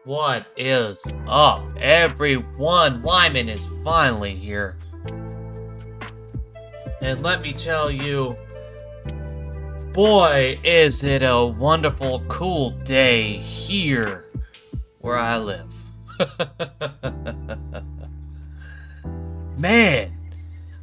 What is up, everyone? Wyman is finally here. And let me tell you, boy, is it a wonderful, cool day here where I live. Man,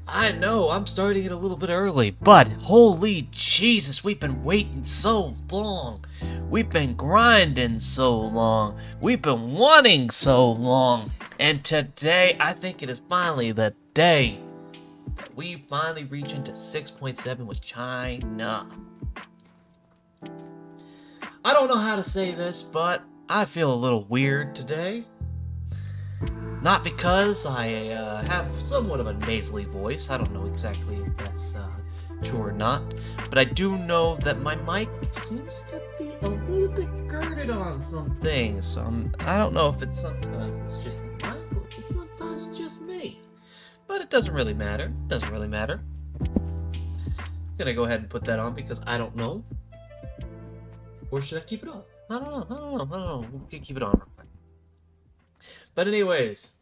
I know I'm starting it a little bit early, but holy Jesus, we've been waiting so long. We've been grinding so long. We've been wanting so long. And today, I think it is finally the day that we finally reach into 6.7 with China. I don't know how to say this, but I feel a little weird today. Not because I have somewhat of a nasally voice. I don't know exactly if that's true or not. But I do know that my mic seems to be a little bit girded on some things. So I don't know if it's sometimes it's just the mic or if it's sometimes just me. But it doesn't really matter. It doesn't really matter. I'm going to go ahead and put that on because I don't know. Or should I keep it on? I don't know. We can keep it on. But anyways,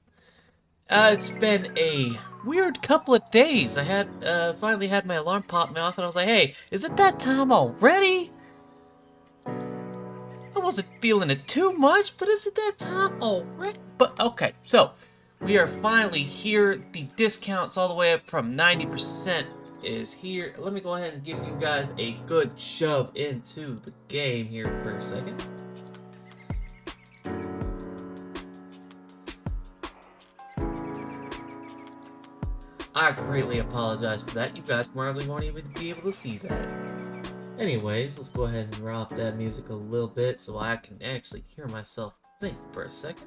it's been a weird couple of days. I had finally had my alarm pop me off, and I was like, "Hey, is it that time already?" I wasn't feeling it too much, but is it that time already? But okay, so we are finally here. The discounts all the way up from 90% is here. Let me go ahead and give you guys a good shove into the game here for a second. I greatly apologize for that. You guys probably won't even be able to see that. Anyways, let's go ahead and drop that music a little bit so I can actually hear myself think for a second.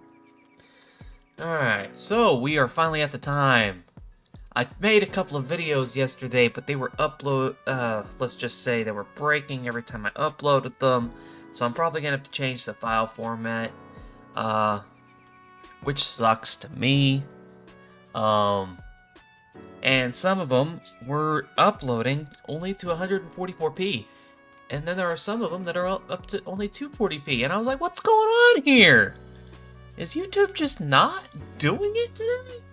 Alright, so we are finally at the time. I made a couple of videos yesterday, but they were let's just say they were breaking every time I uploaded them. So I'm probably going to have to change the file format, which sucks to me. And some of them were uploading only to 144p. And then there are some of them that are up to only 240p. And I was like, what's going on here? Is YouTube just not doing it today?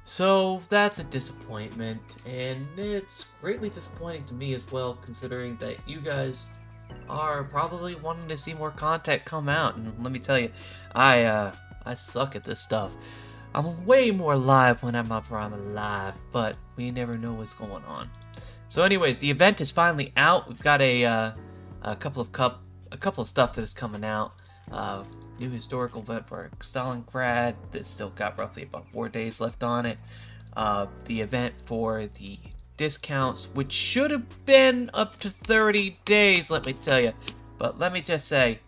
So that's a disappointment. And it's greatly disappointing to me as well, considering that you guys are probably wanting to see more content come out. And let me tell you, I suck at this stuff. I'm way more live whenever I'm alive, but we never know what's going on. So anyways, the event is finally out. We've got a couple of stuff that is coming out. New historical event for Stalingrad. That's still got roughly about 4 days left on it. The event for the discounts, which should have been up to 30 days, let me tell you. But let me just say,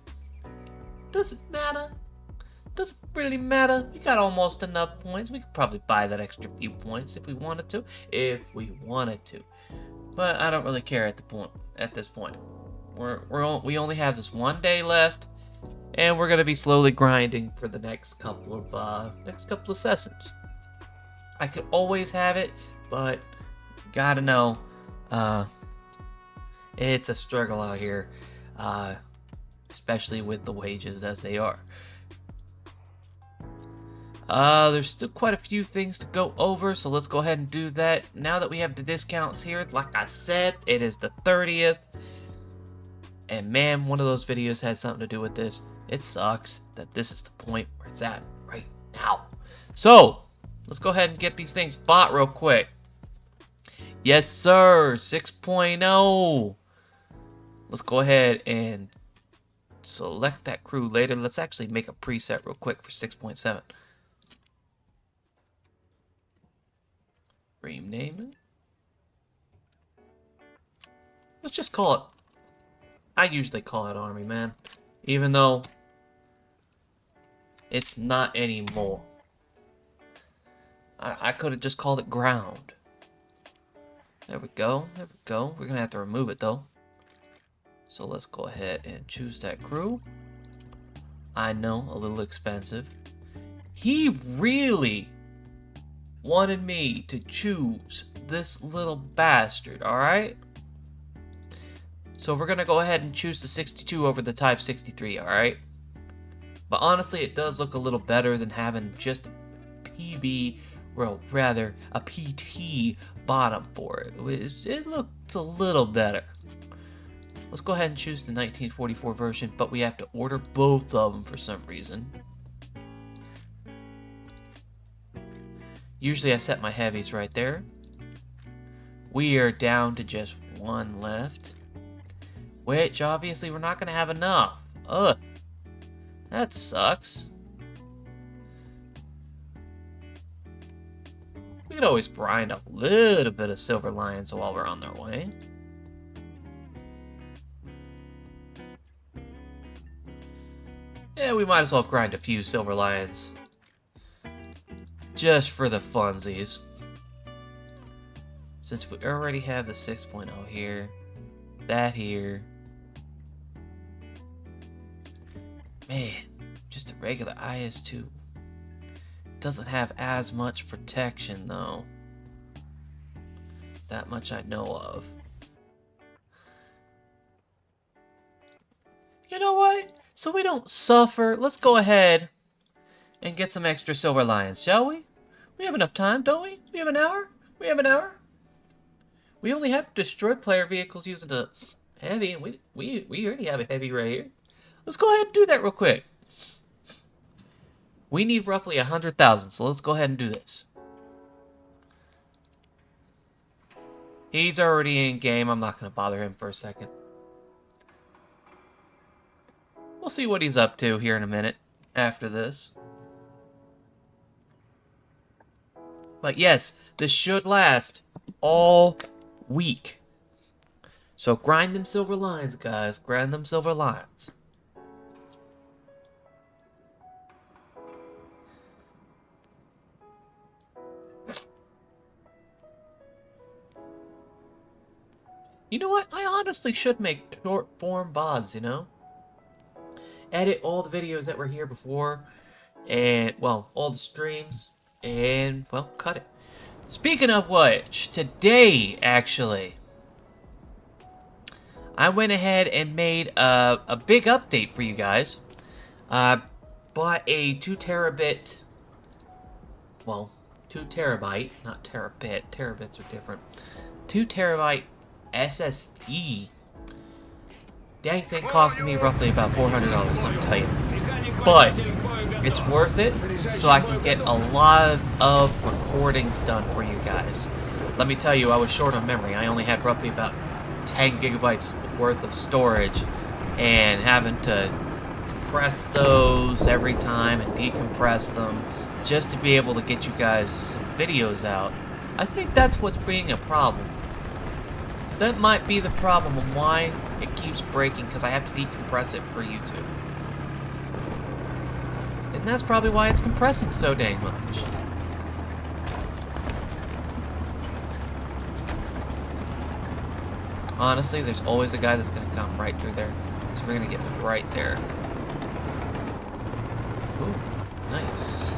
doesn't matter. Doesn't really matter. We got almost enough points. We could probably buy that extra few points if we wanted to. But I don't really care at this point. We only have this 1 day left, and we're gonna be slowly grinding for the next couple of sessions. I could always have it, but gotta know, it's a struggle out here, especially with the wages as they are. There's still quite a few things to go over, so let's go ahead and do that. Now that we have the discounts here, like I said, it is the 30th. And man, one of those videos had something to do with this. It sucks that this is the point where it's at right now. So, let's go ahead and get these things bought real quick. Yes, sir, 6.0. Let's go ahead and select that crew later. Let's actually make a preset real quick for 6.7. Rename it. Let's just call it. I usually call it Army, man. Even though it's not anymore. I could have just called it Ground. There we go. There we go. We're going to have to remove it, though. So let's go ahead and choose that crew. I know, a little expensive. He really wanted me to choose this little bastard, alright? So we're going to go ahead and choose the 62 over the Type 63, alright? But honestly, it does look a little better than having just a PB, well, rather a PT bottom for it. It looks a little better. Let's go ahead and choose the 1944 version, but we have to order both of them for some reason. Usually I set my heavies right there. We are down to just one left, which obviously we're not going to have enough. Ugh, that sucks. We could always grind a little bit of silver lions while we're on their way. Yeah, we might as well grind a few silver lions. Just for the funsies. Since we already have the 6.0 here. That here. Man, just a regular IS-2. Doesn't have as much protection though. That much I know of. You know what? So we don't suffer, let's go ahead and get some extra silver lions, shall we? We have enough time, don't we? We have an hour? We have an hour? We only have to destroy player vehicles using the heavy, and we already have a heavy right here. Let's go ahead and do that real quick. We need roughly 100,000, so let's go ahead and do this. He's already in game. I'm not going to bother him for a second. We'll see what he's up to here in a minute after this. But yes, this should last all week. So grind them silver lines, guys. Grind them silver lines. You know what? I honestly should make short form VODs, you know? Edit all the videos that were here before, and, well, all the streams, and, well, cut it. Speaking of which, today, actually, I went ahead and made a big update for you guys. Bought a 2 terabit, well, 2 terabyte, not terabit, terabits are different, 2 terabyte SSD. Dang thing costed me roughly about $400, let me tell you. But it's worth it, so I can get a lot of recordings done for you guys. Let me tell you, I was short on memory. I only had roughly about 10 gigabytes worth of storage, and having to compress those every time and decompress them just to be able to get you guys some videos out. I think that's what's being a problem. That might be the problem and why it keeps breaking, because I have to decompress it for YouTube. And that's probably why it's compressing so dang much. Honestly, there's always a guy that's going to come right through there. So we're going to get right there. Ooh, nice.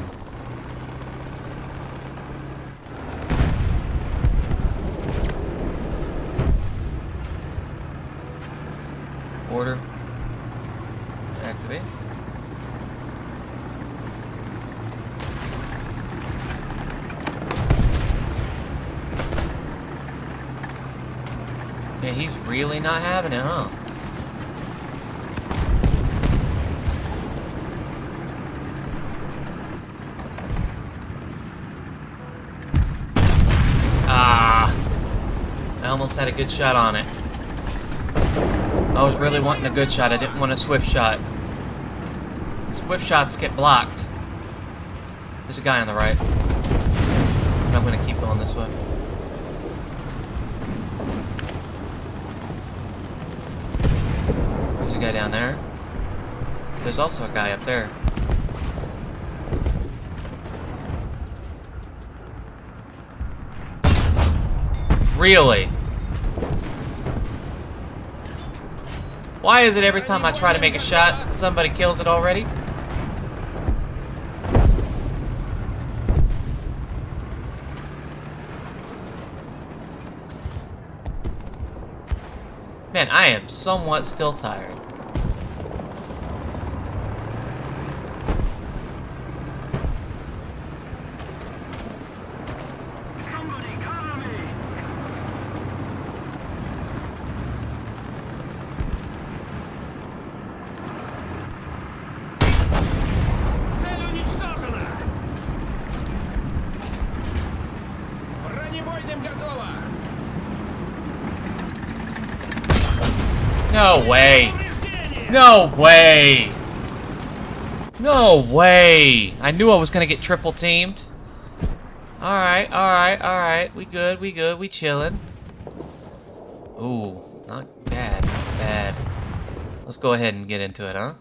Order. Activate. Yeah, he's really not having it, huh? Ah! I almost had a good shot on it. I was really wanting a good shot. I didn't want a swift shot. Swift shots get blocked. There's a guy on the right. And I'm going to keep going this way. There's a guy down there. There's also a guy up there. Really? Why is it every time I try to make a shot, somebody kills it already? Man, I am somewhat still tired. No way. No way. No way. I knew I was gonna get triple teamed. Alright, alright, alright. We good, we good, we chillin'. Ooh, not bad, not bad. Let's go ahead and get into it, huh?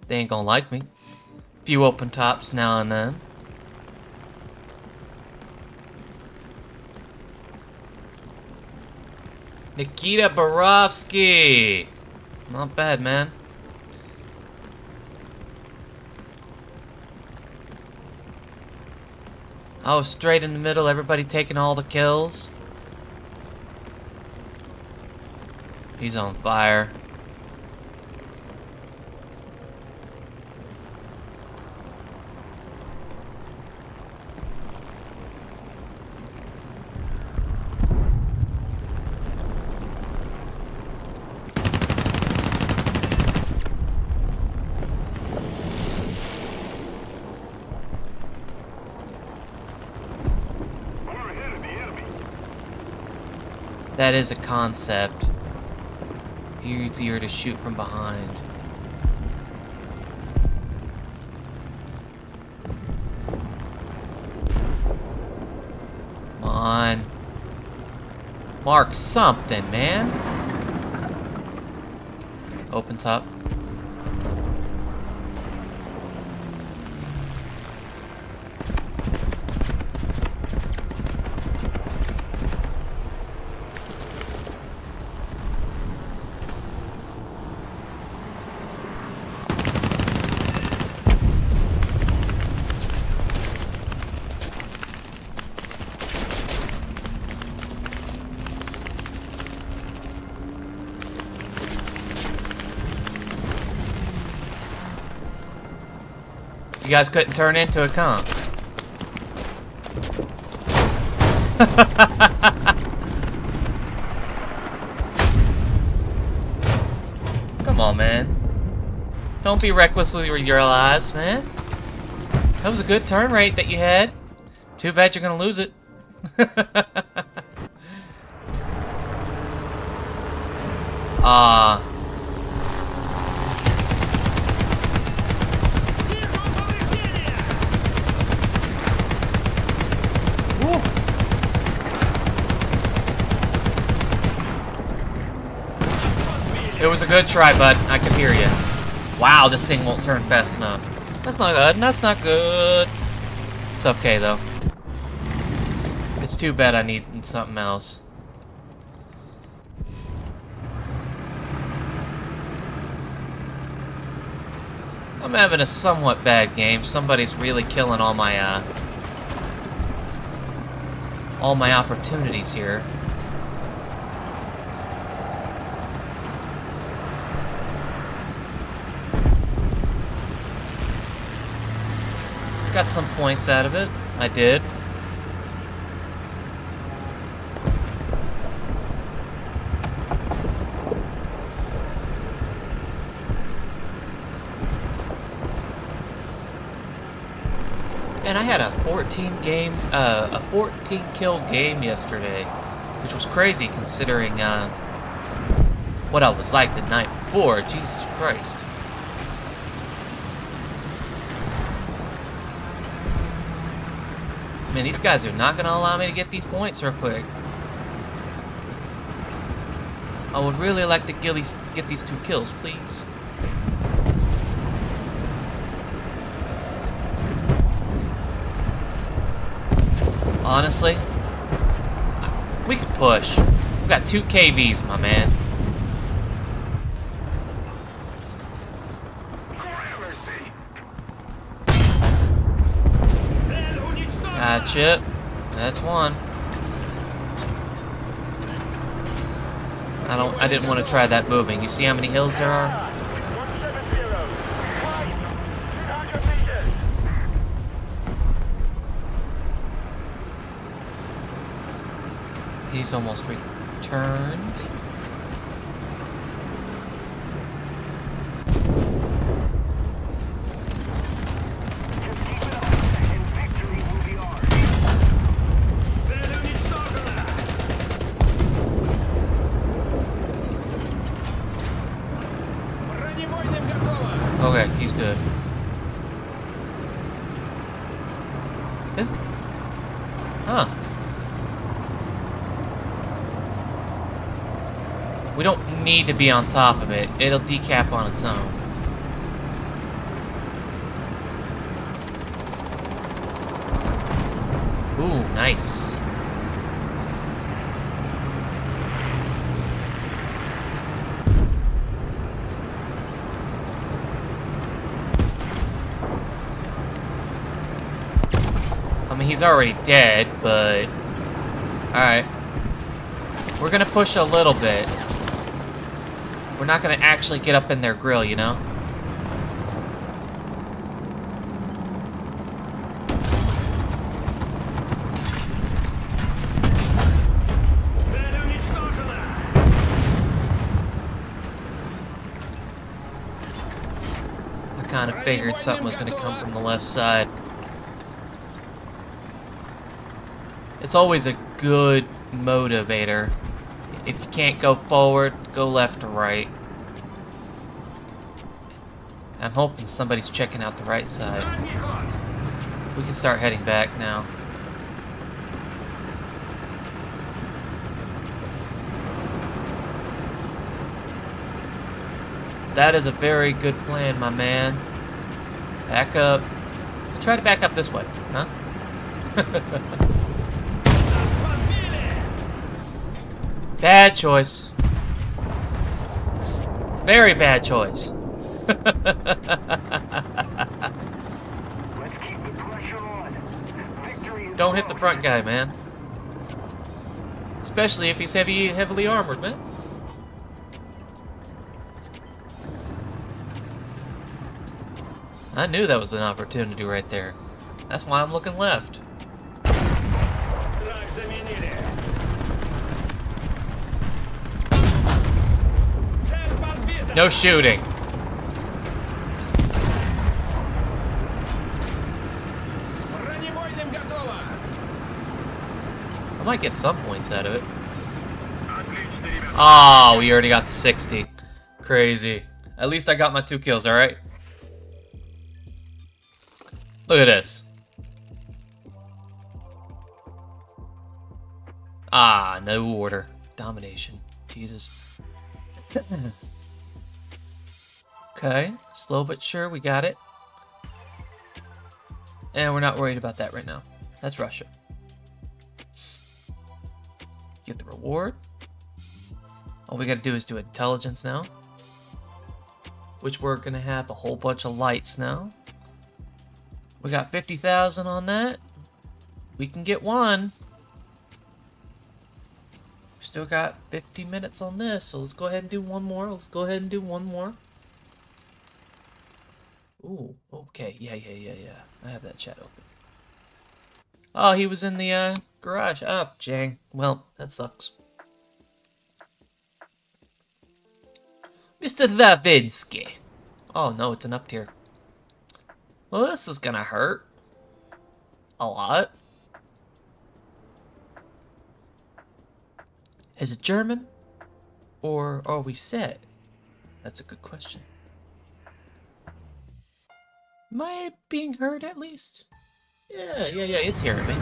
They ain't gonna like me. Few open tops now and then. Nikita Borovsky! Not bad, man. Oh, straight in the middle, everybody taking all the kills. He's on fire. That is a concept. Easier to shoot from behind. Come on. Mark something, man. Opens up. You guys couldn't turn into a comp. Come on, man. Don't be reckless with your lives, man. That was a good turn rate that you had. Too bad you're gonna lose it. It was a good try, bud. I could hear you. Wow, this thing won't turn fast enough. That's not good. That's not good. It's okay, though. It's too bad I need something else. I'm having a somewhat bad game. Somebody's really killing all my opportunities here. Got some points out of it. I did. And I had a 14 kill game yesterday, which was crazy considering what I was like the night before. Jesus Christ. Man, these guys are not gonna allow me to get these points real quick. I would really like to get these 2 kills, please. Honestly, we could push. We got 2 KVs, my man. Gotcha. That's one. I didn't want to try that moving. You see how many hills there are? He's almost returned. Okay, he's good. Huh. We don't need to be on top of it. It'll decap on its own. Ooh, nice. I mean, he's already dead, but... Alright. We're gonna push a little bit. We're not gonna actually get up in their grill, you know? I kind of figured something was gonna come from the left side. It's always a good motivator. If you can't go forward, go left or right. I'm hoping somebody's checking out the right side. We can start heading back now. That is a very good plan, my man. Back up. Try to back up this way, huh? Bad choice. Very bad choice. Let's keep the pressure on. Victory is Don't hit the front guy, man. Especially if he's heavily armored, man. I knew that was an opportunity right there. That's why I'm looking left. No shooting. I might get some points out of it. Oh, we already got to 60. Crazy. At least I got my 2 kills, alright? Look at this. Ah, no order. Domination. Jesus. Okay, slow but sure, we got it. And we're not worried about that right now. That's Russia. Get the reward. All we gotta do is do intelligence now. Which we're gonna have a whole bunch of lights now. We got 50,000 on that. We can get one. Still got 50 minutes on this, so let's go ahead and do one more. Ooh, okay, yeah. I have that chat open. Oh, he was in the garage. Oh, jang. Well, that sucks. Mr. Swavinsky. Oh no, it's an up tier. Well, this is gonna hurt. A lot. Is it German? Or are we set? That's a good question. Am I being heard at least? Yeah, it's hearing me.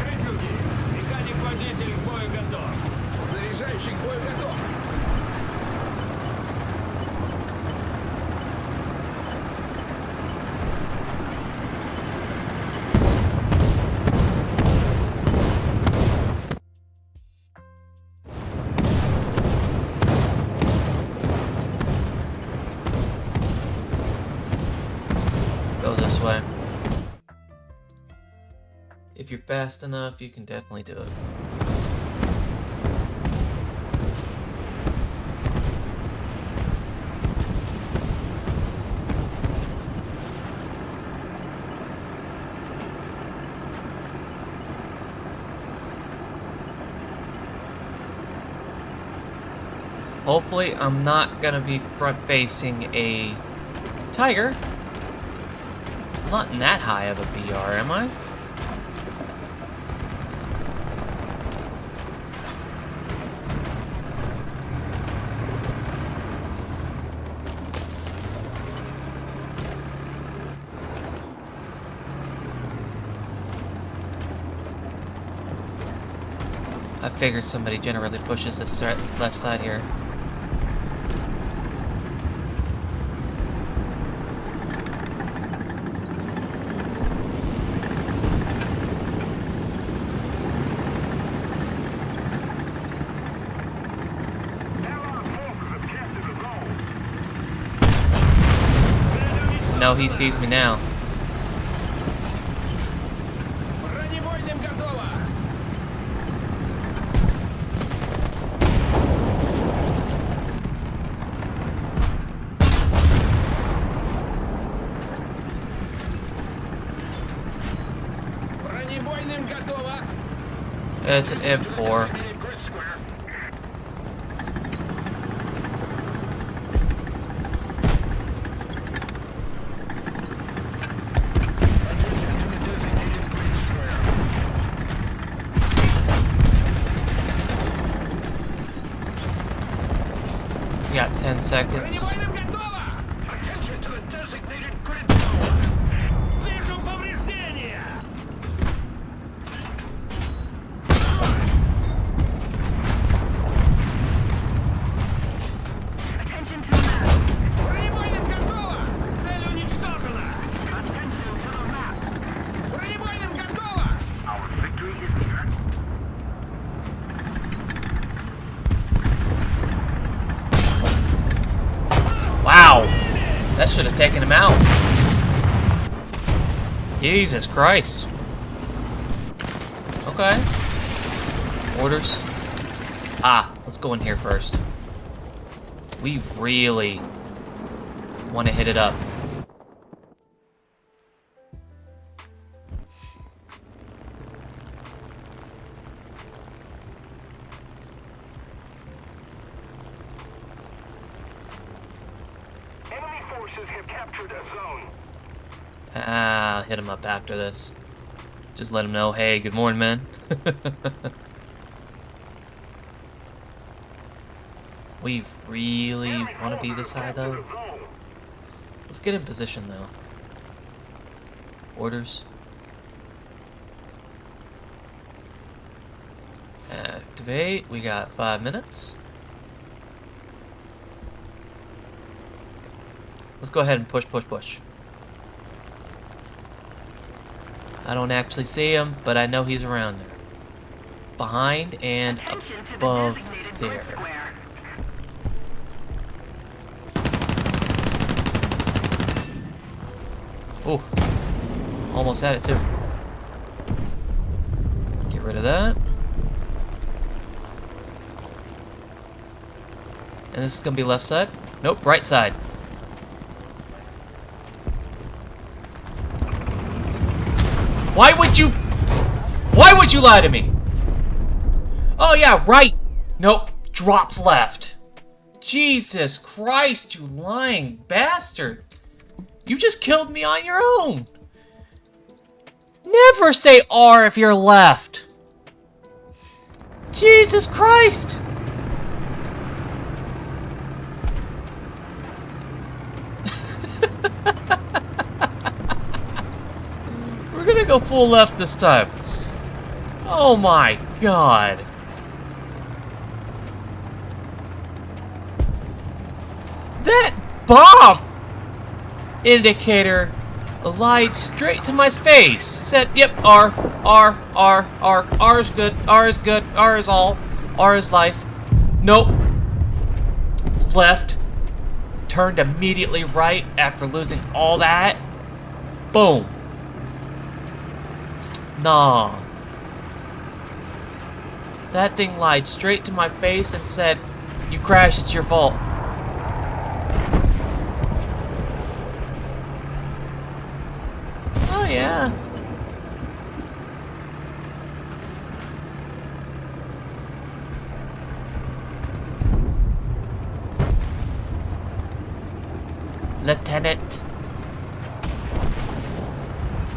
Go this way. If you're fast enough, you can definitely do it. Hopefully, I'm not gonna be front-facing a tiger. I'm not in that high of a BR, am I? I figured somebody generally pushes this left side here. No, he sees me now. It's an M4. We got 10 seconds. Wow! That should have taken him out. Jesus Christ. Okay. Orders. Ah, let's go in here first. We really want to hit it up. Have captured a zone. Ah, hit him up after this. Just let him know, hey, good morning, man. We really want to be this high, though. Let's get in position, though. Orders. Activate. We got 5 minutes. Let's go ahead and push, push, push. I don't actually see him, but I know he's around there. Behind and above there. Ooh. Almost had it, too. Get rid of that. And this is going to be left side. Nope, right side. Why would you lie to me? Oh yeah, right. Nope, drops left. Jesus Christ, you lying bastard. You just killed me on your own. Never say R if you're left. Jesus Christ. We're gonna go full left this time. Oh my god. That bomb indicator lied straight to my face. Said, yep, R is good, R is good, R is all, R is life. Nope. Left. Turned immediately right after losing all that. Boom. Nah. That thing lied straight to my face and said, you crashed, it's your fault. Oh yeah. Lieutenant.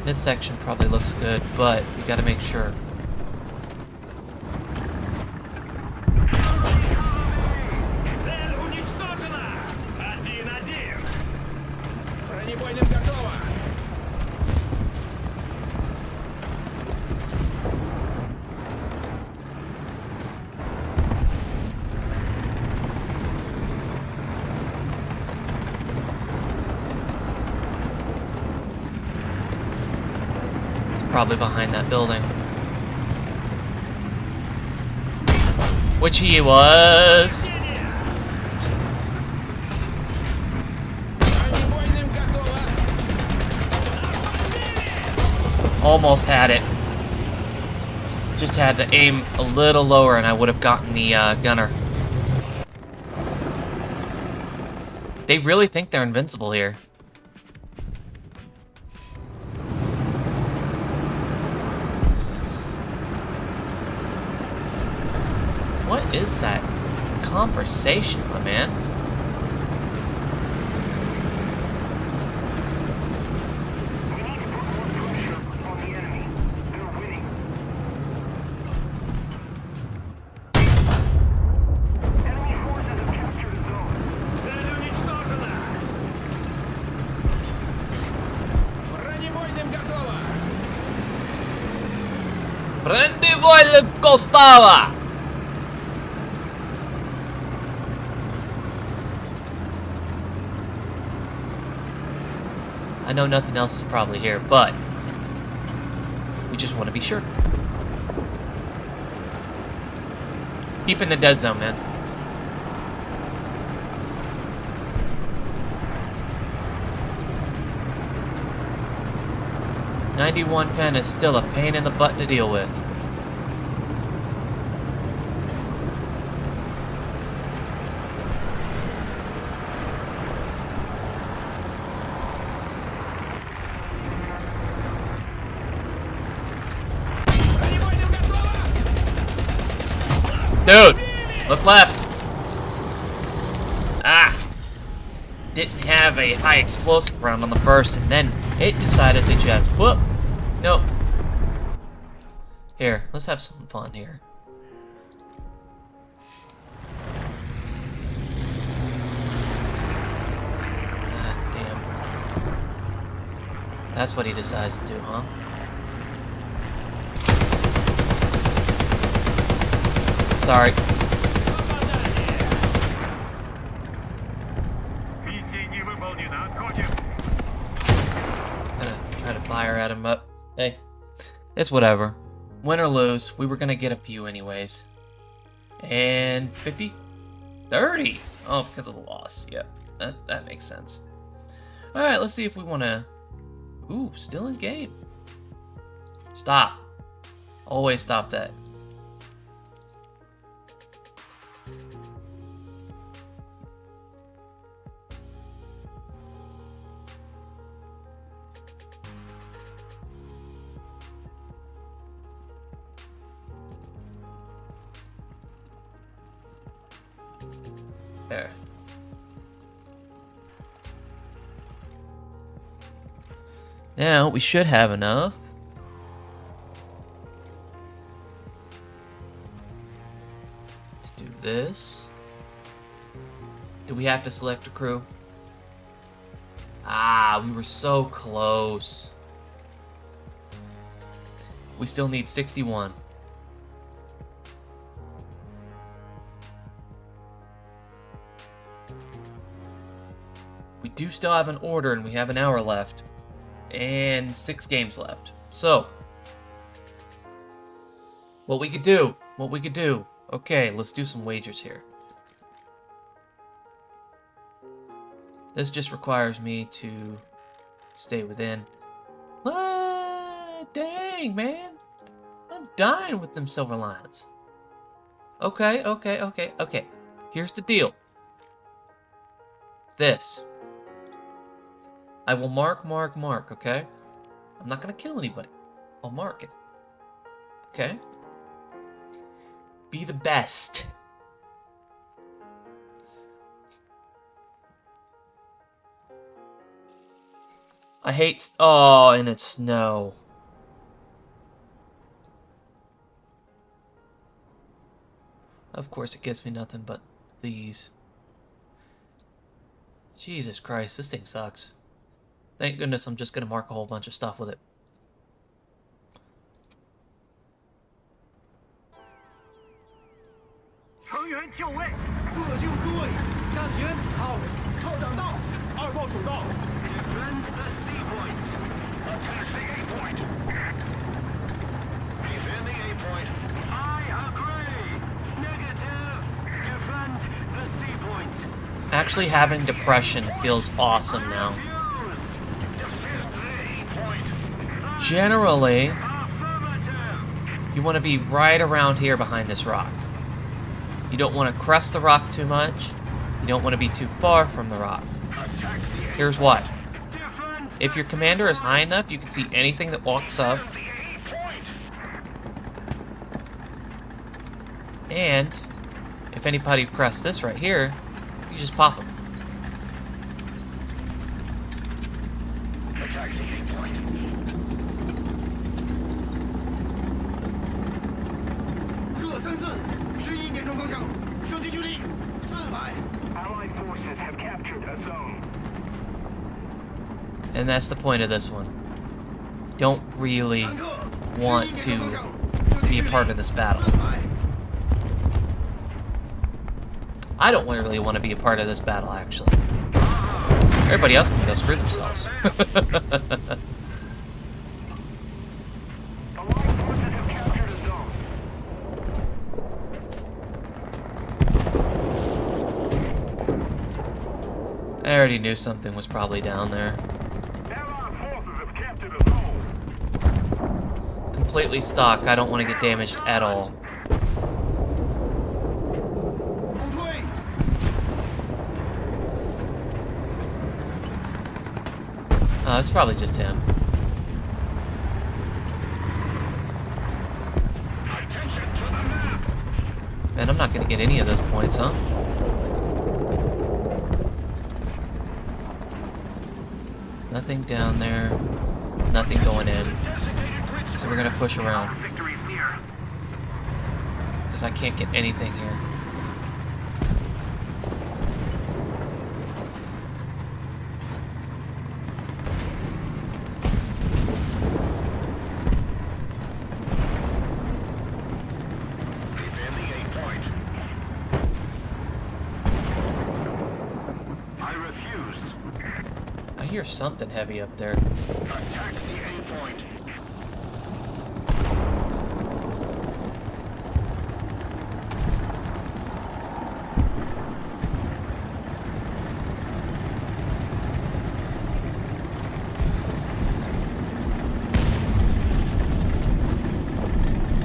Midsection probably looks good, but we gotta make sure. probably behind that building. Which he was. Almost had it. Just had to aim a little lower and I would have gotten the gunner. They really think they're invincible here. What is that conversation, my man? We need to put more pressure on the enemy. They're winning. Enemy forces have captured a zone. Цель уничтожена. Бронебойным готово. Brendivoile Costava! I know nothing else is probably here, but we just want to be sure. Keep in the dead zone, man. .91 pen is still a pain in the butt to deal with. Dude, look left. Ah. Didn't have a high explosive round on the first, and then it decided to just whoop. Nope. Here, let's have some fun here. Ah, damn. That's what he decides to do, huh? Sorry. Gonna try to fire at him, but hey, it's whatever. Win or lose, we were gonna get a few anyways. And 50? 30! Oh, because of the loss. Yep, that makes sense. Alright, let's see if we wanna... Ooh, still in game. Stop. Always stop that. There. Now, we should have enough. To do this. Do we have to select a crew? Ah, we were so close. We still need 61. We do still have an order, and we have an hour left. And 6 games left. So, what we could do. Okay, let's do some wagers here. This just requires me to stay within. Dang, man. I'm dying with them silver lions. Okay. Here's the deal. This. I will mark, okay? I'm not gonna kill anybody. I'll mark it. Okay? Be the best. I hate... Oh, and it's snow. Of course it gives me nothing but these. Jesus Christ, this thing sucks. Thank goodness I'm just gonna mark a whole bunch of stuff with it. Actually having depression feels awesome now. Generally, you want to be right around here behind this rock. You don't want to crest the rock too much. You don't want to be too far from the rock. Here's what. If your commander is high enough, you can see anything that walks up. And if anybody crests this right here, you just pop them. Allied forces have captured a zone. And that's the point of this one. Don't really want to be a part of this battle. I don't really want to be a part of this battle, actually. Everybody else can go screw themselves. Allied forces have captured a zone. I already knew something was probably down there. Allied forces have captured a zone. Completely stock, I don't want to get damaged at all. It's probably just him. Man, I'm not gonna get any of those points, huh? Nothing down there. Nothing going in. So we're gonna push around. Victory's near. Because I can't get anything here. Defending a point. I refuse. I hear something heavy up there. Attack the A point.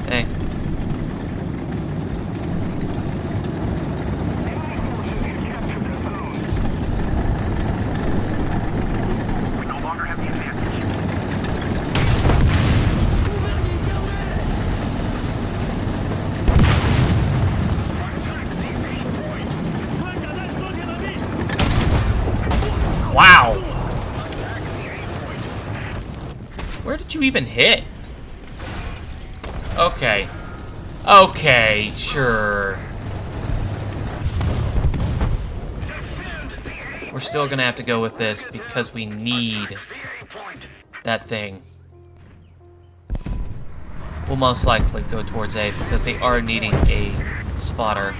Hey. We no longer have the advantage. Wow! Where did you even hit? Okay. Okay, sure. We're still gonna have to go with this because we need that thing. We'll most likely go towards A because they are needing a spotter.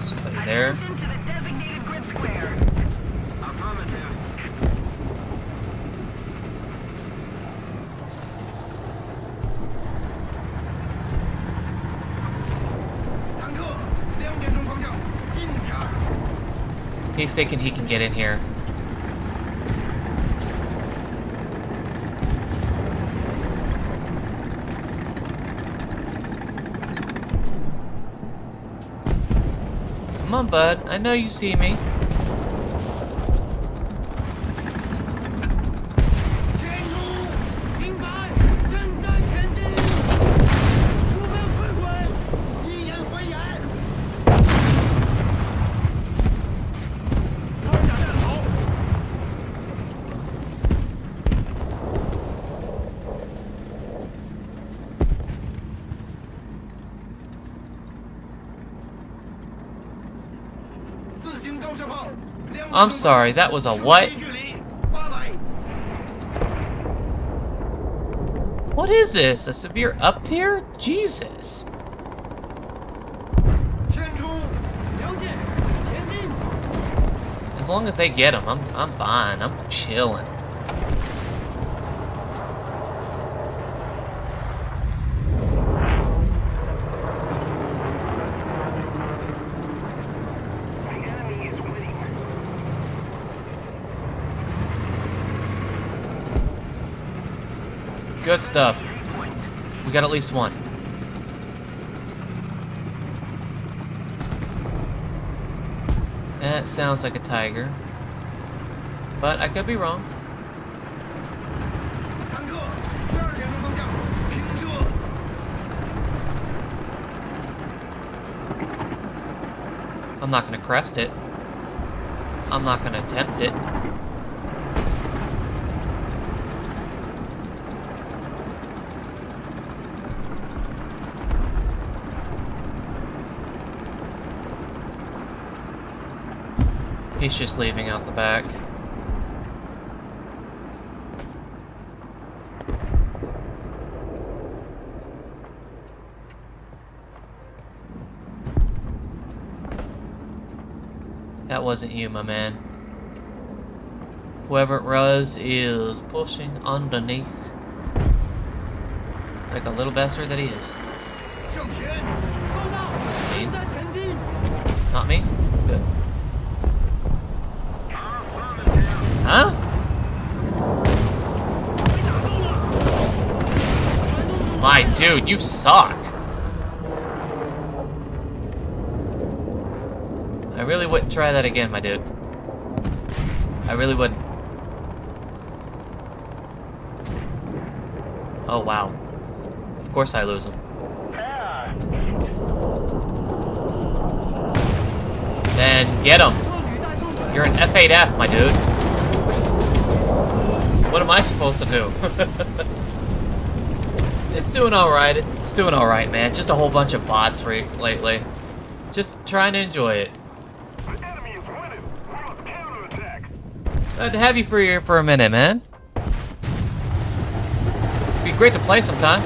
Somebody there. Into the designated grid square. Affirmative. He's thinking he can get in here. Come on, bud. I know you see me. I'm sorry, that was a what? What is this? A severe up tier? Jesus. As long as they get him, I'm fine. I'm chilling. Good stuff. We got at least one. That sounds like a tiger. But I could be wrong. I'm not gonna crest it. I'm not gonna attempt it. He's just leaving out the back. That wasn't you, my man. Whoever it was is pushing underneath. Like a little bastard that he is. That's not me. Not me? Good. Huh? My dude, you suck. I really wouldn't try that again, my dude. I really wouldn't. Oh, wow. Of course I lose him. Then get him. You're an F8F, my dude. What am I supposed to do? It's doing alright. It's doing alright, man. Just a whole bunch of bots lately. Just trying to enjoy it. The enemy is winning. We're on counterattack. Glad to have you for a minute, man. Be great to play sometime.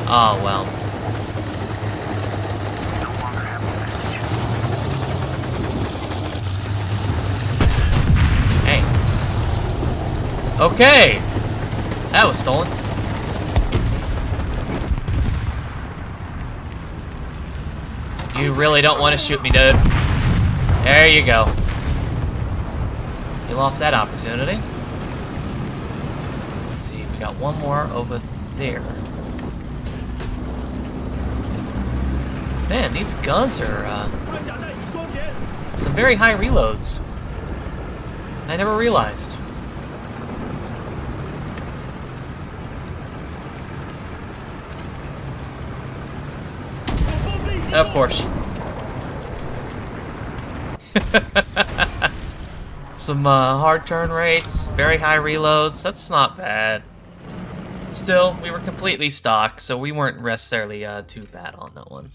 Oh, well. Hey. Okay. That was stolen. You really don't want to shoot me, dude. There you go. You lost that opportunity. Let's see, we got one more over there. Man, these guns are some very high reloads. I never realized. Of course. Some hard turn rates, very high reloads. That's not bad. Still, we were completely stock, so we weren't necessarily too bad on that one.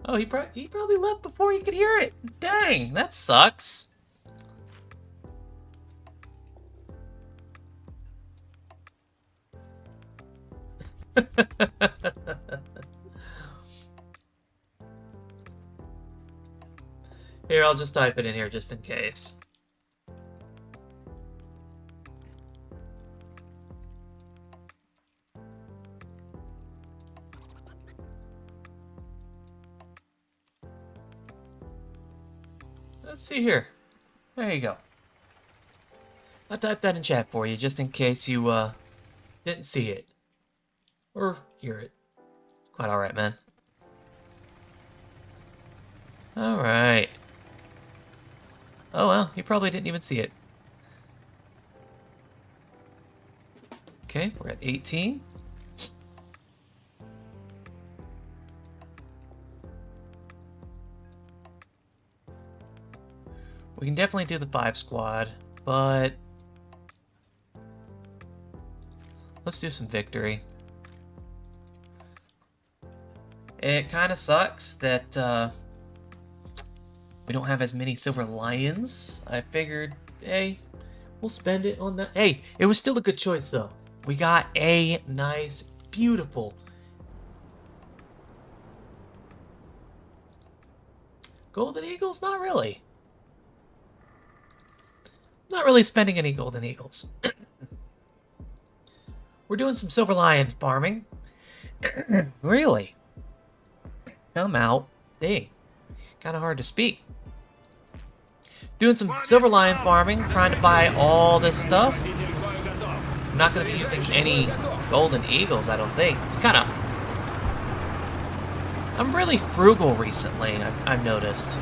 Oh, he probably left before you could hear it. Dang, that sucks. Here, I'll just type it in here just in case. Let's see here. There you go. I'll type that in chat for you just in case you didn't see it. Or hear it. Quite alright, man. Alright. Oh well, he probably didn't even see it. Okay, we're at 18. We can definitely do the 5 squad, but let's do some victory. It kind of sucks that we don't have as many silver lions. I figured, hey, we'll spend it on that. Hey, it was still a good choice though. We got a nice, beautiful golden eagles. Not really. Not really spending any golden eagles. We're doing some silver lions farming. Really? Come out. Hey, kind of hard to speak. Doing some silver lion farming, trying to buy all this stuff. not going to be using any golden eagles, I don't think. It's kind of... I'm really frugal recently, I've noticed.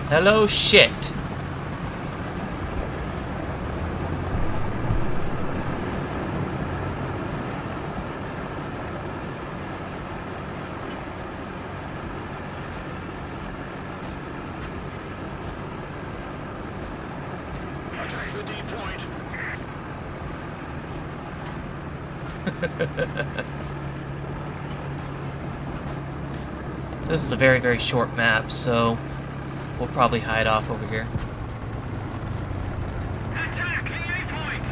Hello, shit. Attack the D point. This is a very, very short map, so we'll probably hide off over here. Attack the A point.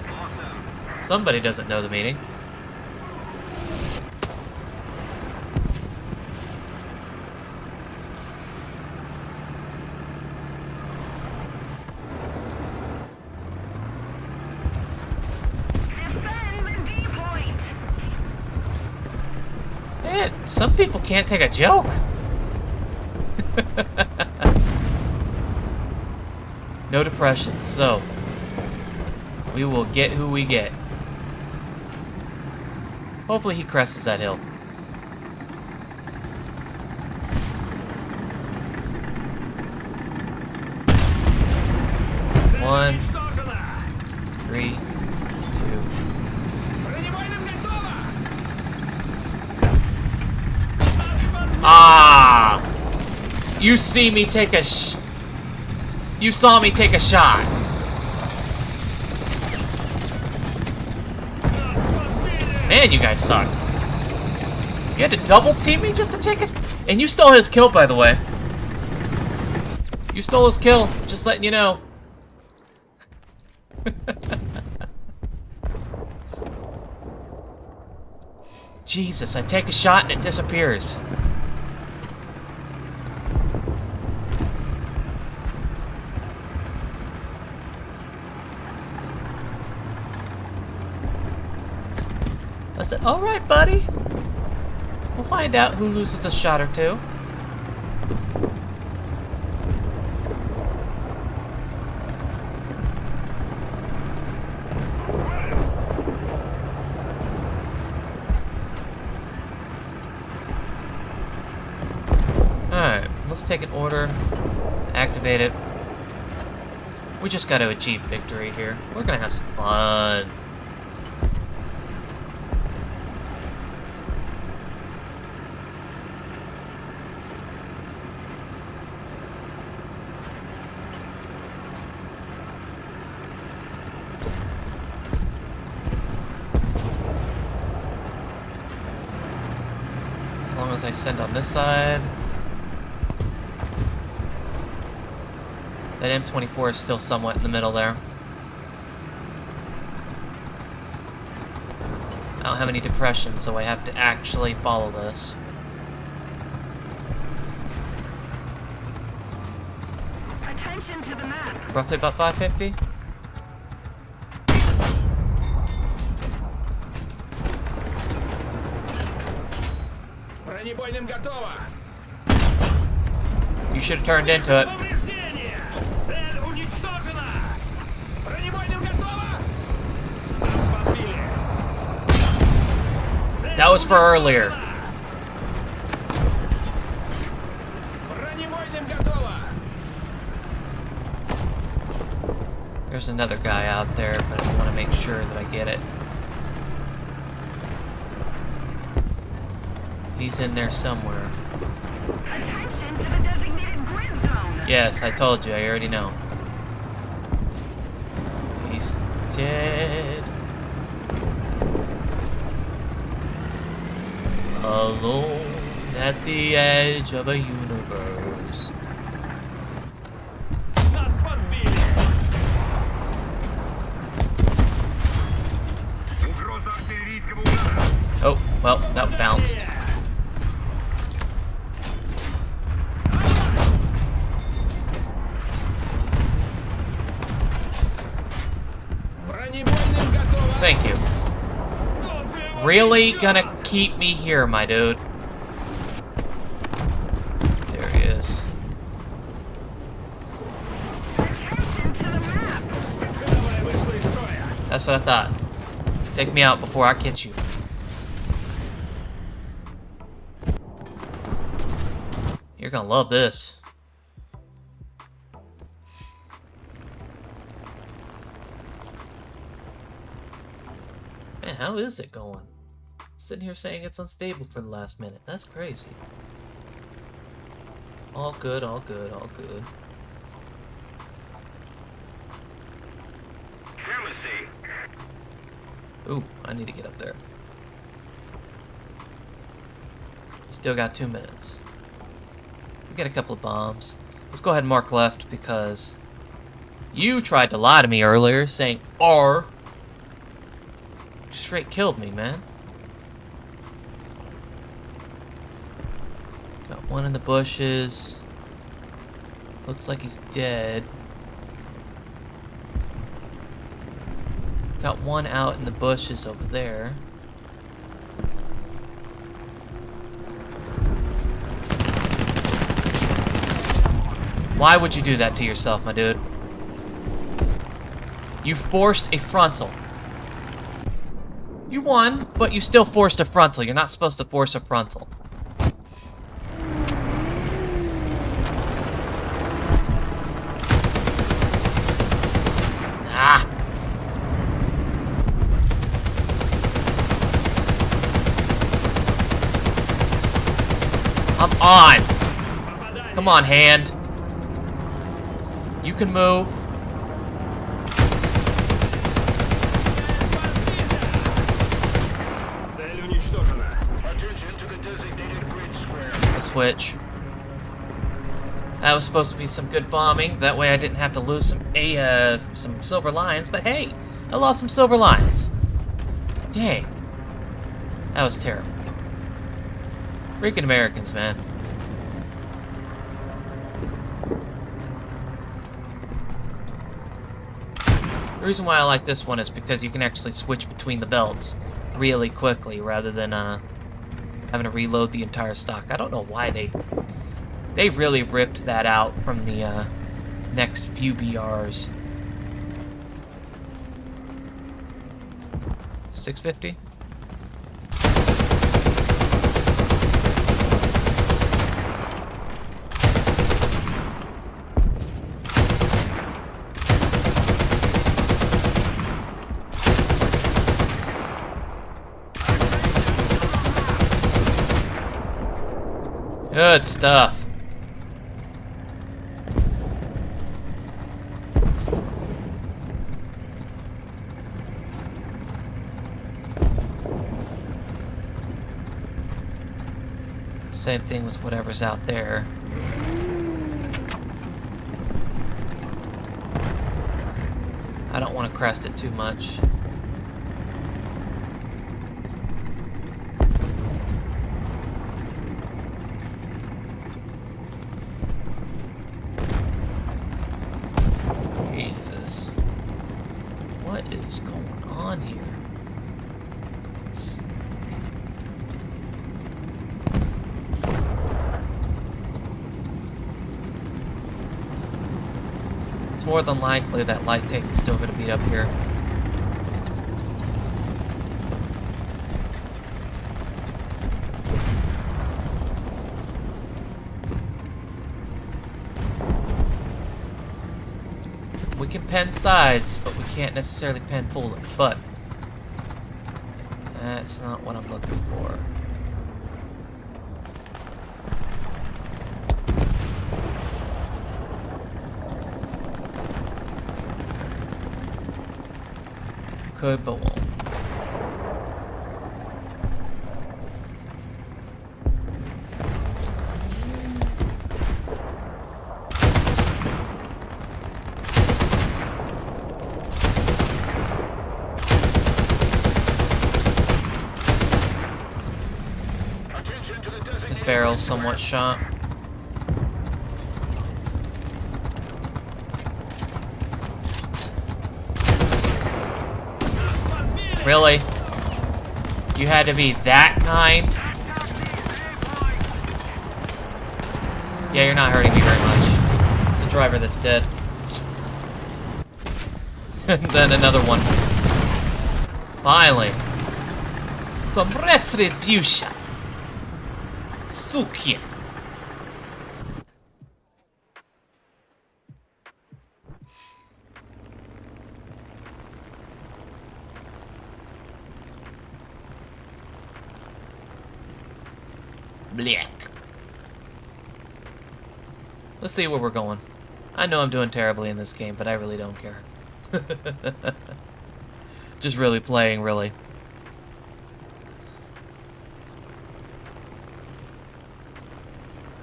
Awesome. Somebody doesn't know the meaning. Defend the D point. Man, some people can't take a joke. No depression, so we will get who we get. Hopefully he crests that hill. One, 3, 2. Ah! You see me take a You saw me take a shot. Man, you guys suck. You had to double team me just to take it? And you stole his kill, by the way. You stole his kill, just letting you know. Jesus, I take a shot and it disappears. I said, all right, buddy. We'll find out who loses a shot or two. Alright, let's take an order, activate it. We just got to achieve victory here. We're gonna have some fun. As long as I send on this side. That M24 is still somewhat in the middle there. I don't have any depression, so I have to actually follow this. Attention to the map. Roughly about 550. Бронебойным готово. You should have turned into it. Повреждение. Цель уничтожена. Бронебойным готово. Подбили. That was for earlier. Бронебойным готово. There's another guy out there, but I want to make sure that I get it. He's in there somewhere. Attention to the designated grid zone. Yes, I told you. I already know. He's dead. Alone at the edge of a universe. Нас подбили. Угроза артиллерийского удара. Oh, well, that bounced. Бронебойным готово. Thank you. Really gonna keep me here, my dude. There he is. That's what I thought. Take me out before I catch you. You're gonna love this. Man, how is it going? Sitting here saying it's unstable for the last minute. That's crazy. All good, all good, all good. Supremacy. Ooh, I need to get up there. Still got 2 minutes. We got a couple of bombs. Let's go ahead and mark left because you tried to lie to me earlier saying R. Straight killed me, man. Got one in the bushes. Looks like he's dead. Got one out in the bushes over there. Why would you do that to yourself, my dude? You forced a frontal. You won, but you still forced a frontal. You're not supposed to force a frontal. Ah! I'm on! Come on, hand. You can move. Attention to the designated grid square. A switch. That was supposed to be some good bombing. That way I didn't have to lose some silver lions. But hey, I lost some silver lions. Dang. That was terrible. Freaking Americans, man. The reason why I like this one is because you can actually switch between the belts really quickly rather than having to reload the entire stock. I don't know why they really ripped that out from the next few BRs. 650? Good stuff. Same thing with whatever's out there. I don't want to crest it too much. Jesus. What is going on here? It's more than likely that light tank is still going to be up here. We can pen sides, but we can't necessarily pen fully. But that's not what I'm looking for. Could, but won't. This barrel's somewhat shot. Really? You had to be that kind. Yeah, you're not hurting me very much. It's a driver that's dead. And then another one. Finally. Some retribution. Sukia. Blech. Let's see where we're going. I know I'm doing terribly in this game, but I really don't care. Just really playing, really.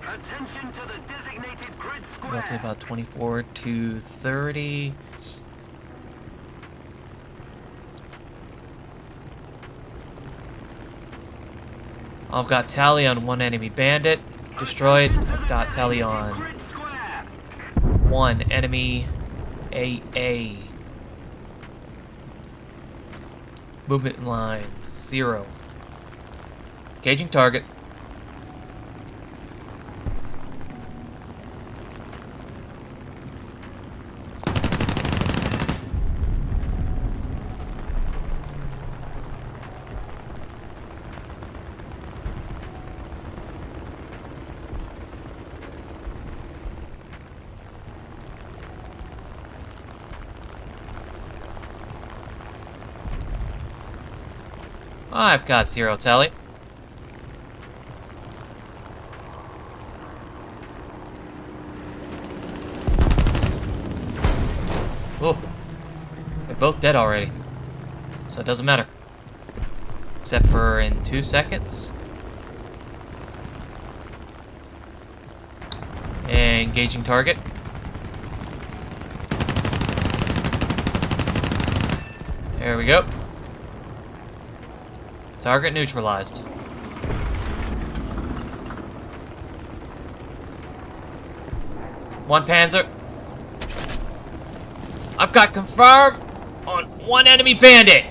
Attention to the designated grid square. Roughly about 24 to 30. I've got tally on one enemy bandit destroyed. I've got tally on one enemy AA. Movement line 0. Gauging target. I've got 0 tally. Oh, they're both dead already, so it doesn't matter. Except for in 2 seconds. Engaging target. There we go. Target neutralized. One Panzer. I've got confirm on one enemy bandit.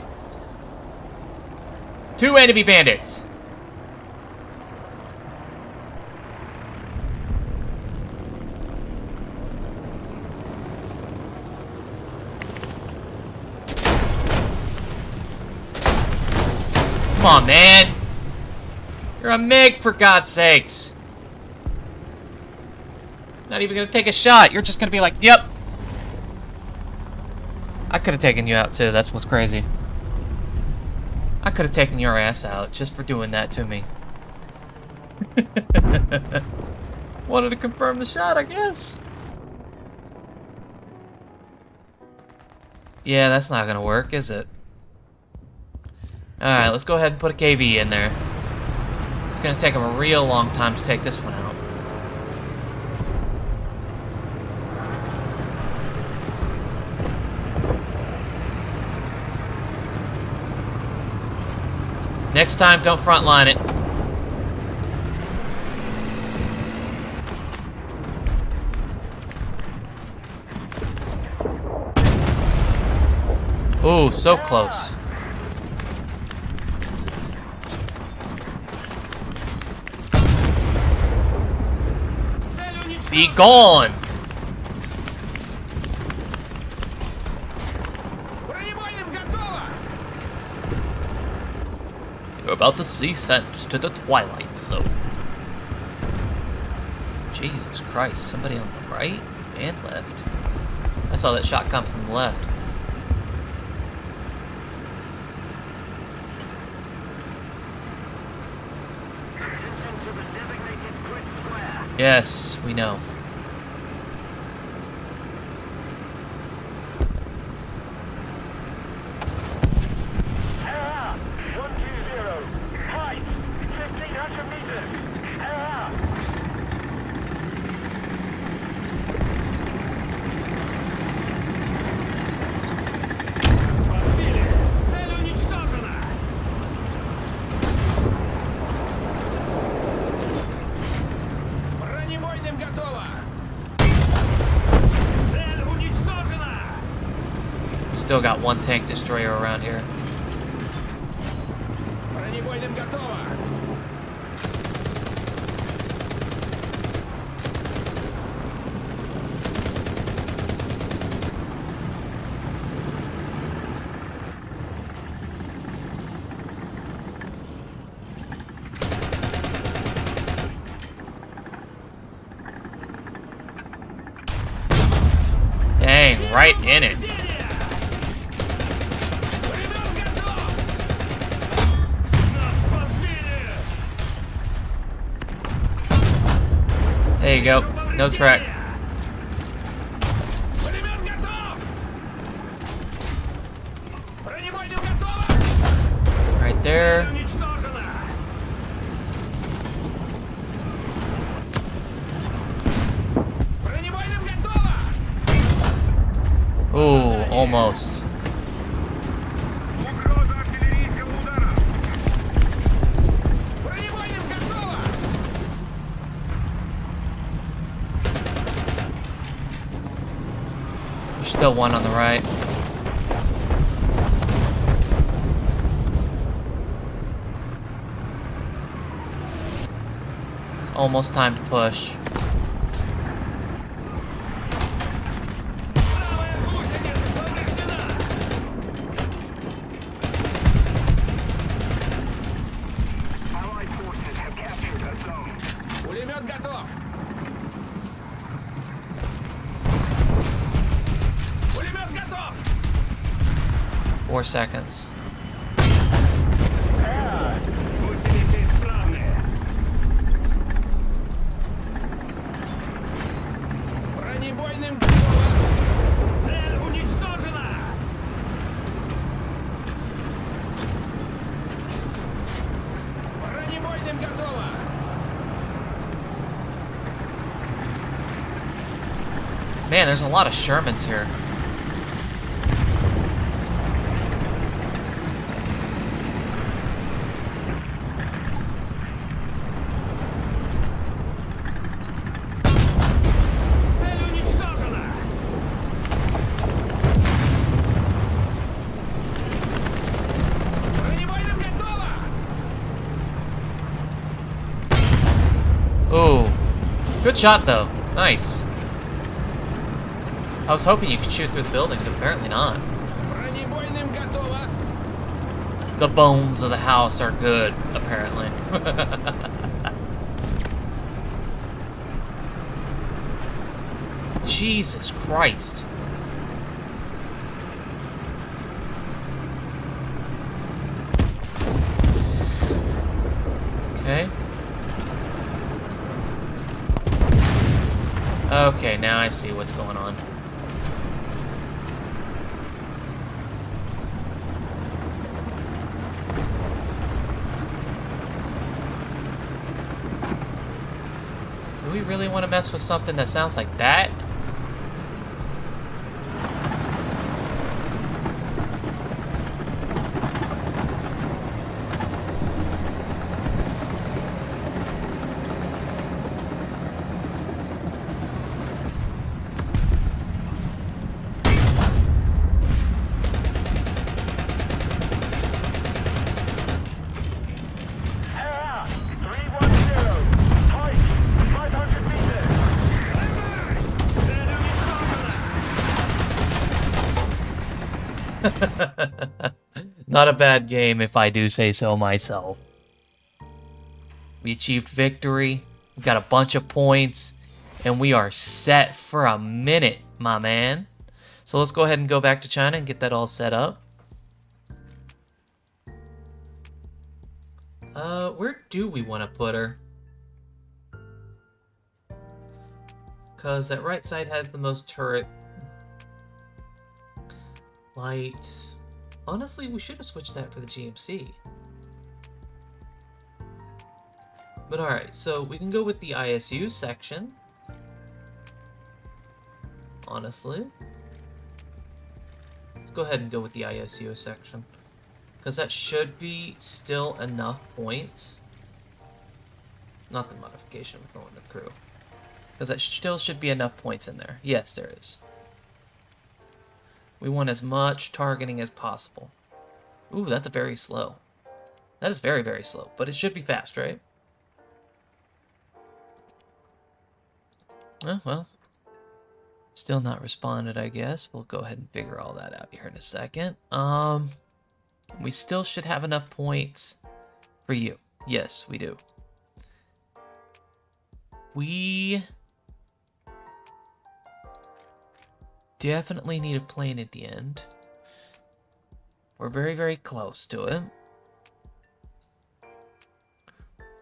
2 enemy bandits. Come on, man. You're a MiG, for God's sakes. Not even gonna take a shot. You're just gonna be like, yep. I could have taken you out too. That's what's crazy. I could have taken your ass out just for doing that to me. Wanted to confirm the shot, I guess. Yeah, that's not gonna work, is it? Alright, let's go ahead and put a KV in there. It's gonna take him a real long time to take this one out. Next time, don't frontline it. Ooh, so close. Be gone! You're about to be sent to the Twilight Zone. Jesus Christ, somebody on the right and left. I saw that shot come from the left. Yes, we know. Error! 120. Height! 1,500 meters. Error! Цель уничтожена! Бронебойным готово! Цель уничтожена! Still got one tank destroyer around here. Бронебойным готово! Dang, right in it. There you go. No track. Right there. Ooh, almost. There's still one on the right. It's almost time to push. Allied forces have captured a zone. Пулемет готов! Пулемет готов! 4 seconds. Гусеницы исправные. Бронебойным готово! Цель уничтожена! Бронебойным готово! Man, there's a lot of Shermans here. Цель уничтожена! Бронебойным готово! Ooh. Good shot, though. Nice. I was hoping you could shoot through the building, but apparently not. Бронебойным готово! The bones of the house are good, apparently. Jesus Christ. Okay. Okay, now I see what's going on. Do we really want to mess with something that sounds like that? Air 310! Height 500 meters! Цель уничтожена! Not a bad game, if I do say so myself. We achieved victory, we got a bunch of points, and we are set for a minute, my man. So let's go ahead and go back to China and get that all set up. Where do we want to put her? Because that right side has the most turret. Light. Honestly, we should have switched that for the GMC. But alright, so we can go with the ISU section. Honestly. Let's go ahead and go with the ISU section. Because that should be still enough points. Not the modification we're going to crew. Because that still should be enough points in there. Yes, there is. We want as much targeting as possible. Ooh, that's very slow. That is very, very slow, but it should be fast, right? Oh, well. Still not responded, I guess. We'll go ahead and figure all that out here in a second. We still should have enough points for you. Yes, we do. We definitely need a plane at the end. We're very, very close to it.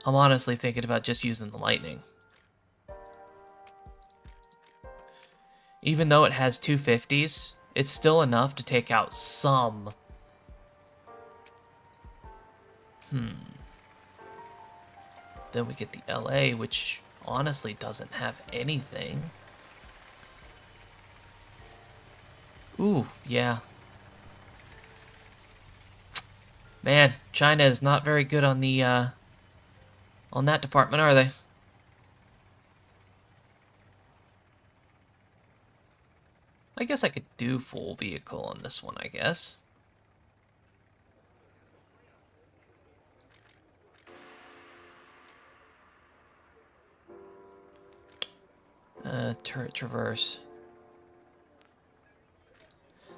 I'm honestly thinking about just using the lightning. Even though it has 250s, it's still enough to take out some. Then we get the LA, which honestly doesn't have anything. Ooh, yeah. Man, China is not very good on the, on that department, are they? I guess I could do full vehicle on this one, I guess. Turret traverse.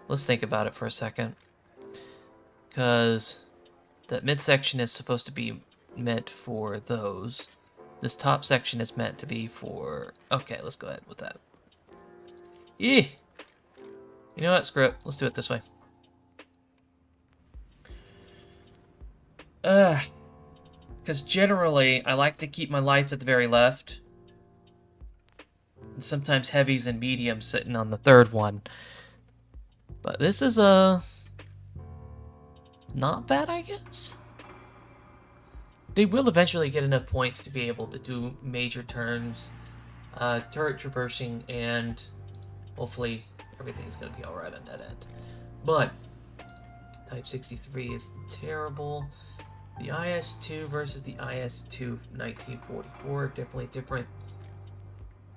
Let's think about it for a second. Because that midsection is supposed to be meant for those. This top section is meant to be for... Okay, let's go ahead with that. Yeah. You know what? Screw it. Let's do it this way. Because generally, I like to keep my lights at the very left. And sometimes heavies and mediums sitting on the third one. But this is, not bad, I guess. They will eventually get enough points to be able to do major turns, turret traversing, and hopefully everything's going to be alright on that end. But Type 63 is terrible. The IS-2 versus the IS-2 1944 are definitely different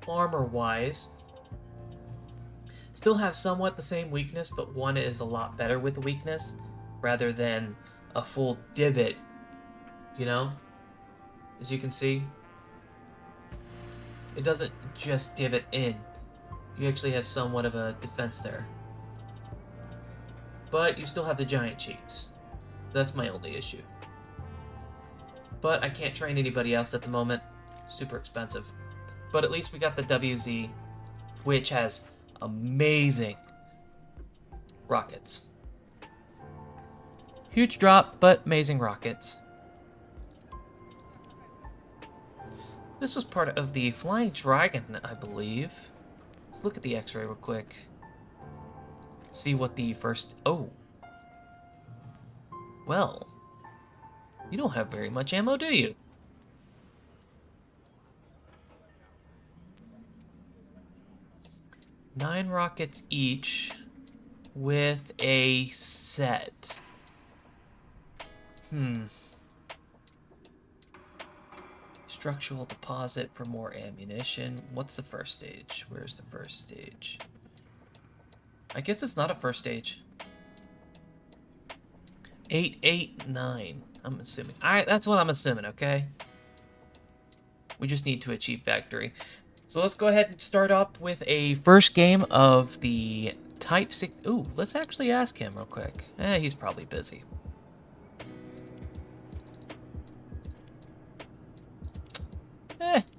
armor-wise. Still have somewhat the same weakness, but one is a lot better with the weakness rather than a full divot, you know? As you can see, it doesn't just divot in. You actually have somewhat of a defense there. But you still have the giant cheeks. That's my only issue. But I can't train anybody else at the moment. Super expensive. But at least we got the WZ, which has amazing rockets. Huge drop, but amazing rockets. This was part of the Flying Dragon, I believe. Let's look at the X-ray real quick. See what the first... Oh. Well. You don't have very much ammo, do you? Nine rockets each with a set. Structural deposit for more ammunition. What's the first stage? Where's the first stage? I guess it's not a first stage. 889. I'm assuming. Alright, that's what I'm assuming, okay? We just need to achieve factory. So let's go ahead and start up with a first game of the Type 6... Ooh, let's actually ask him real quick. He's probably busy.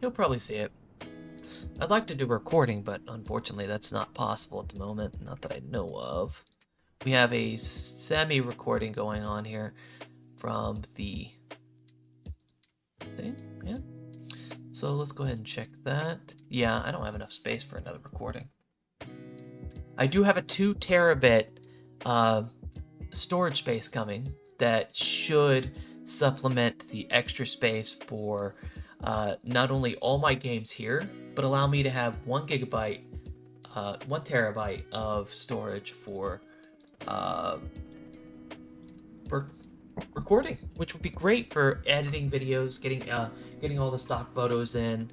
He'll probably see it. I'd like to do a recording, but unfortunately that's not possible at the moment. Not that I know of. We have a semi-recording going on here from the thing, yeah. So let's go ahead and check that. Yeah, I don't have enough space for another recording. I do have a 2 terabit storage space coming that should supplement the extra space for not only all my games here, but allow me to have 1 gigabyte, 1 terabyte of storage for recording, which would be great for editing videos, getting all the stock photos in,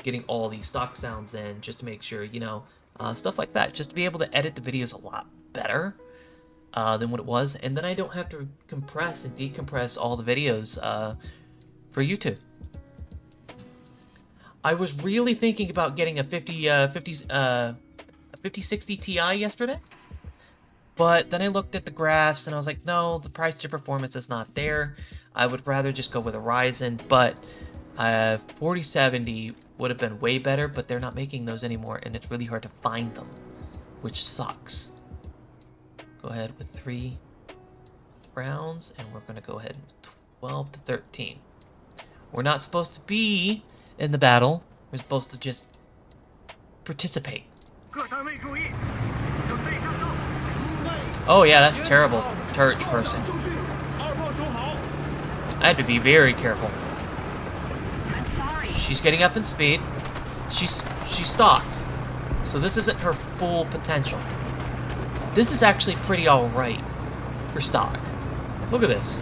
getting all the stock sounds in, just to make sure, you know, stuff like that, just to be able to edit the videos a lot better. than what it was, and then I don't have to compress and decompress all the videos for YouTube. I was really thinking about getting a 5060 Ti yesterday, but then I looked at the graphs and I was like, no, the price to performance is not there. I would rather just go with a Ryzen, but 4070 would have been way better, but they're not making those anymore, and it's really hard to find them, which sucks. Go ahead with 3 rounds, and we're going to go ahead with 12 to 13. We're not supposed to be in the battle. We're supposed to just participate. 各单位注意，准备上哨。 Oh yeah, that's terrible. Church person. I have to be very careful. I'm sorry. She's getting up in speed. She's stock. So this isn't her full potential. This is actually pretty alright for stock. Look at this.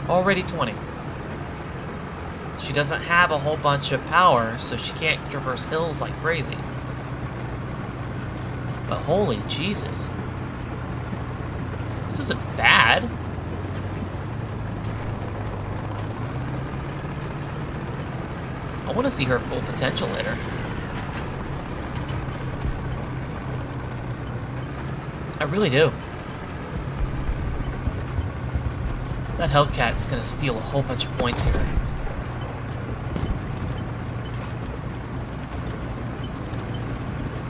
Already 20. She doesn't have a whole bunch of power, so she can't traverse hills like crazy. But holy Jesus. This isn't bad. I want to see her full potential later. I really do. That Hellcat's gonna steal a whole bunch of points here.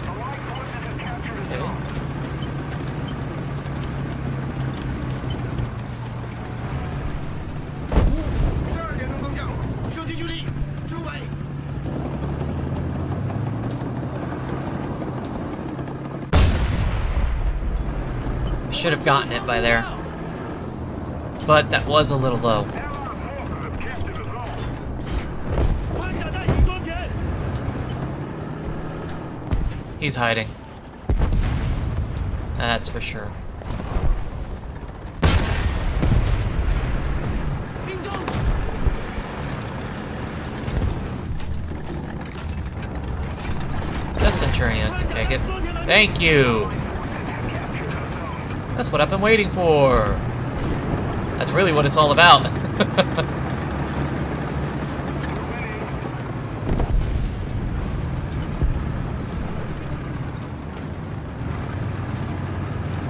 Allied forces have captured a Okay. zone. 12点钟方向，射击距离900。 I should have gotten it by there. But that was a little low. Allied forces have captured a zone. 关甲弹已装填。 He's hiding. That's for sure. 命中。 The Centurion can take it. Thank you! That's what I've been waiting for. That's really what it's all about.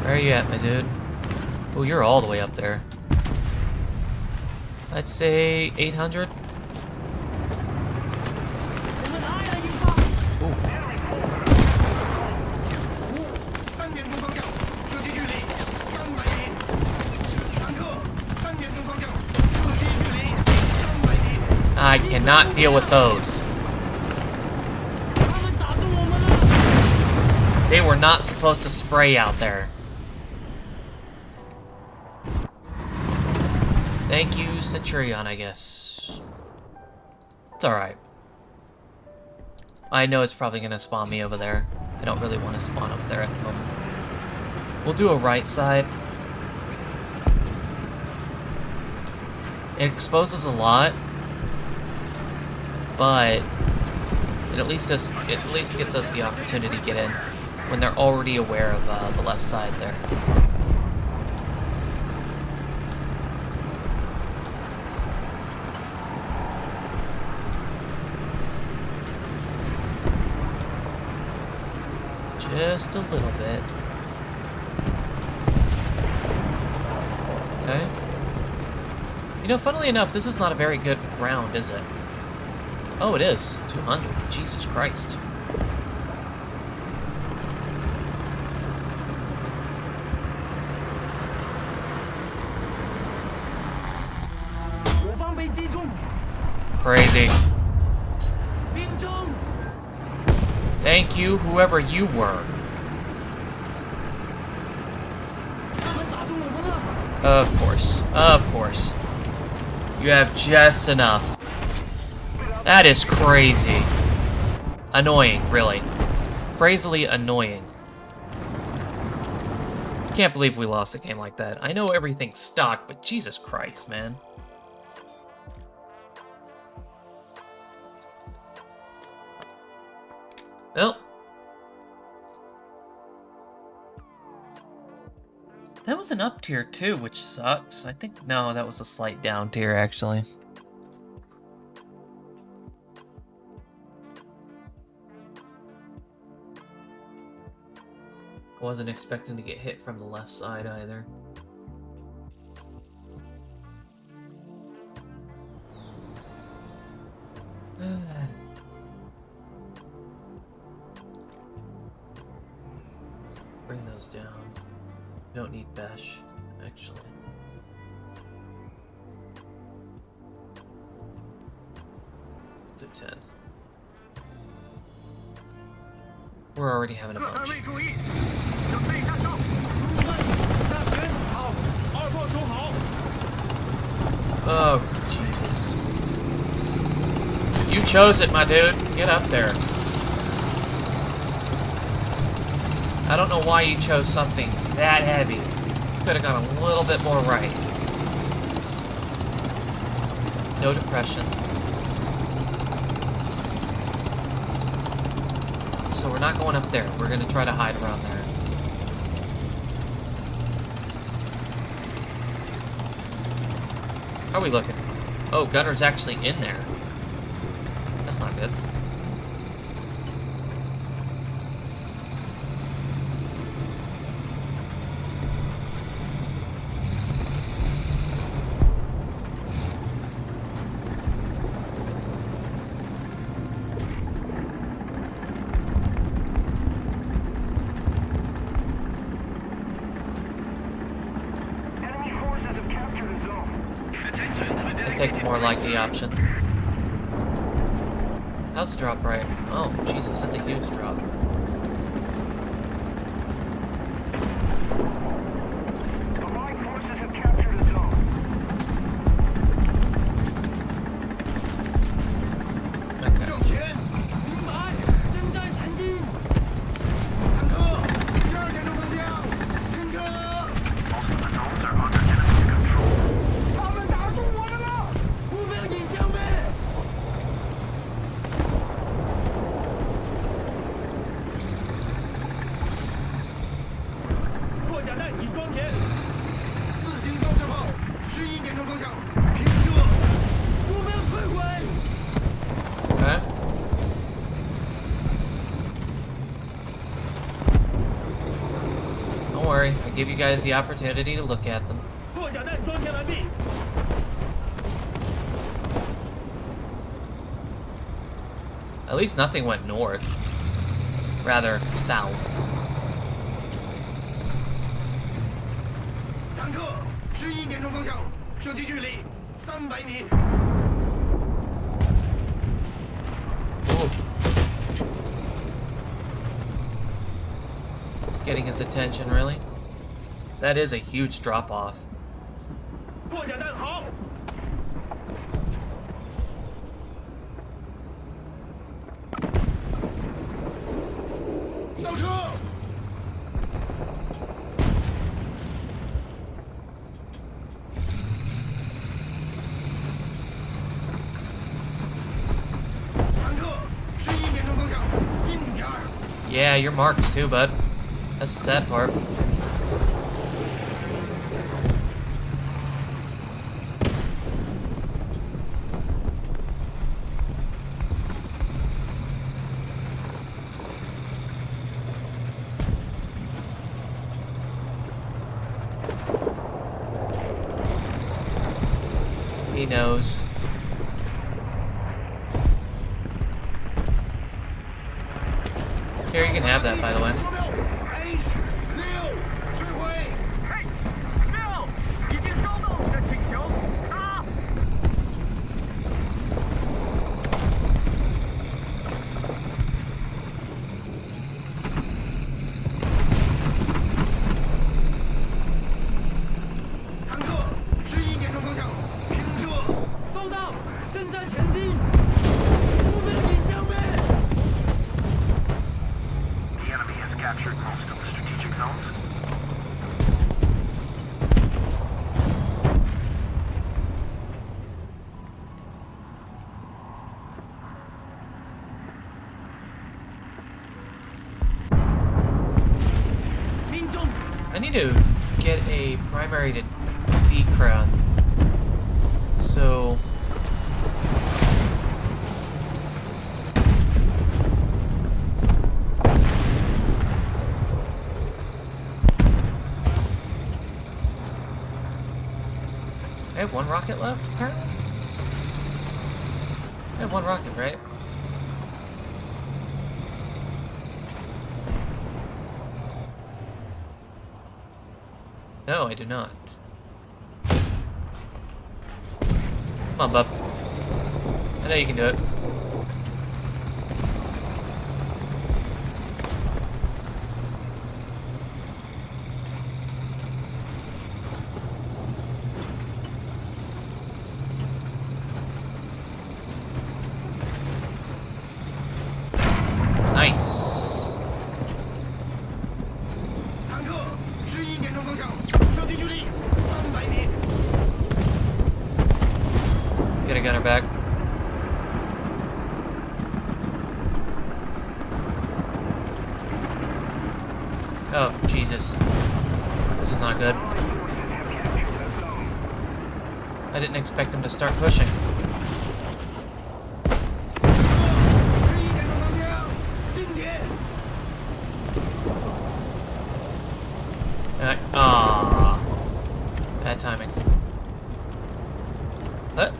Where are you at, my dude? Oh, you're all the way up there. I'd say 800. 我们来了一发。 Ooh. 3点钟方向，射击距离300米。坦克，3点钟方向，射击距离300米。 I cannot deal with those. 他们打中我们了。 They were not supposed to spray out there. Thank you, Centurion, I guess. It's alright. I know it's probably going to spawn me over there. I don't really want to spawn over there at the moment. We'll do a right side. It exposes a lot, but it at least gets us the opportunity to get in when they're already aware of the left side there. Just a little bit. Okay. You know, funnily enough, this is not a very good round, is it? Oh, it is. 200. Jesus Christ. Crazy. Thank you, whoever you were. Of course. Of course. You have just enough. That is crazy. Annoying, really. Crazily annoying. Can't believe we lost a game like that. I know everything's stock, but Jesus Christ, man. Well. That was an up tier too, which sucks. I think, no, that was a slight down tier actually. I wasn't expecting to get hit from the left side either. Bring those down. You don't need Besh, actually. Do 10. We're already having a 各单 bunch. 位注意，准备下哨。下旋好，二炮手好。 Oh, Jesus. You chose it, my dude. Get up there. I don't know why you chose something that heavy. Could have gone a little bit more right. No depression. So we're not going up there. We're going to try to hide around there. How are we looking? Oh, Gunner's actually in there. That's not good. Enemy forces have captured a zone. I'll take the more likely option. How's the drop right? Oh, Jesus, that's a huge drop. Allied forces have captured a zone. 向前，明白，正在前进。坦克，12点钟方向，停车。他们打中我们了！目标已消灭。破甲弹已装填。自行高射炮，11点钟方向，平射。目标摧毁。 Okay. Don't worry, I give you guys the opportunity to look at them. 破甲弹装填完毕。 At least nothing went north. Rather, south. 坦克，11点钟方向，射击距离300米。 Ooh. Getting his attention, really? That is a huge drop off. 破甲弹好。倒车。坦克，11点钟方向，近点儿。 Yeah, you're marked too, bud. That's the sad part. He knows. Here, you can have that, by the way. 坐标 H6摧毁。 H6已经收到你的请求，打。 坦克，11点钟方向，平射。收到，正在前进。目标已消灭。to get a primary to D crown. So I have one rocket left, apparently? I have one rocket, right? No, I do not. Come on, bub. I know you can do it. Nice. 坦克11点钟方向，射击距离300米。 Get a gunner back. Oh, Jesus. This is not good. I didn't expect them to start pushing. 11点钟方向，近点。 Ah, bad timing. What?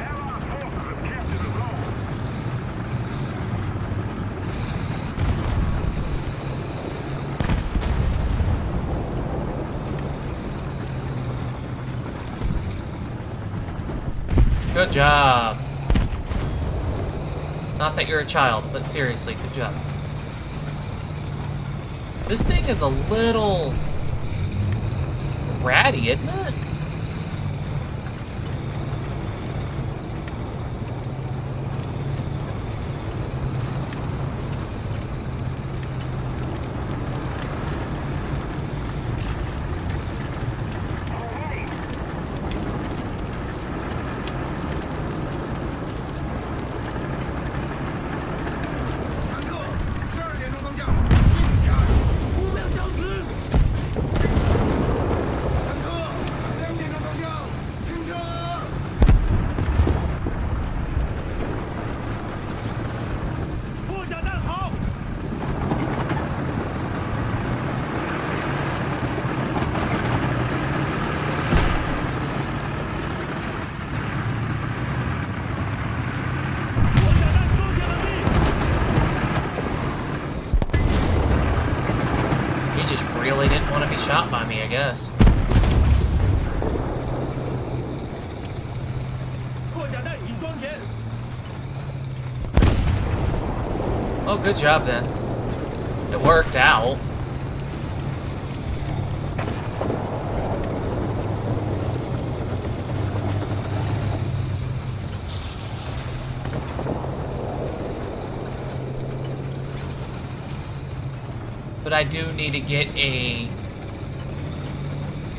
Allied forces have captured the zone. Good job. Not that you're a child, but seriously, good job. This thing is a little ratty, isn't it? Really didn't want to be shot by me, I guess. Oh, good job then. It worked out. But I do need to get a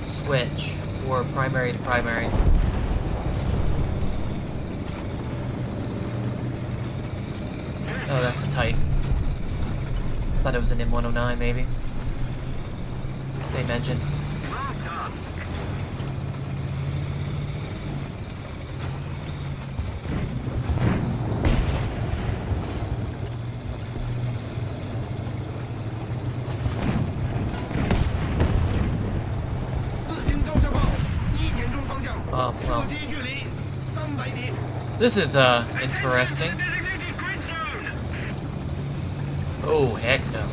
switch for primary to primary. Oh, that's the type. Thought it was an M109 maybe. Same engine. Oh, well. This is, interesting. Oh, heck no.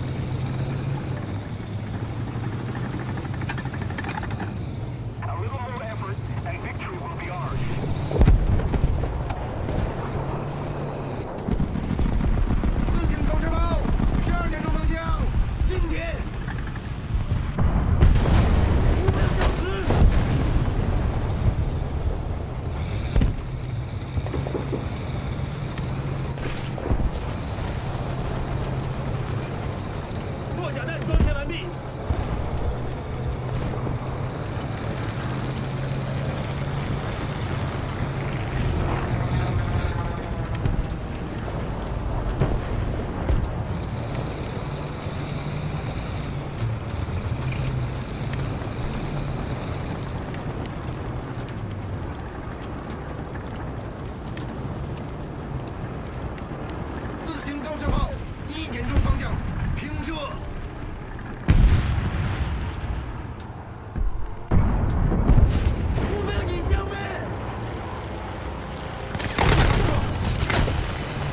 A little more effort and victory will be ours. 自行投射炮，12点钟方向，近点。目标消失。 Allied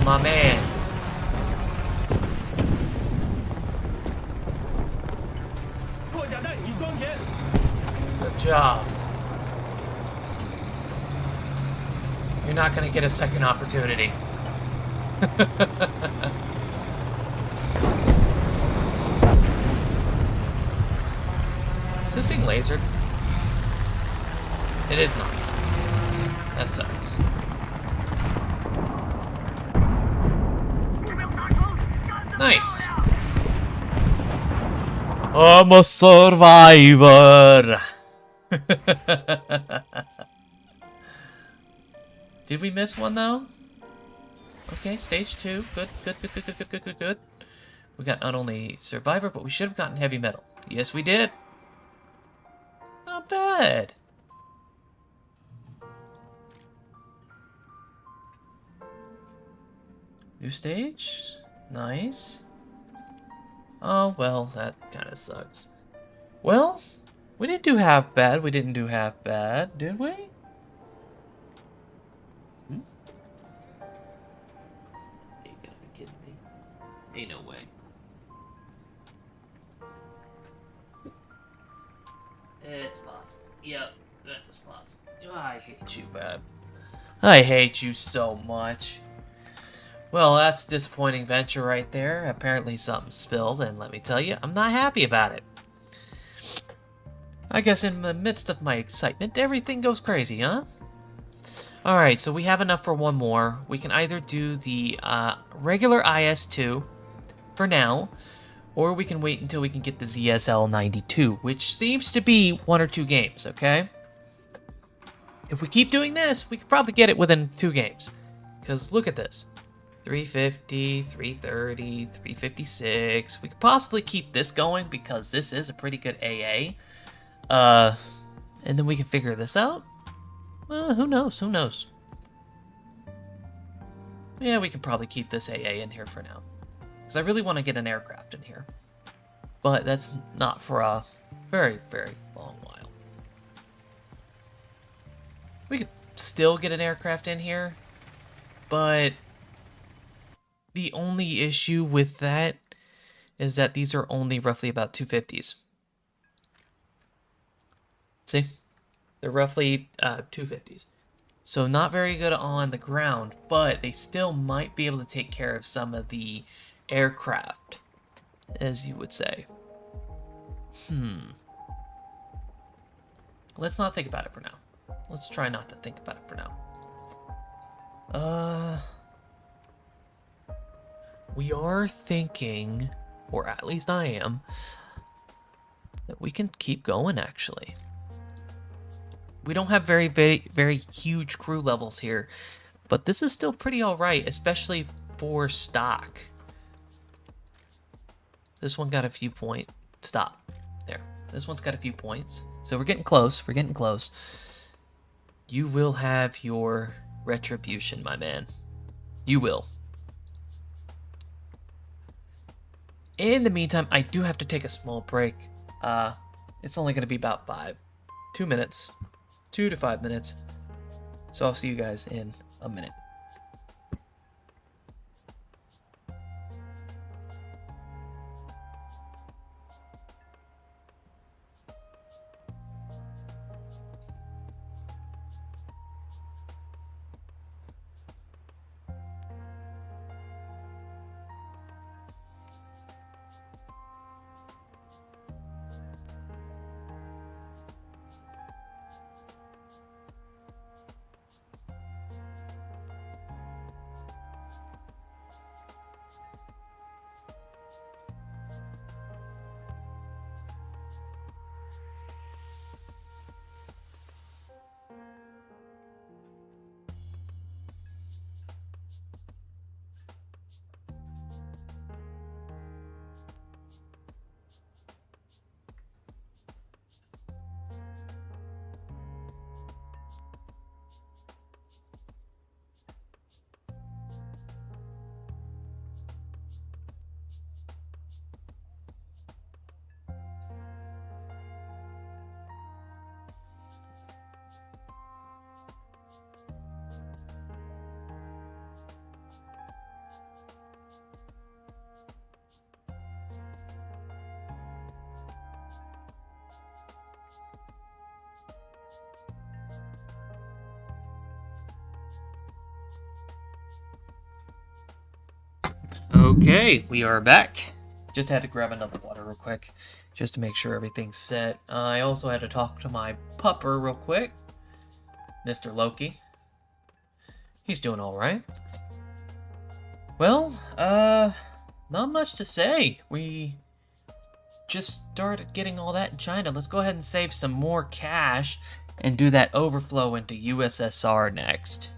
My man. Good job. You're not gonna get a second opportunity. Is this thing lasered? It is not. That sucks. Nice. I'm a survivor. Did we miss one though? Okay, stage 2. Good, good, good, good, good, good, good, good, good. We got not only survivor, but we should have gotten heavy metal. Yes, we did. Not bad. New stage? Nice. Oh, well, that kind of sucks. Well, we didn't do half bad. We didn't do half bad, did we? Hmm? You gotta be kidding me. Ain't no way. It's possible. Yep, that was possible. Oh, I hate you, man. I hate you so much. Well, that's a disappointing venture right there. Apparently something spilled, and let me tell you, I'm not happy about it. I guess in the midst of my excitement, everything goes crazy, huh? Alright, so we have enough for one more. We can either do the regular IS-2 for now, or we can wait until we can get the ZSL-92, which seems to be 1 or 2 games, okay? If we keep doing this, we could probably get it within 2 games. Because look at this. 350, 330, 356. We could possibly keep this going because this is a pretty good AA. And then we can figure this out. Who knows? Who knows? Yeah, we can probably keep this AA in here for now. Because I really want to get an aircraft in here. But that's not for a very, very long while. We could still get an aircraft in here. But the only issue with that is that these are only roughly about 250s. See? They're roughly 250s. So not very good on the ground, but they still might be able to take care of some of the aircraft, as you would say. Let's not think about it for now. Let's try not to think about it for now. We are thinking, or at least I am, that we can keep going, actually. We don't have very, very, very huge crew levels here, but this is still pretty alright, especially for stock. This one got a few points. Stop. There. This one's got a few points. So we're getting close. We're getting close. You will have your retribution, my man. You will. In the meantime, I do have to take a small break. It's only going to be about 2 minutes. 2 to 5 minutes. So I'll see you guys in a minute. Okay, we are back. Just had to grab another water real quick, just to make sure everything's set. I also had to talk to my pupper real quick, Mr. Loki. He's doing alright. Well, not much to say. We just started getting all that in China. Let's go ahead and save some more cash and do that overflow into USSR next.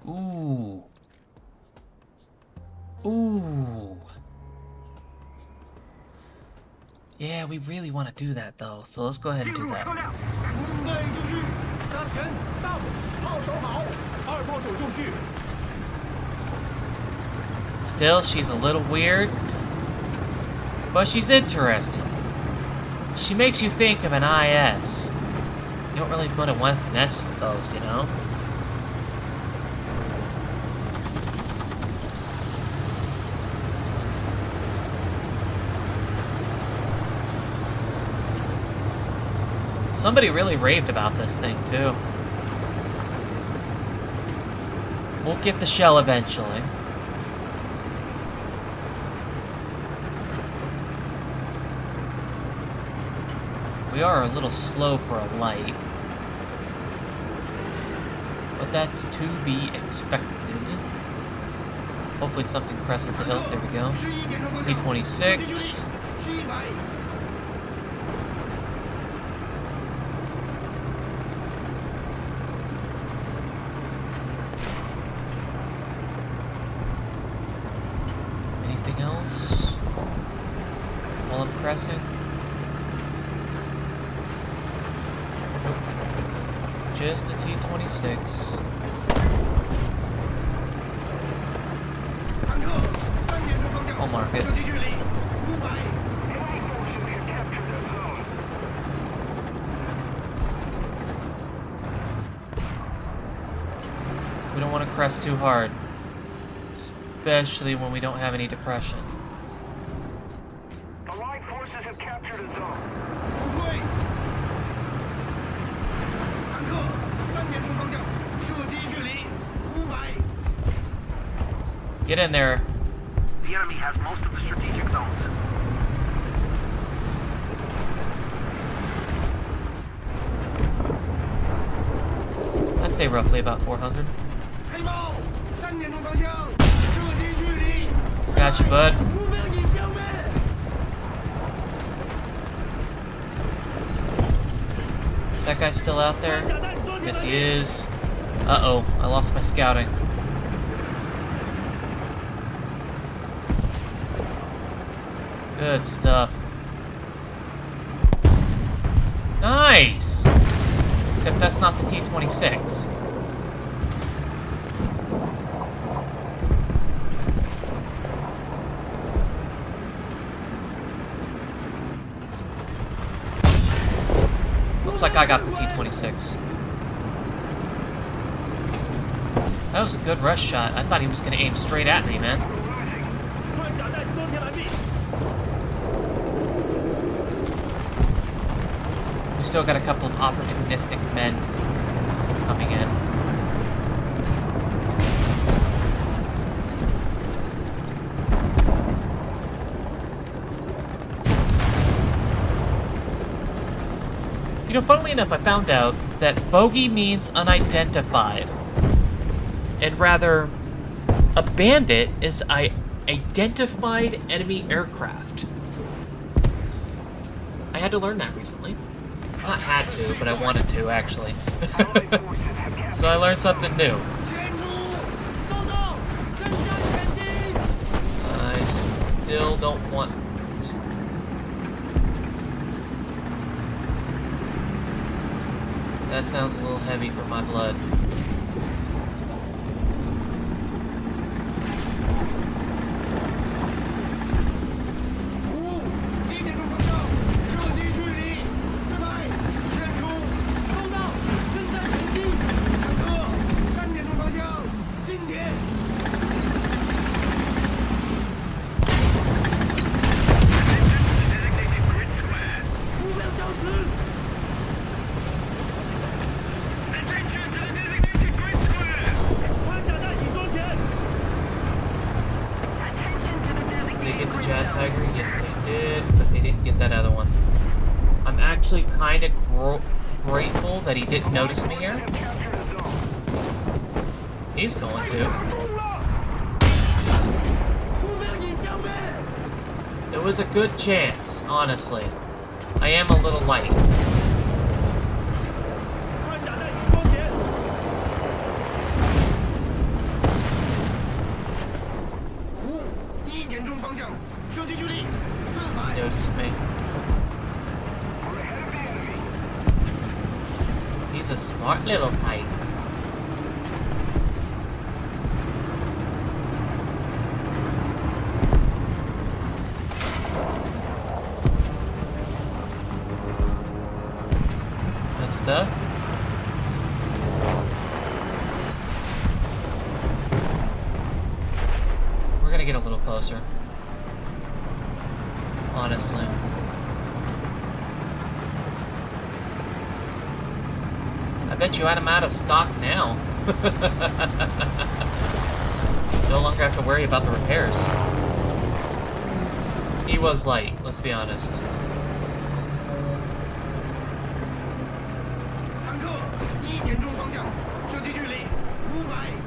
Ooh. Ooh. Yeah, we really want to do that though, so let's go ahead and 进 do 入 that. 车辆， 准备就绪， 向前到， 炮手好， 二炮手就绪。 Still, she's a little weird, but she's interesting. She makes you think of an IS. You don't really want to mess with those, you know? Somebody really raved about this thing, too. We'll get the shell eventually. We are a little slow for a light. But that's to be expected. Hopefully something presses the hill. There we go. 11点钟方向， T26. 700。 Anything else? While I'm pressing? Nope. Just a T26. 坦克，3点钟方向， I'll mark it. 射击距离500。 We don't want to crest too hard. Especially when we don't have any depression. The Allied forces have captured a zone. 后退。坦克，3点钟方向，射击距离500。 Get in there. The enemy has most of the strategic zones. I'd say roughly about 400. 黑豹，3点钟方向，射击距离。 Got you, bud. 目标已消灭。 Is that guy still out there? Yes, he is. Uh-oh, I lost my scouting. Good stuff. Nice! Except that's not the T-26. Looks like I got the T-26. That was a good rush shot. I thought he was going to aim straight at me, man. 穿甲弹装填完毕。 We still got a couple of opportunistic men coming in. You know, funnily enough, I found out that bogey means unidentified. And rather, a bandit is identified enemy aircraft. I had to learn that recently. Not had to, but I wanted to, actually. So I learned something new. 前出，收到，增加前进。 I still don't want to. That sounds a little heavy for my blood. get the Jad Tiger? Yes, they did, but they didn't get that other one. I'm actually kind of grateful that he didn't notice me here. He's going to. It was a good chance, honestly. I am a little light. 穿甲弹已光点。 湖1点钟方向，射击距离400。 Noticed me. He's a smart little kite. Good stuff. We're gonna get a little closer. Honestly. I bet you I'm out of stock now. No longer have to worry about the repairs. He was light, let's be honest. 坦克1点钟方向，射击距离500。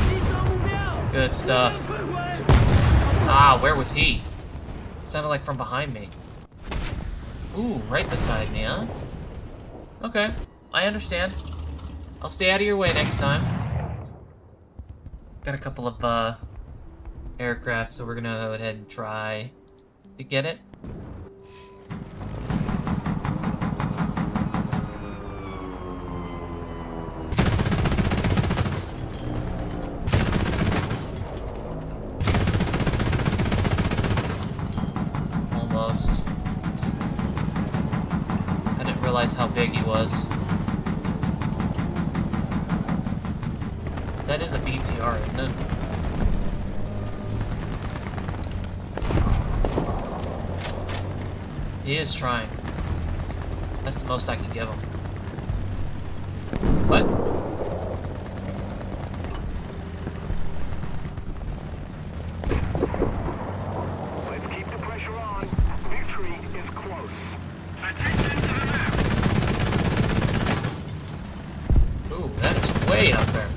击杀目标。 Good stuff. 摧毁。 Ah, where was he? Sounded like from behind me. Ooh, right beside me, huh? Okay, I understand. I'll stay out of your way next time. Got a couple of, aircraft, so we're gonna go ahead and try to get it. Almost. I didn't realize how big he was. That is a BTR, isn't it? He is trying. That's the most I can give him. What? Let's keep the pressure on. Victory is close. Attention to the map. Ooh, that is way up there.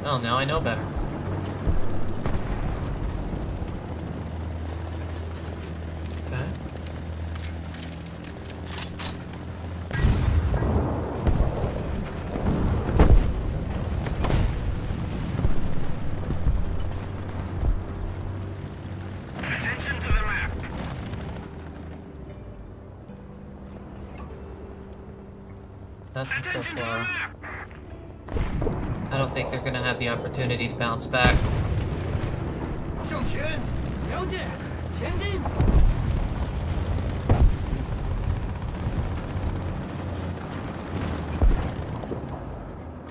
Well, now I know better. Okay. Attention to the map. Nothing so Attention to the far. map. I don't think they're gonna have the opportunity to bounce back. 向前，了解，前进。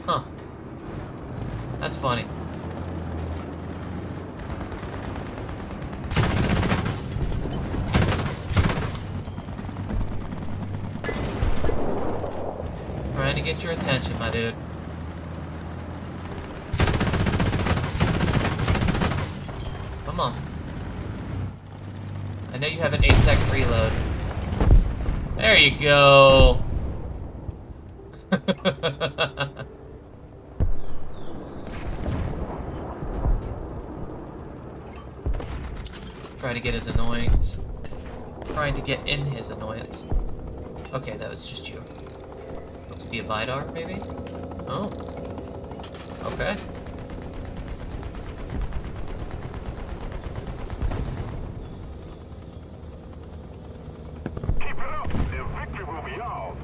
Huh. That's funny. Trying to get your attention, my dude. Come on. I know you have an 8-second reload. There you go. Try to get his annoyance. Trying to get in his annoyance. Okay, that was just you. Looks to be a Vidar, maybe? Oh. Okay. Keep it up. The victory will be ours.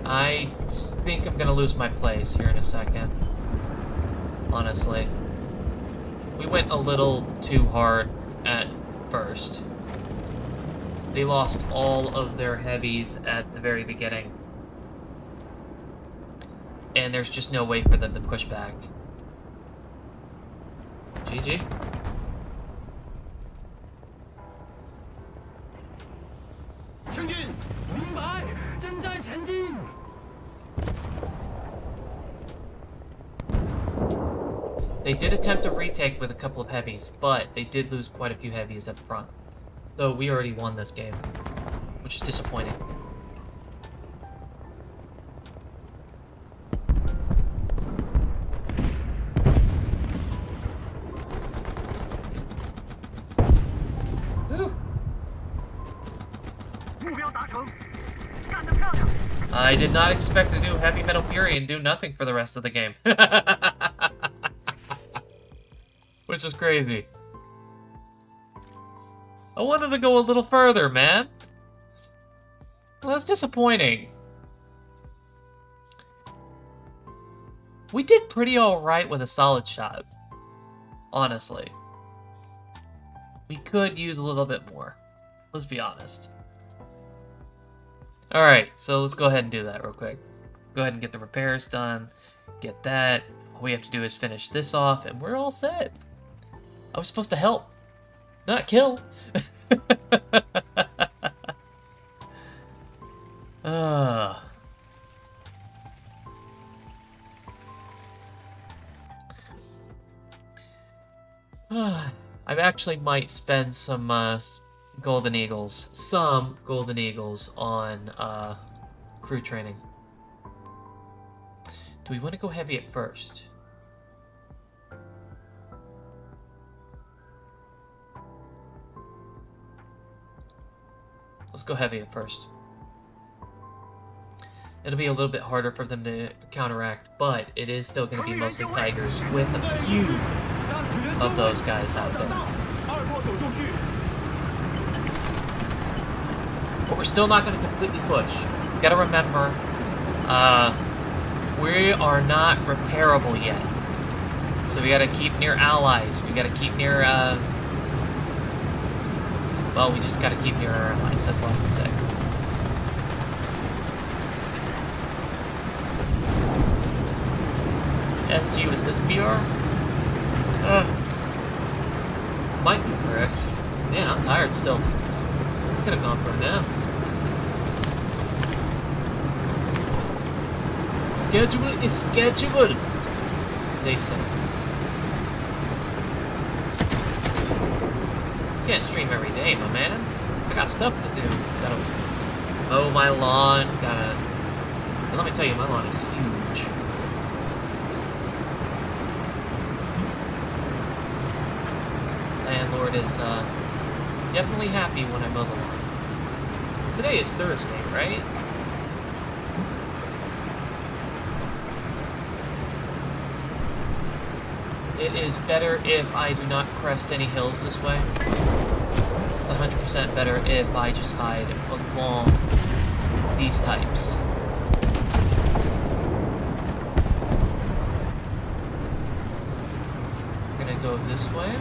I think I'm gonna lose my place here in a second. Honestly. We went a little too hard at first. They lost all of their heavies at the very beginning. and there's just no way for them to push back. GG. 前进！ 明白，正在前进。 They did attempt a retake with a couple of heavies, but they did lose quite a few heavies at the front. So we already won this game, which is disappointing. Whew. 目标达成，干得漂亮！ I did not expect to do Heavy Metal Fury and do nothing for the rest of the game. Which is crazy. I wanted to go a little further, man. Well, that's disappointing. We did pretty alright with a solid shot. Honestly. We could use a little bit more. Let's be honest. Alright, so let's go ahead and do that real quick. Go ahead and get the repairs done. Get that. All we have to do is finish this off, and we're all set. I was supposed to help, not kill. I actually might spend some golden eagles on crew training. Do we want to go heavy at first? Let's go heavy at first. It'll be a little bit harder for them to counteract, but it is still going to be mostly tigers with a few of those guys out there. 二波手中序， But we're still not going to completely push. You gotta remember, we are not repairable yet. So we gotta keep near allies. We gotta keep near, well, we just gotta keep near our allies. That's all I can say. SU with this BR? Might be correct. Yeah, I'm tired still. Could have gone for it now. Schedule is schedule, they say. Can't stream every day, my man. I got stuff to do. Gotta mow my lawn. Gotta. And let me tell you, my lawn is huge. Landlord is definitely happy when I mow the lawn. Today is Thursday, right? It is better if I do not crest any hills this way. It's 100% better if I just hide along these types. I'm gonna go this way.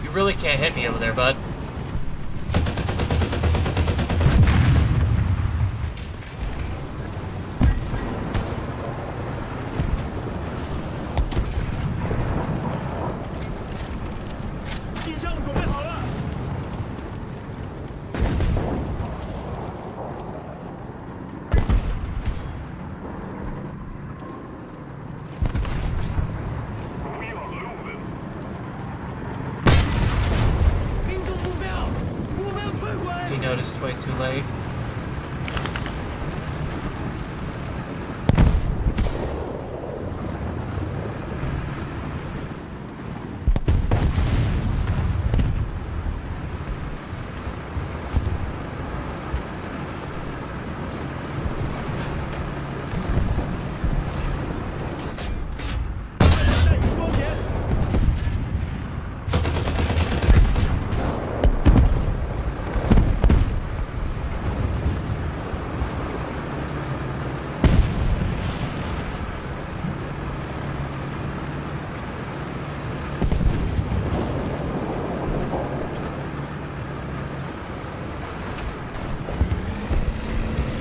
You really can't hit me over there, bud.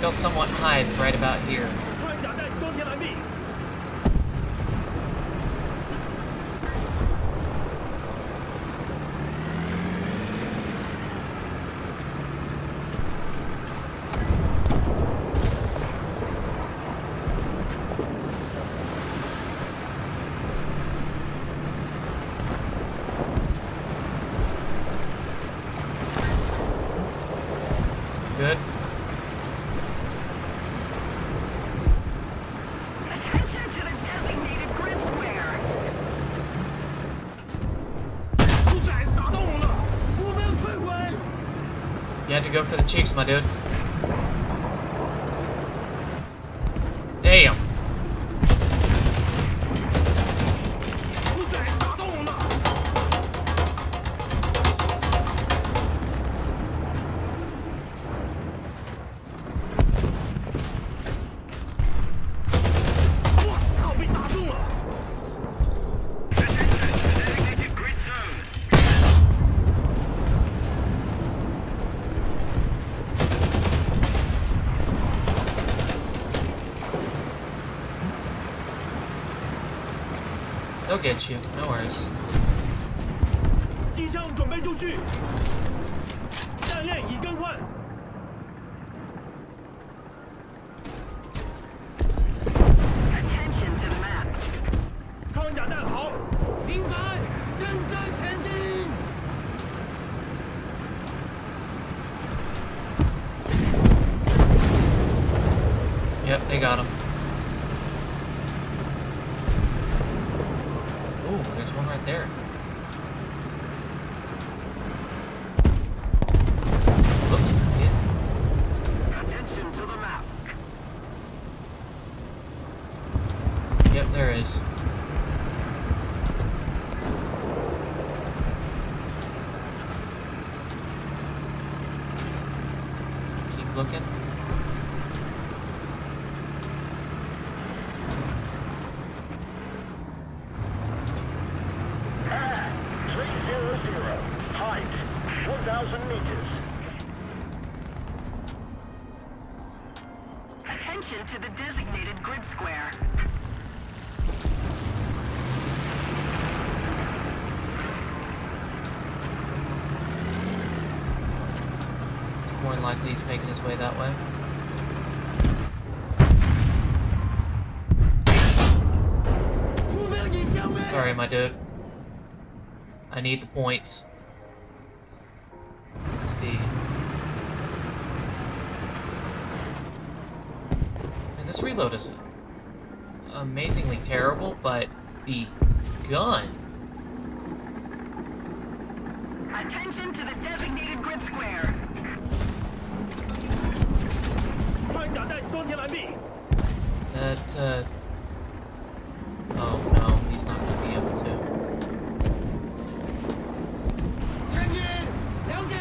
still somewhat hide right about here. 穿甲弹装填完毕。 Good. Attention to the designated grid square. 猪仔打到我了，我们要摧毁。 You had to go for the cheeks, my dude. Damn. 猪仔打到我了。 我操，被打中了！ Designated grid zone. They'll get you. No worries. 机枪准备就绪，弹链已更换。 Attention to the map. 装甲弹好，明白，正在前进。 Yep, they got him. Ooh, there's one right there. Looks like it. Attention to the map. Yep, there is. Keep looking. Height 1,000 meters. Attention to the designated grid square. More than likely he's making his way that way. Sorry, my dude. I need the points. Let's see. And this reload is amazingly terrible, but the gun. Attention to the designated grid square. 穿甲弹装填完毕。 That, oh no, he's not gonna be able to. 前进！了解，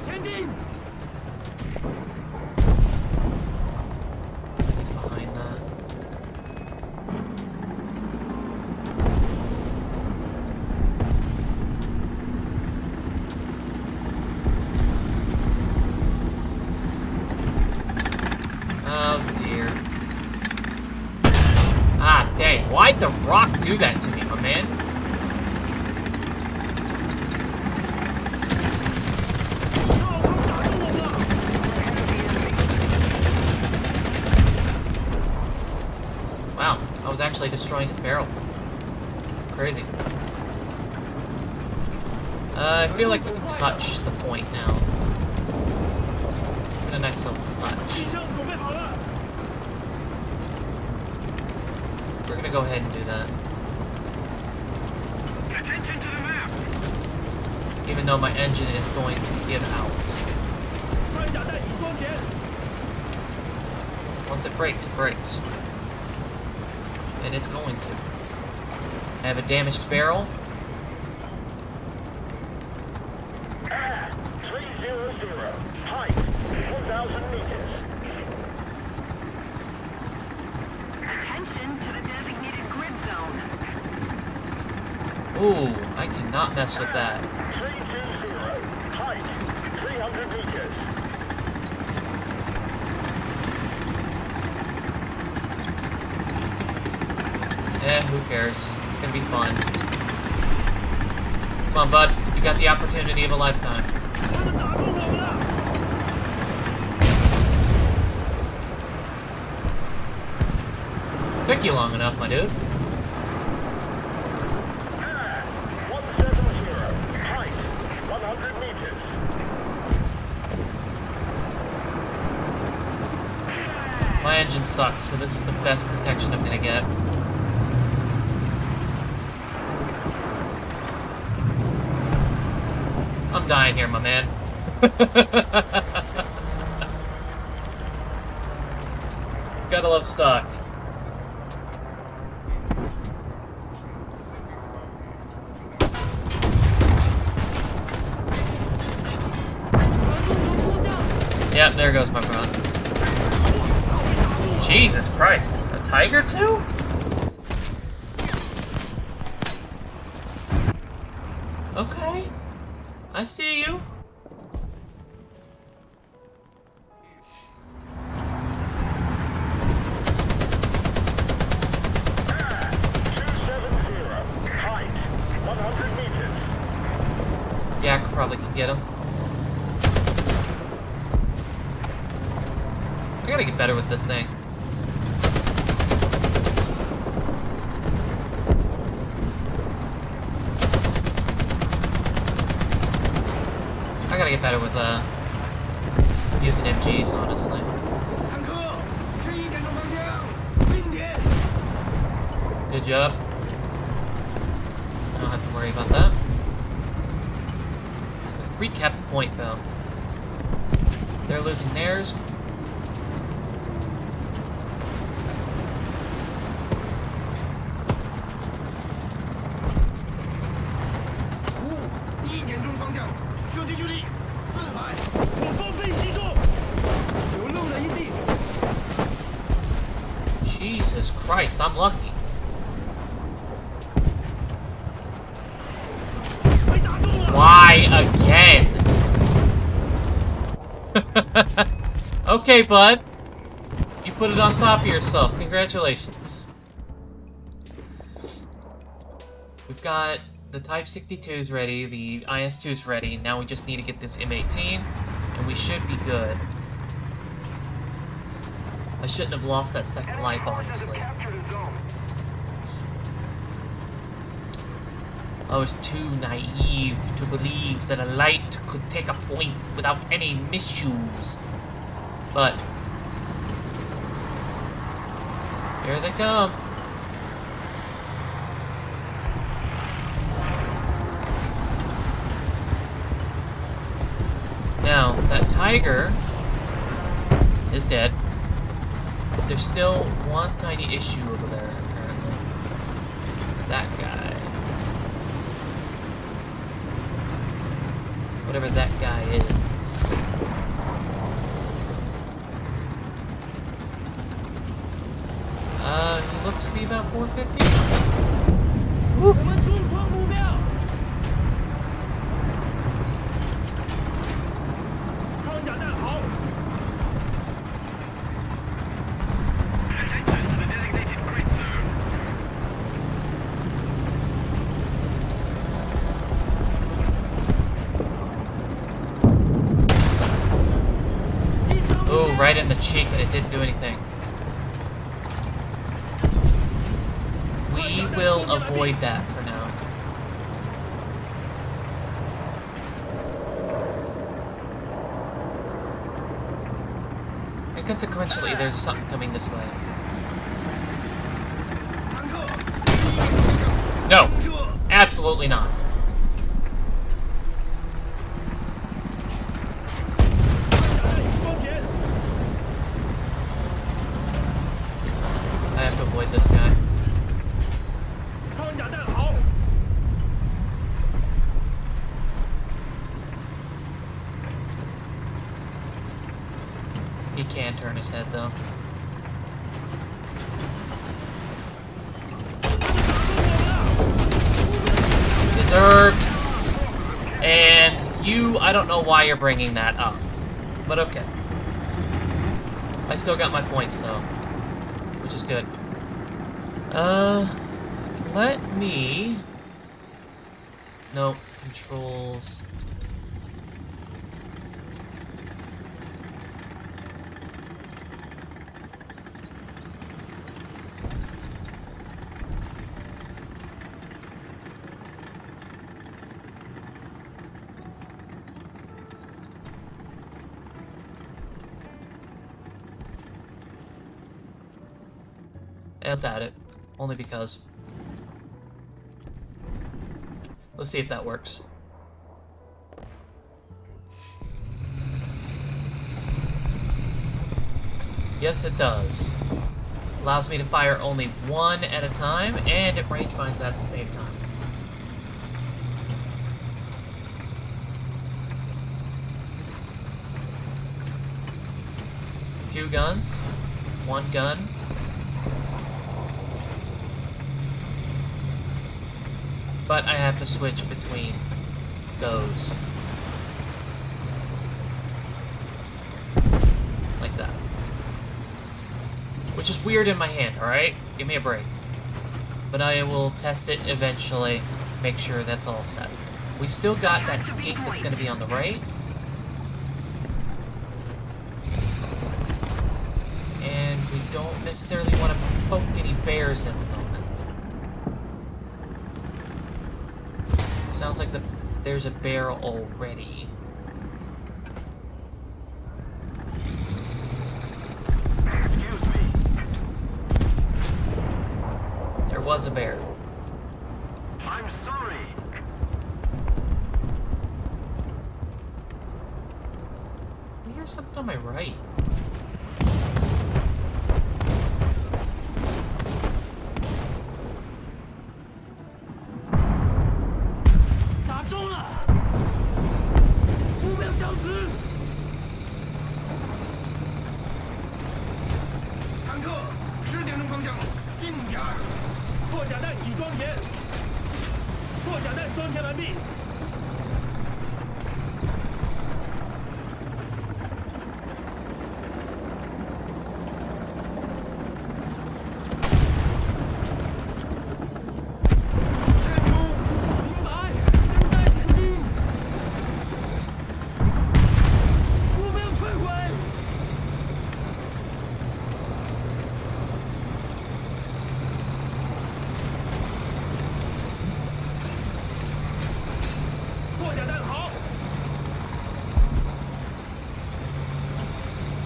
前进。 Looks like he's behind that. Oh dear. Ah, dang. Why'd the rock do that to me, my man? Wow, I was actually destroying his barrel. Crazy. I feel like we can touch the point now. Get a nice little touch. 机枪准备好了。 We're gonna go ahead and do that. Attention to the map. Even though my engine is going to give out. 穿甲弹已装填。 Once it breaks, it breaks. And it's going to. I have a damaged barrel. 300. Height 1,000 meters. Attention to the designated grid zone. Ooh, I cannot mess with that. 320. Height 300 meters. who cares? It's gonna be fun. Come on, bud. You got the opportunity of a lifetime. 他们打中我们了！ Took you long enough, my dude. 170, height 100 meters. My engine sucks, so this is the best protection I'm gonna get. I'm dying here, my man. Gotta love stock. Yep, there goes my front. Jesus Christ, a tiger too? Okay, I see you. Height 100 meters. Yeah, I probably could get him. I gotta get better with this thing. I gotta get better with using MGs, honestly. 坦克，11点钟方向，近点。 Good job. I don't have to worry about that. Recap the point, though. They're losing theirs.1点钟方向，射击距离400。我方被击中，有漏了一地。 Jesus Christ, I'm lucky. 被打中了。 Why again? Okay, bud. You put it on top of yourself. Congratulations. We've got the Type 62s ready, the IS-2s ready. Now we just need to get this M18, and we should be good. I shouldn't have lost that second life, honestly. I was too naive to believe that a light could take a point without any miscues. But here they come. Now, that tiger is dead. But there's still one tiny issue over there, apparently. That guy. Whatever that guy is. He looks to be about 450. 我们重创目标。装甲弹好。 Ooh, right in the cheek, and it didn't do anything. We will avoid that for now. And consequentially, there's something coming this way. 坦克，11点钟方向， No, 车。 absolutely not. I have to avoid this guy. 装甲弹好。 He can turn his head, though. Deserved. And you, I don't know why you're bringing that up. But okay. I still got my points, though. Which is good. let me... No, controls... Let's add it. Only because. Let's see if that works. Yes, it does. Allows me to fire only one at a time, and it range finds at the same time. Two guns. One gun. But I have to switch between those. Like that. Which is weird in my hand, alright? Give me a break. But I will test it eventually, make sure that's all set. We still got that skate that's going to be on the right. And we don't necessarily want to poke any bears at the moment. Sounds like there's a bear already. Excuse me. There was a bear. I'm sorry. I hear something on my right.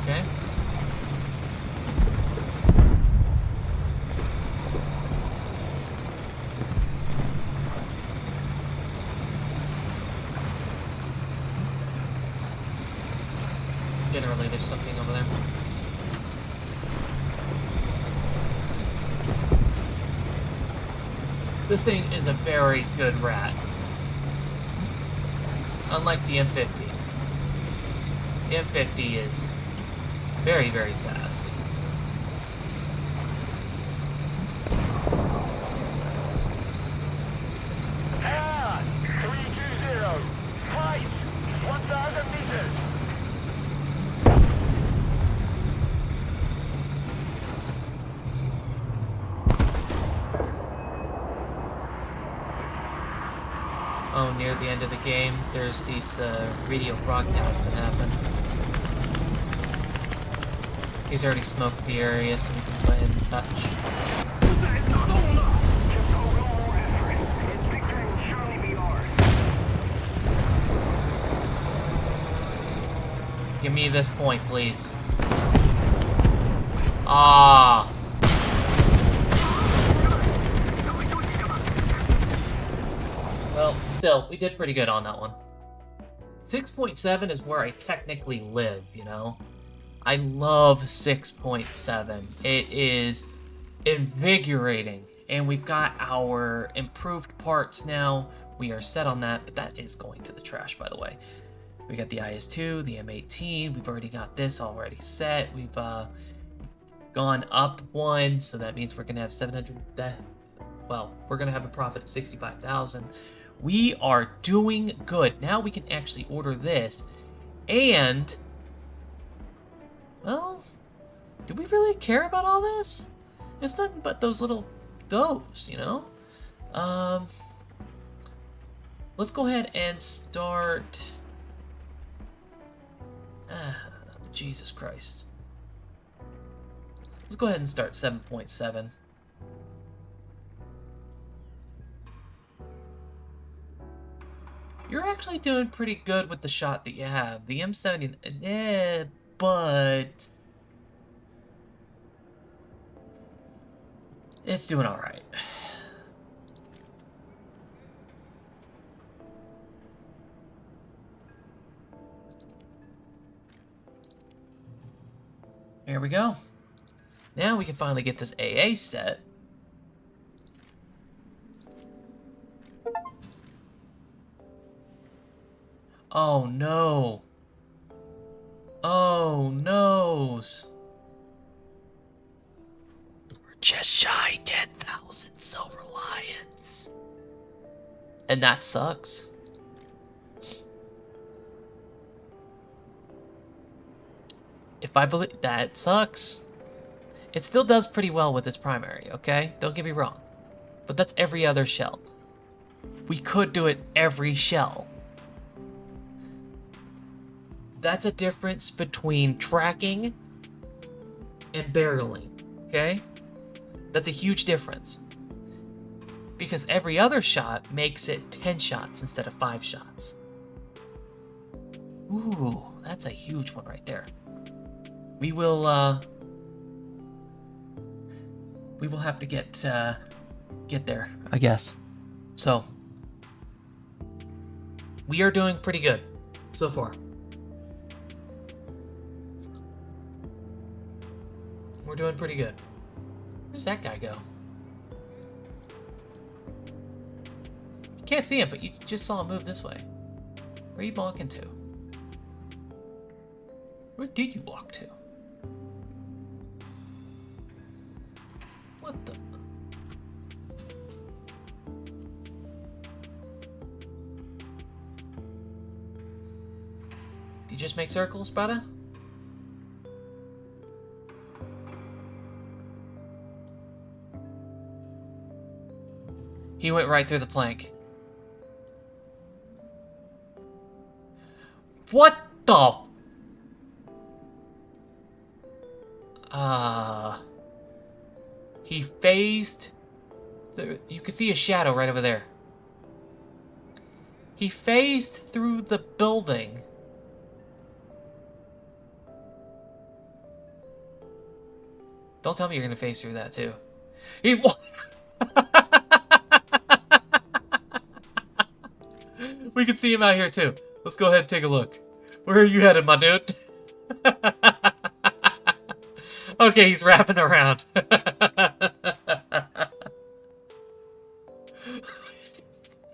Okay. Generally, there's something over there. This thing is a very good rat. Unlike the M50. The M50 is very, very fast. And 320. Flight 1,000 meters. Oh, near the end of the game, there's these radio broadcasts that happen. He's already smoked the area, so we can go ahead and touch. Give me this point, please. Ah. Well, still, we did pretty good on that one. 6.7 is where I technically live, you know? I love 6.7. It is invigorating. And we've got our improved parts now. We are set on that, but that is going to the trash, by the way. We got the IS-2, the M18. We've already got this already set. We've gone up one, so that means we're going to have 700... Well, we're going to have a profit of 65,000. We are doing good. Now we can actually order this. And... well, do we really care about all this? It's nothing but those little... those, you know? Um, let's go ahead and start. Jesus Christ. Let's go ahead and start 7.7. You're actually doing pretty good with the shot that you have. The M70, but it's doing all right. There we go. Now we can finally get this AA set. Oh no. Oh noes. We're just shy 10,000 silver lions. And that sucks. If I believe that sucks. It still does pretty well with its primary, okay? Don't get me wrong. But that's every other shell. We could do it every shell. That's a difference between tracking and barreling, okay? That's a huge difference. Because every other shot makes it 10 shots instead of 5 shots. Ooh, that's a huge one right there. We will have to get there, I guess. So, we are doing pretty good so far. We're doing pretty good. Where's that guy go? You can't see him, but you just saw him move this way. Where are you walking to? Where did you walk to? What the? Do you just make circles, brother? He went right through the plank. What the? He phased. You can see a shadow right over there. He phased through the building. Don't tell me you're gonna phase through that too. He. We can see him out here too. Let's go ahead and take a look. Where are you headed, my dude? Okay, he's wrapping around.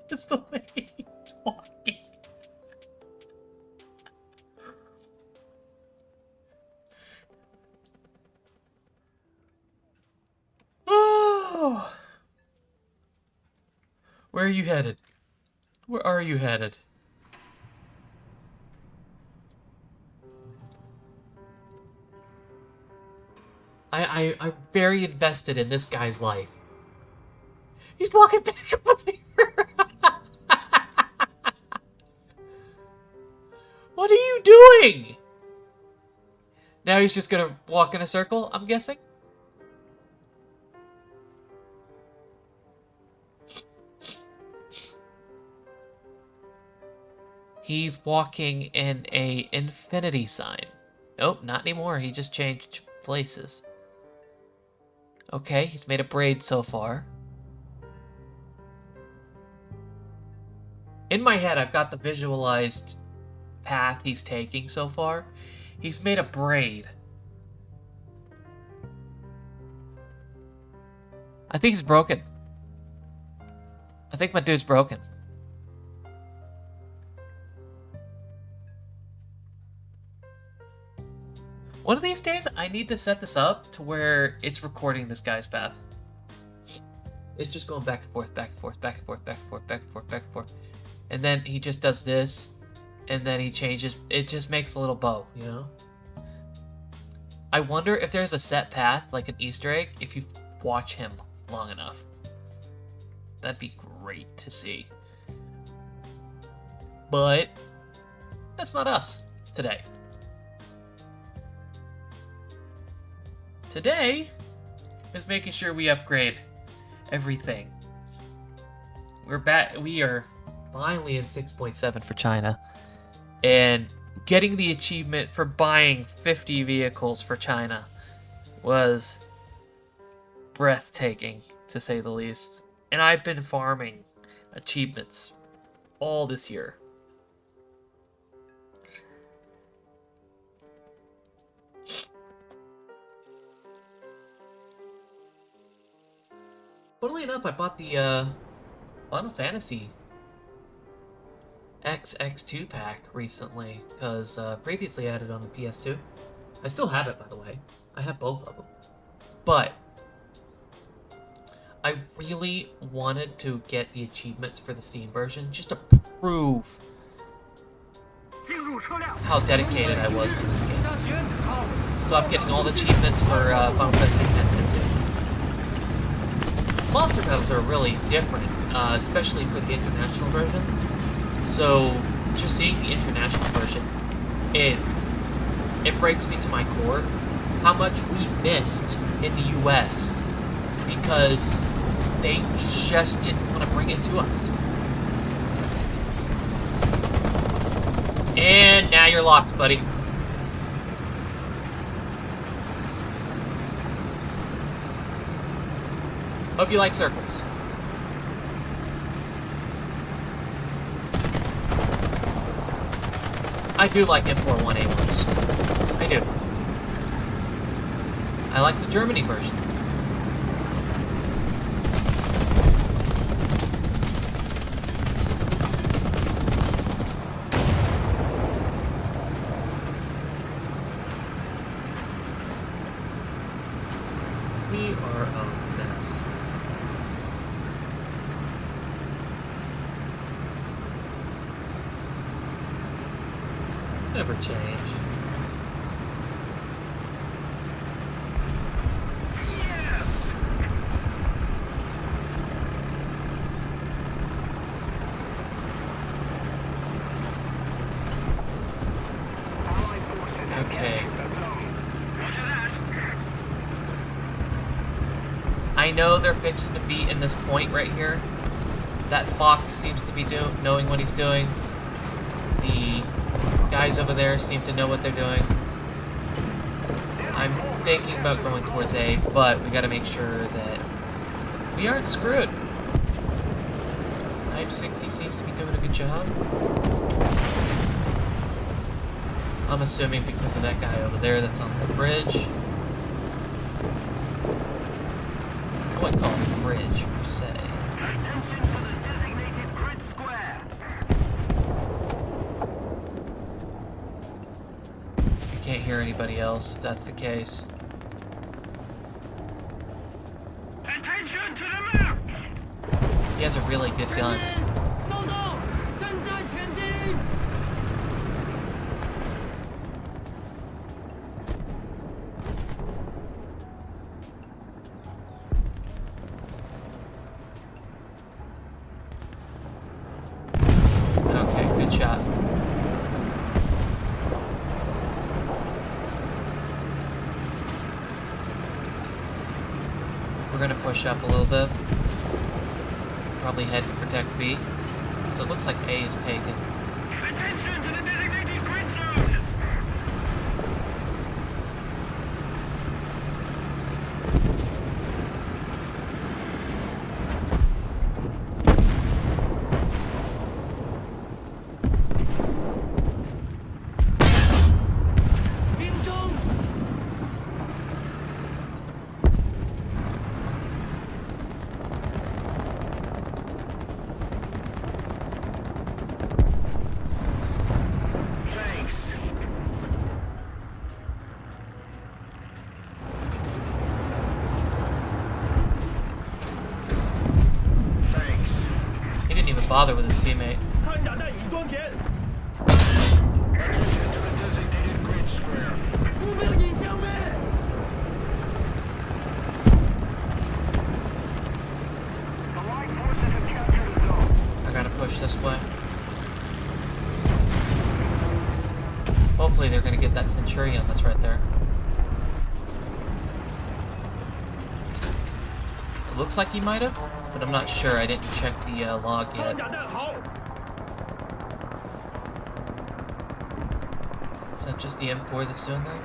It's the way he's walking. Oh. Where are you headed? Where are you headed? I'm very invested in this guy's life. He's walking back up here. What are you doing? Now he's just gonna walk in a circle, I'm guessing? He's walking in a infinity sign. Nope, not anymore. He just changed places. Okay, he's made a braid so far. In my head, I've got the visualized path he's taking so far. He's made a braid. I think he's broken. I think my dude's broken. One of these days, I need to set this up to where it's recording this guy's path. It's just going back and forth, back and forth, back and forth, back and forth, back and forth, back and forth. And then he just does this, and then he changes. It just makes a little bow, you know? I wonder if there's a set path, like an Easter egg, if you watch him long enough. That'd be great to see. But that's not us today. Today is making sure we upgrade everything. We're back. We are finally in 6.7 for China, and getting the achievement for buying 50 vehicles for China was breathtaking, to say the least. And I've been farming achievements all this year. Funnily enough, I bought the Final Fantasy XX2 pack recently, because previously I had it on the PS2. I still have it, by the way. I have both of them. But I really wanted to get the achievements for the Steam version, just to prove how dedicated I was to this game. So I'm getting all the achievements for Final Fantasy X and 2. Monster battles are really different, especially for the international version. So just seeing the international version, it breaks me to my core how much we missed in the US because they just didn't want to bring it to us. And now you're locked, buddy. Hope you like circles. I do like M41A1s. I do. I like the Germany version. We are a mess. Never change. Okay. I know they're fixing to be in this point right here. That fox seems to be knowing what he's doing. The guys over there seem to know what they're doing. I'm thinking about going towards A, but we gotta make sure that we aren't screwed. Type 60 seems to be doing a good job. I'm assuming because of that guy over there that's on the bridge. I wouldn't call it a bridge, per se. Attention to the designated grid square. You can't hear anybody else if that's the case. Attention to the map. He has a really good gun. 收到，正在前进。 Okay, good shot. We're gonna push up a little bit. Probably head to protect B. So it looks like A is taken. Attention to the designated grid zone. Bother with his teammate. 看甲弹已装填。 目标已消灭。 Allied forces way. Hopefully they're gonna get that Centurion that's right there. It looks like he might have, but I'm not sure. I didn't check the log 装 yet. 甲弹好， Is that just the M4 that's doing that?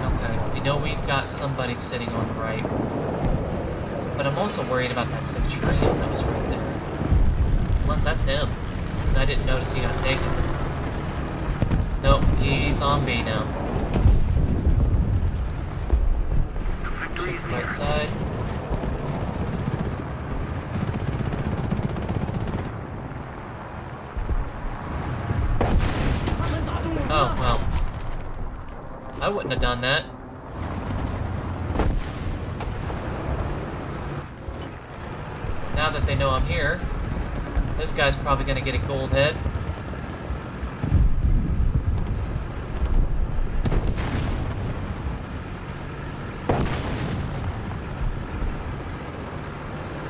Okay, we know we've got somebody sitting on the right. But I'm also worried about that Centurion that was right there. Unless that's him. And I didn't notice he got taken. Nope, he's on B now. Check the right side. Oh, well. I wouldn't have done that. Now that they know I'm here, this guy's probably gonna get a gold head.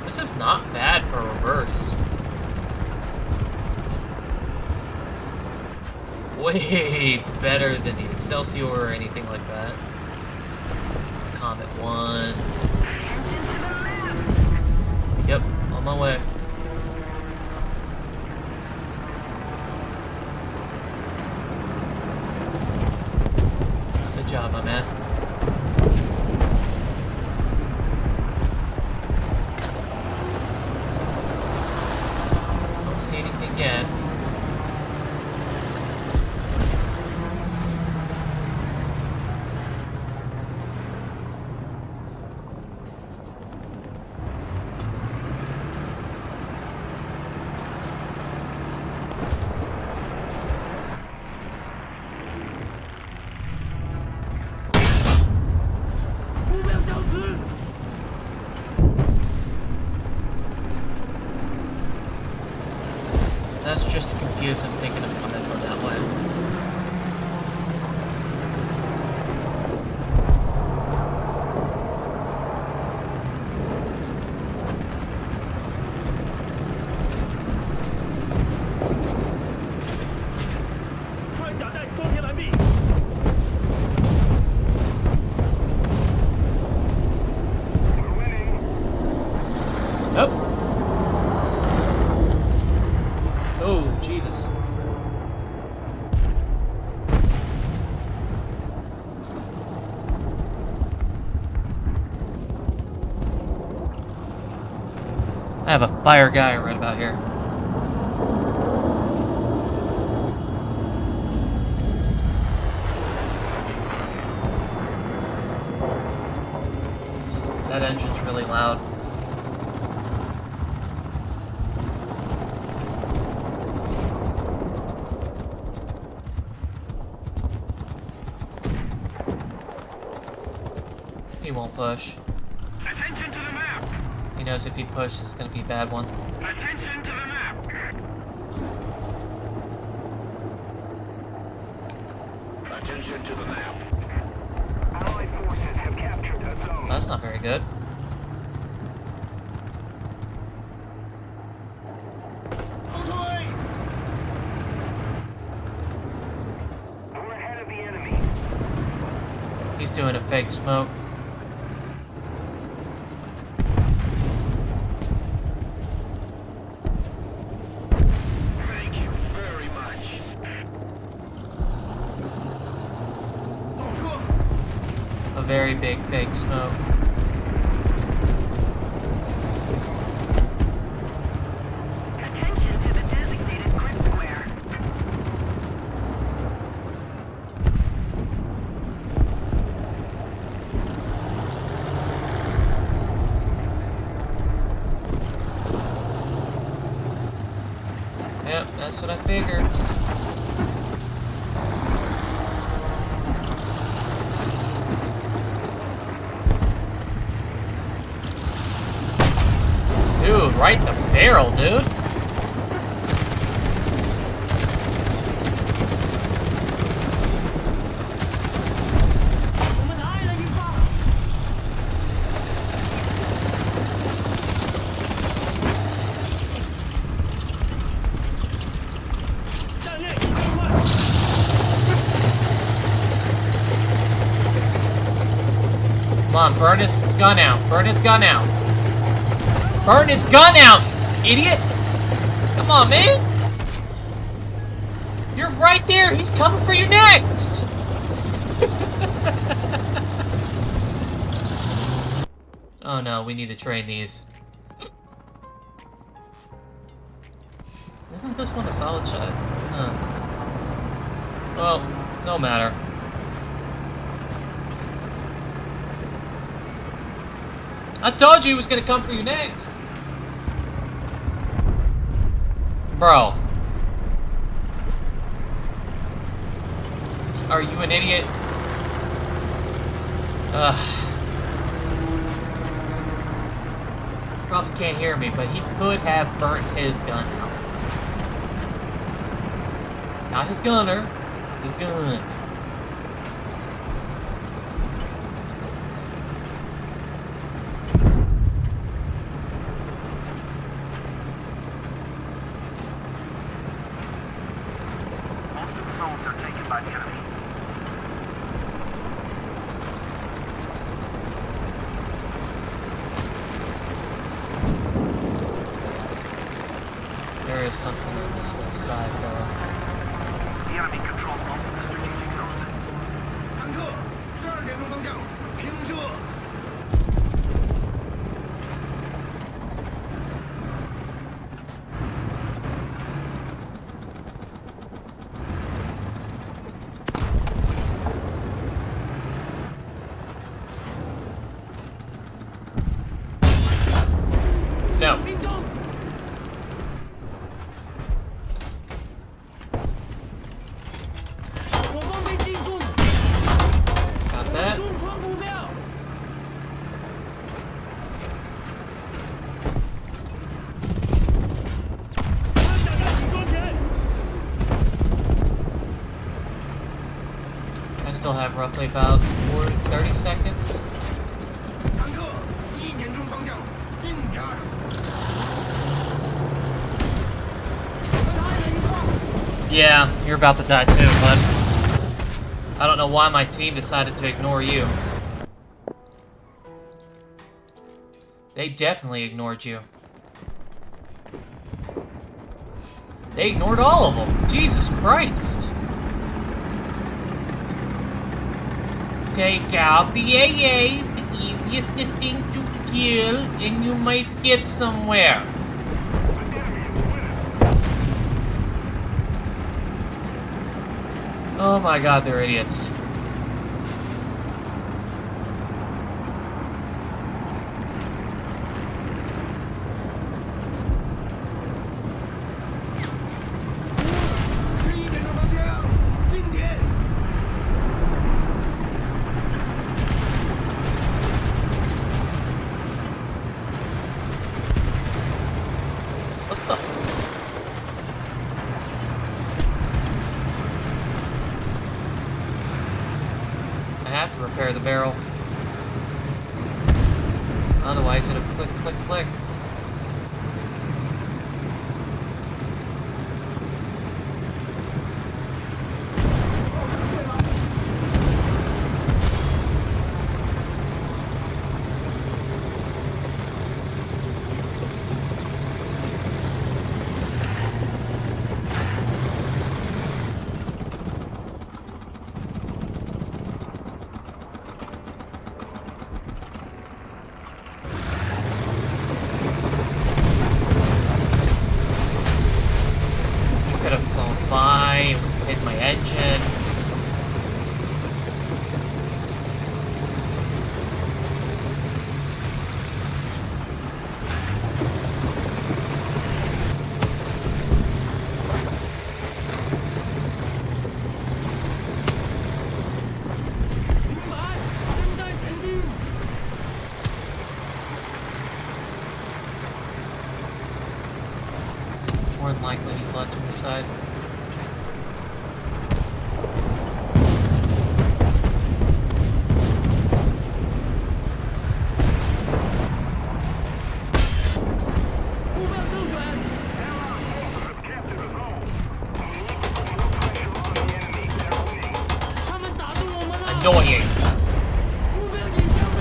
This is not bad for a reverse. Way better than the Excelsior or anything like that. Comet 1. Yep, on my way. Good job, my man. Don't see anything yet. That's just to confuse him thinking I'm coming from that way. Oh! Oh, Jesus. I have a fire guy right about here. That engine's really loud. He won't push. Attention to the map. He knows if he pushes, it's gonna be a bad one. Attention to the map. Attention to the map. Allied forces have captured a zone. That's not very good. We're ahead of the enemy. He's doing a fake smoke. Thank you very much. A very big fake smoke. Attention to the designated grid square. Yep, that's what I figured. Dude, right in the barrel, dude. Come on, burn his gun out. Burn his gun out. Burn his gun out, idiot! Come on, man! You're right there! He's coming for you next! Oh no, we need to train these. Isn't this one a solid shot? Huh. Well, no matter. I told you he was gonna come for you next! Bro. Are you an idiot? Ugh. Probably can't hear me, but he could have burnt his gun out. Not his gunner, his gun. Most of the souls are taken by the enemy. There is something on this left side, though. The enemy controls most of the strategic zones. 坦克，12点钟方向，平射。 No. 命中！ 我方被击中， Got that. 重创目标。 看打在顶桌前， I still have roughly about 30 seconds. 坦克，1点钟方向，近点儿。 Yeah, you're about to die too, bud. I don't know why my team decided to ignore you. They definitely ignored you. They ignored all of them. Jesus Christ. Take out the AAs, the easiest thing to kill, and you might get somewhere. Oh my god, they're idiots. What the? I have to repair the barrel. Otherwise it'll click, click, click. Could have flown by, hit my engine. More than likely he's left to the side. Annoying. 目标已消灭。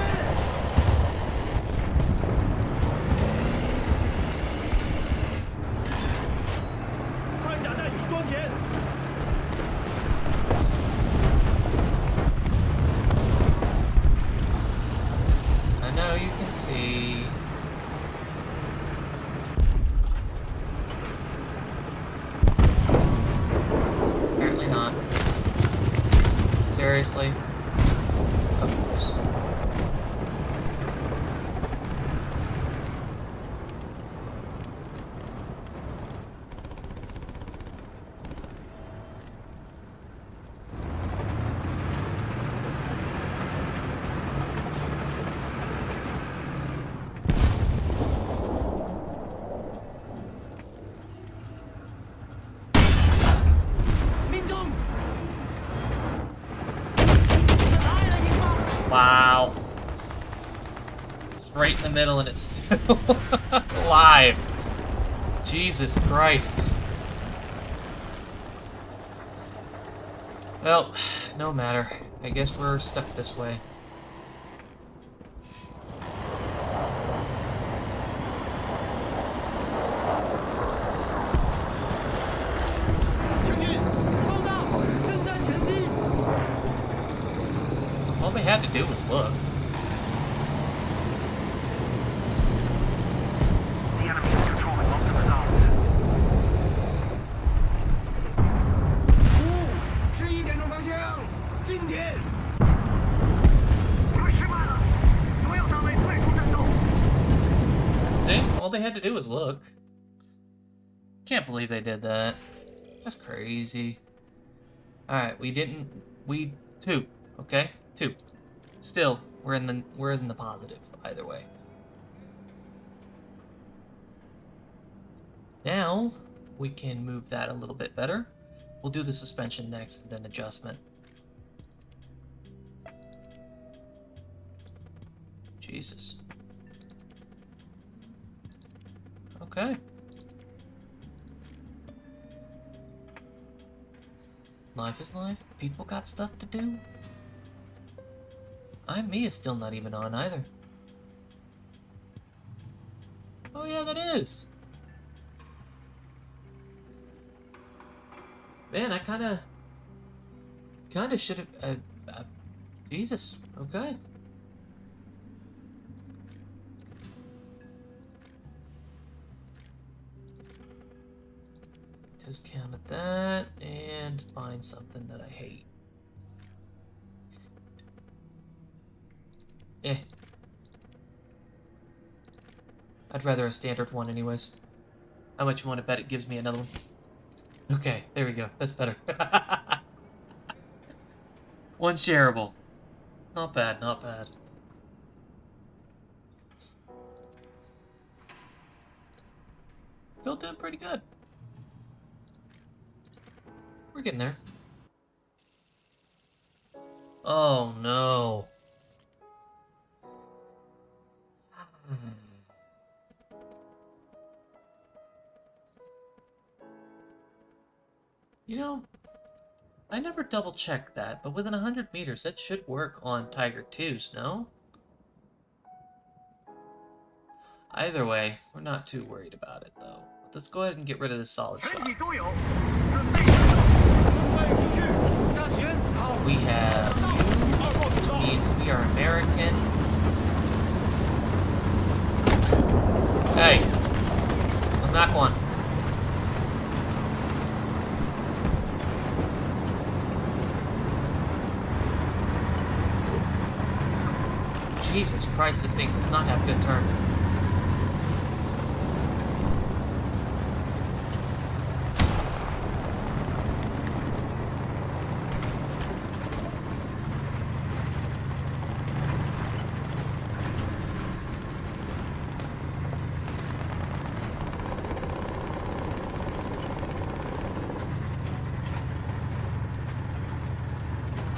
Seriously? Of course. Wow. It's right in the middle and it's still alive. Jesus Christ. Well, no matter. I guess we're stuck this way. All they had to do was look. The enemy is controlling most of the zones. 11点钟方向，近点。我们失败了，所有单位退出战斗。 See? All they had to do was look. Can't believe they did that. That's crazy. Alright, we 2, okay? 2. Still, we're in the positive, either way. Now, we can move that a little bit better. We'll do the suspension next, and then adjustment. Jesus. Okay. Life is life. People got stuff to do. Me is still not even on either. Oh yeah, that is. Man, I kinda should have. Jesus. Okay. Discounted that and find something that I hate. Eh. I'd rather a standard one anyways. How much you want to bet it gives me another one? Okay, there we go. That's better. One shareable. Not bad, not bad. Still doing pretty good. We're getting there. Oh no. You know, I never double checked that, but within 100 meters, that should work on Tiger 2's, no? Either way, we're not too worried about it, though. Let's go ahead and get rid of this solid shot. 全体都有，准备战斗。 欢迎出去，驾驶好。 We have you, means we are American. Hey, I'm not one. Jesus Christ, this thing does not have good turn.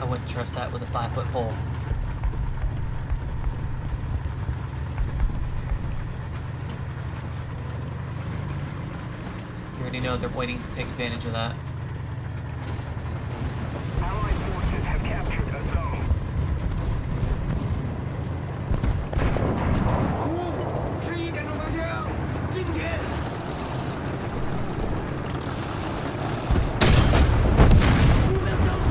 I wouldn't trust that with a 5-foot pole. You already know they're waiting to take advantage of that. Allied forces have captured a zone. 11点钟方向，近点。目标消失。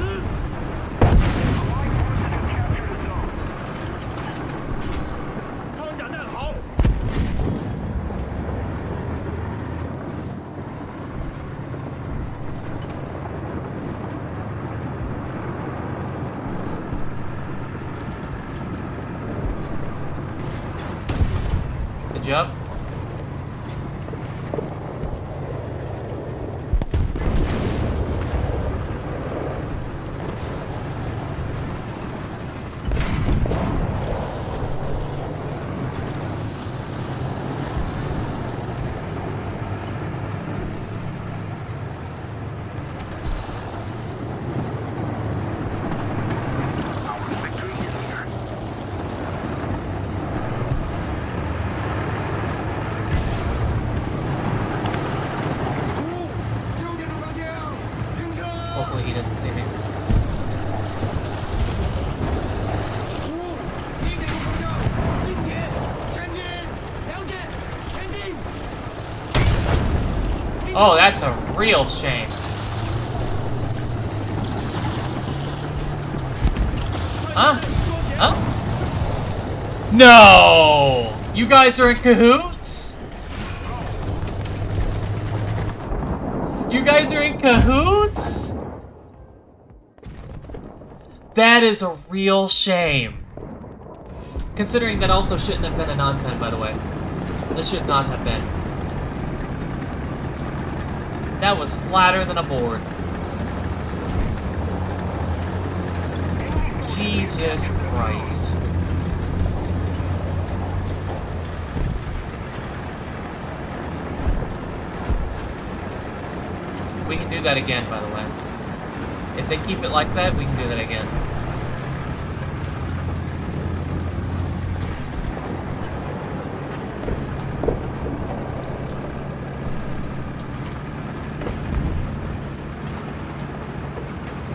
Allied forces have captured a zone. 装甲弹好。 Allied Hopefully he doesn't see me. 五1.5方向，近点，前进。了解，前进。 Oh, that's a real shame. Huh? Huh? No! You guys are in cahoots? You guys are in cahoots? That is a real shame. Considering that also shouldn't have been a non-pen, by the way. This should not have been. That was flatter than a board. Jesus Christ. We can do that again, by the way. If they keep it like that, we can do that again.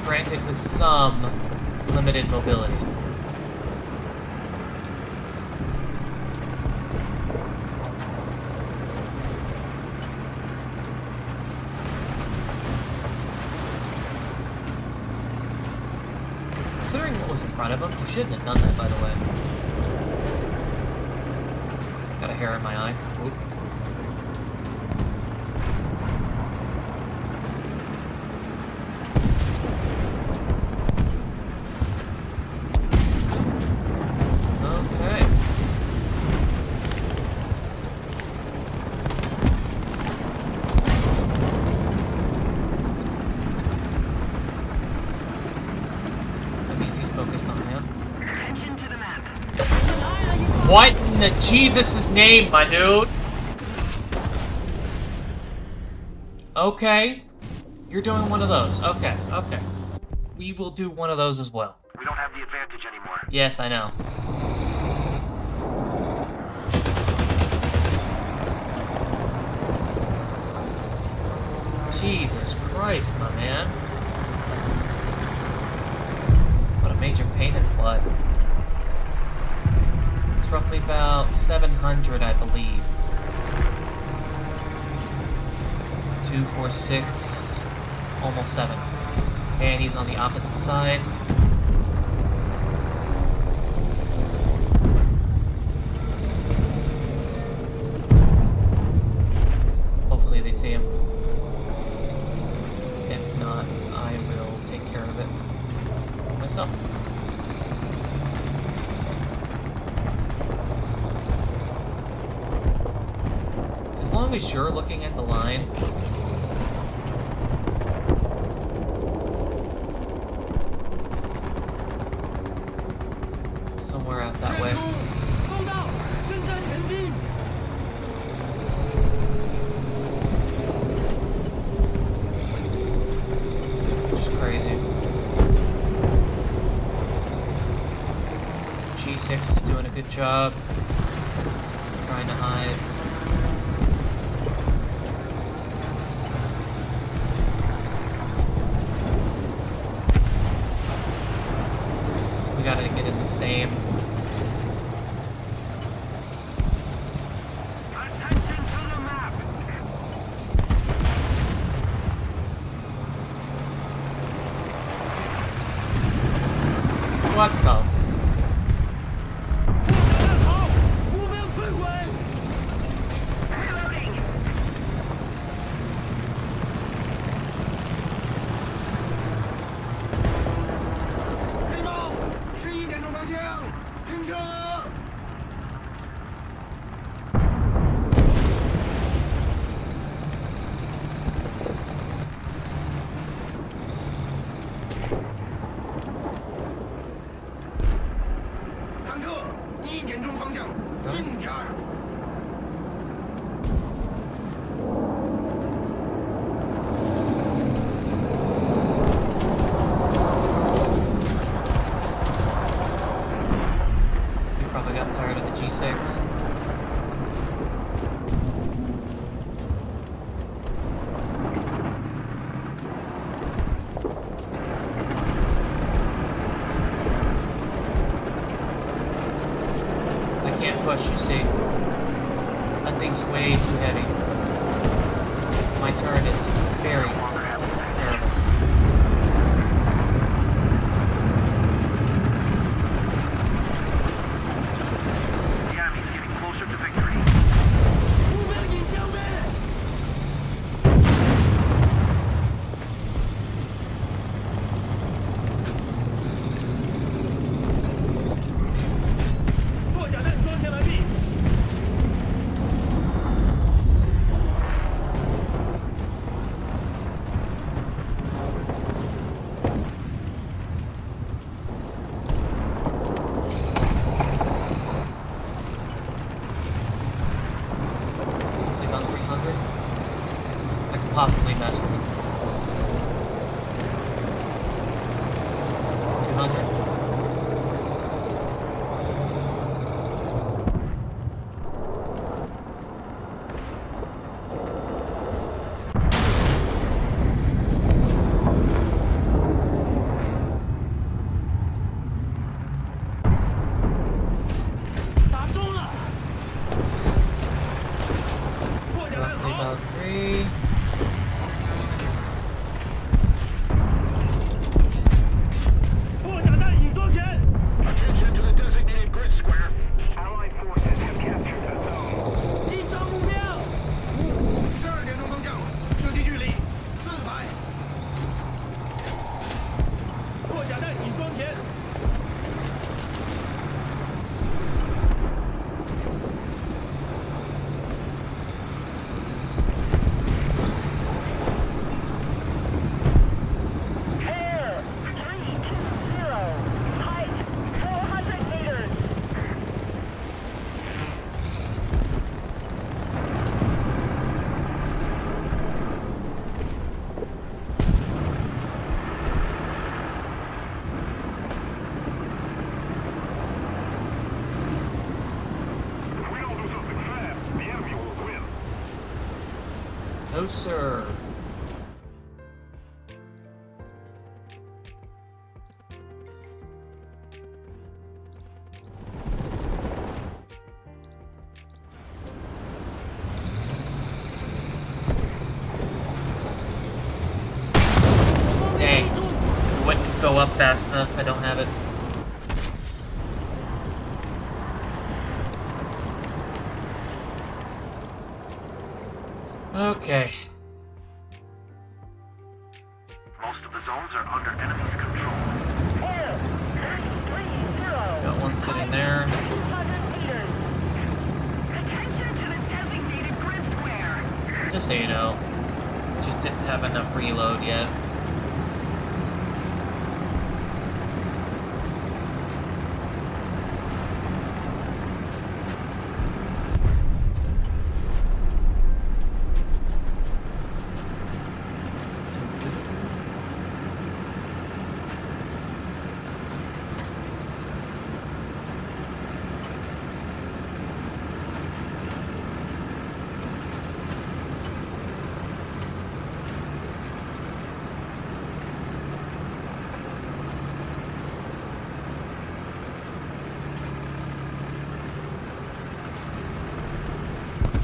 Granted, with some limited mobility. Considering what was in front of him, he shouldn't have done that, by the way. Got a hair in my eye. Oop. Okay. That means he's focused on him. Attention to the map. What in the Jesus' name, my dude? Okay. You're doing one of those. Okay, okay. We will do one of those as well. We don't have the advantage anymore. Yes, I know. Jesus Christ, my man. What a major pain in the butt. It's roughly about 700, I believe. 2, 4, 6, almost 7. And he's on the opposite side. Hopefully they see him. If not, I will take care of it myself. As long as you're looking at the line, somewhere out that way. 收到，正在前进。 Which is crazy. G6 is doing a good job trying to hide. We gotta get in the same. Attention to the map. What the? 站好，目标摧毁。 Reloading. 黑猫，11点钟方向，停车。坦克，1点钟方向，近点儿。 We probably got tired of the G6. push, you see. That thing's way too heavy. My turret is very terrible. The enemy's getting closer to victory. 目标已消灭。破甲弹装填完毕。About 300. I could possibly mess with it. 200. Roughly about 3. Attention to the designated grid square. Allied forces have captured the zone. 12点钟方向，射击距离400。破甲弹已装填。Air 320. Height 400 meters. If we don't do something fast, the enemy will win. No, sir. Dang. It wouldn't go up fast enough. I don't have it. Okay. Most of the zones are under enemy's control. Air 330. Got one sitting there. 200 meters. Attention to the designated grid square. Just so you know. Just didn't have enough reload yet.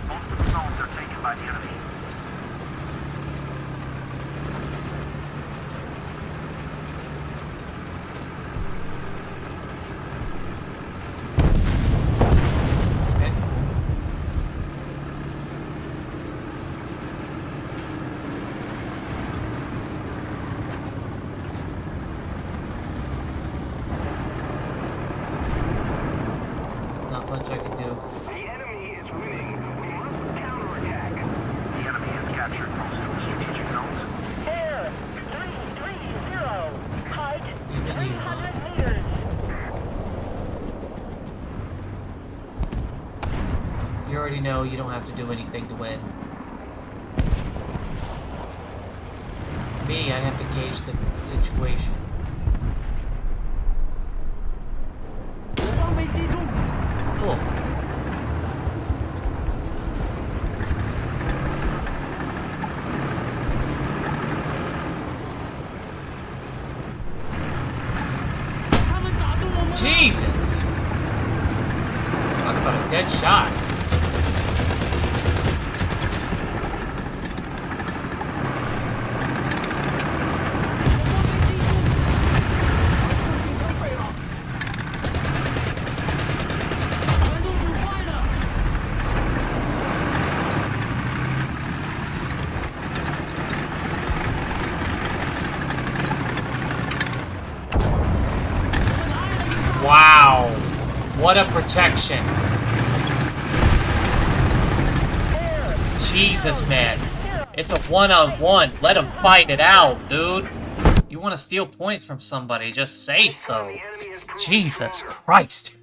Most of the zones are taken by the enemy. Okay. Not much I can do. The enemy is winning. We must counterattack. The enemy has captured most of the strategic zones. Air 330. Height Even you, 300 meters. You already know you don't have to do anything to win. Me, I have to gauge the situation. 方位击中。 Cool. Jesus! Talk about a dead shot. Wow, what a protection. Jesus, man. It's a one-on-one. Let him fight it out, dude. You want to steal points from somebody, just say so. Jesus Christ.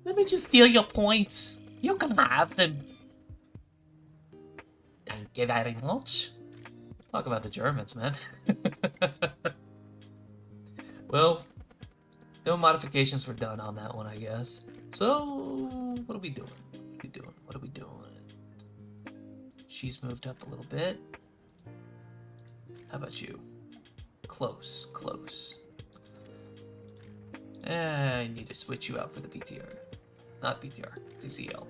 Let me just steal your points. You can have them. Thank you very much. Talk about the Germans, man. Well, no modifications were done on that one, I guess. So, what are we doing? What are we doing? She's moved up a little bit. How about you? Close, close. I need to switch you out for the BTR. Not BTR, CCL.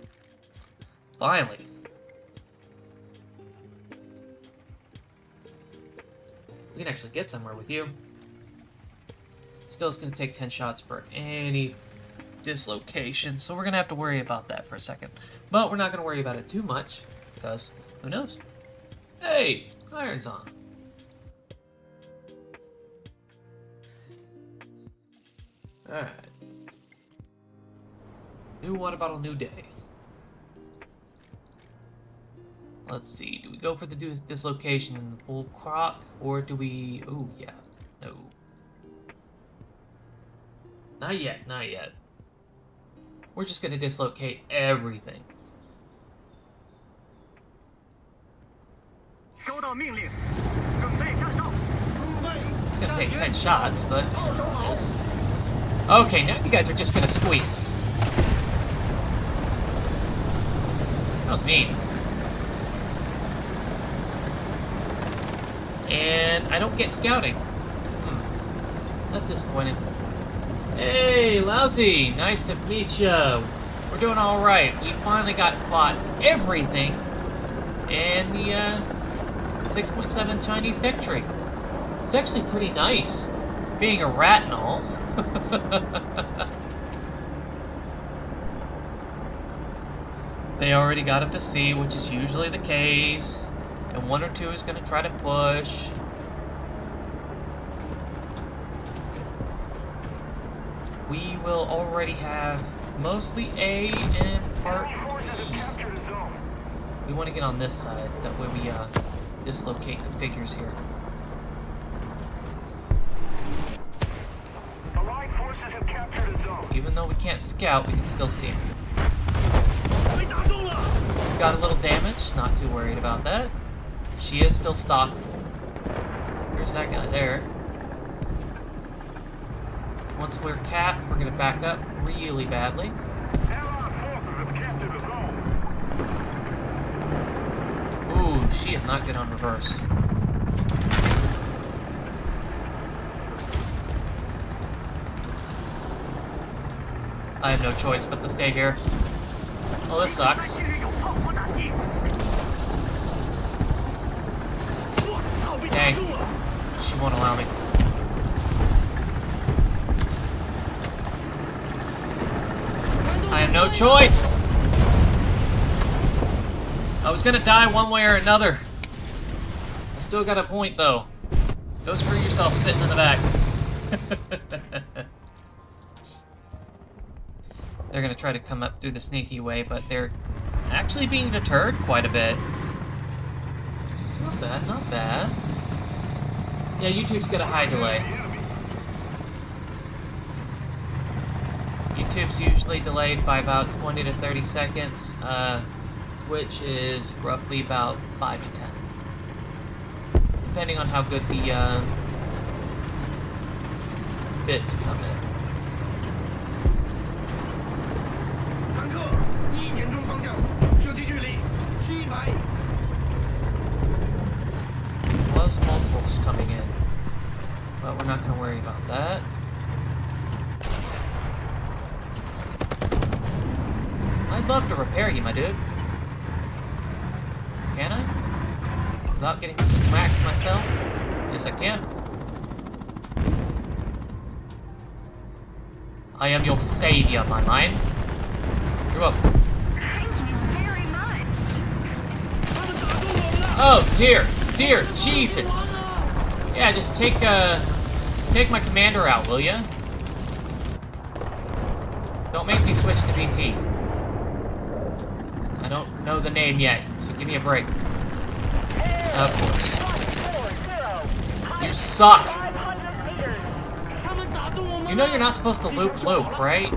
Finally. We can actually get somewhere with you. Still, it's going to take 10 shots for any dislocation, so we're going to have to worry about that for a second. But we're not going to worry about it too much, because who knows? Hey, iron's on. Alright. New water bottle, new day. Let's see, do we go for the dislocation in the bull croc, or do we... Oh, yeah. No. Not yet, not yet. We're just gonna dislocate everything. It's gonna take 10 shots, but you know, it is. Okay, now you guys are just gonna squeeze. That was mean. And I don't get scouting. That's disappointing. Hey, Lousy! Nice to meet ya. We're doing all right. We finally got fought everything, and the 6.7 Chinese tech tree. It's actually pretty nice, being a rat and all. They already got up to C, which is usually the case, and 1 or 2 is going to try to push. We will already have mostly A and part B. We want to get on this side, that way we dislocate the figures here. Allied forces have captured a zone. Even though we can't scout, we can still see them. Got a little damage, not too worried about that. She is still stocked. There's that guy there. Once we're capped, we're going to back up really badly. Ooh, she is not good on reverse. I have no choice but to stay here. Oh, this sucks. Dang. She won't allow me. I have no choice! I was gonna die one way or another. I still got a point, though. Go screw yourself sitting in the back. They're gonna try to come up through the sneaky way, but they're actually being deterred quite a bit. Not bad, not bad. Yeah, YouTube's got a high delay. YouTube's usually delayed by about 20 to 30 seconds, which is roughly about 5 to 10. Depending on how good the bits come in. 坦克1点钟方向，射击距离700。 Was multiples coming in, but we're not going to worry about that. would love to repair you, my dude. Can I? Without getting smacked myself? Yes, I can. I am your savior, my man. You're welcome. Thank you very much. Oh, dear. Dear Jesus. Yeah, just take my commander out, will ya? Don't make me switch to BT. I don't know the name yet, so give me a break. Of course. You suck! You know you're not supposed to loop, right?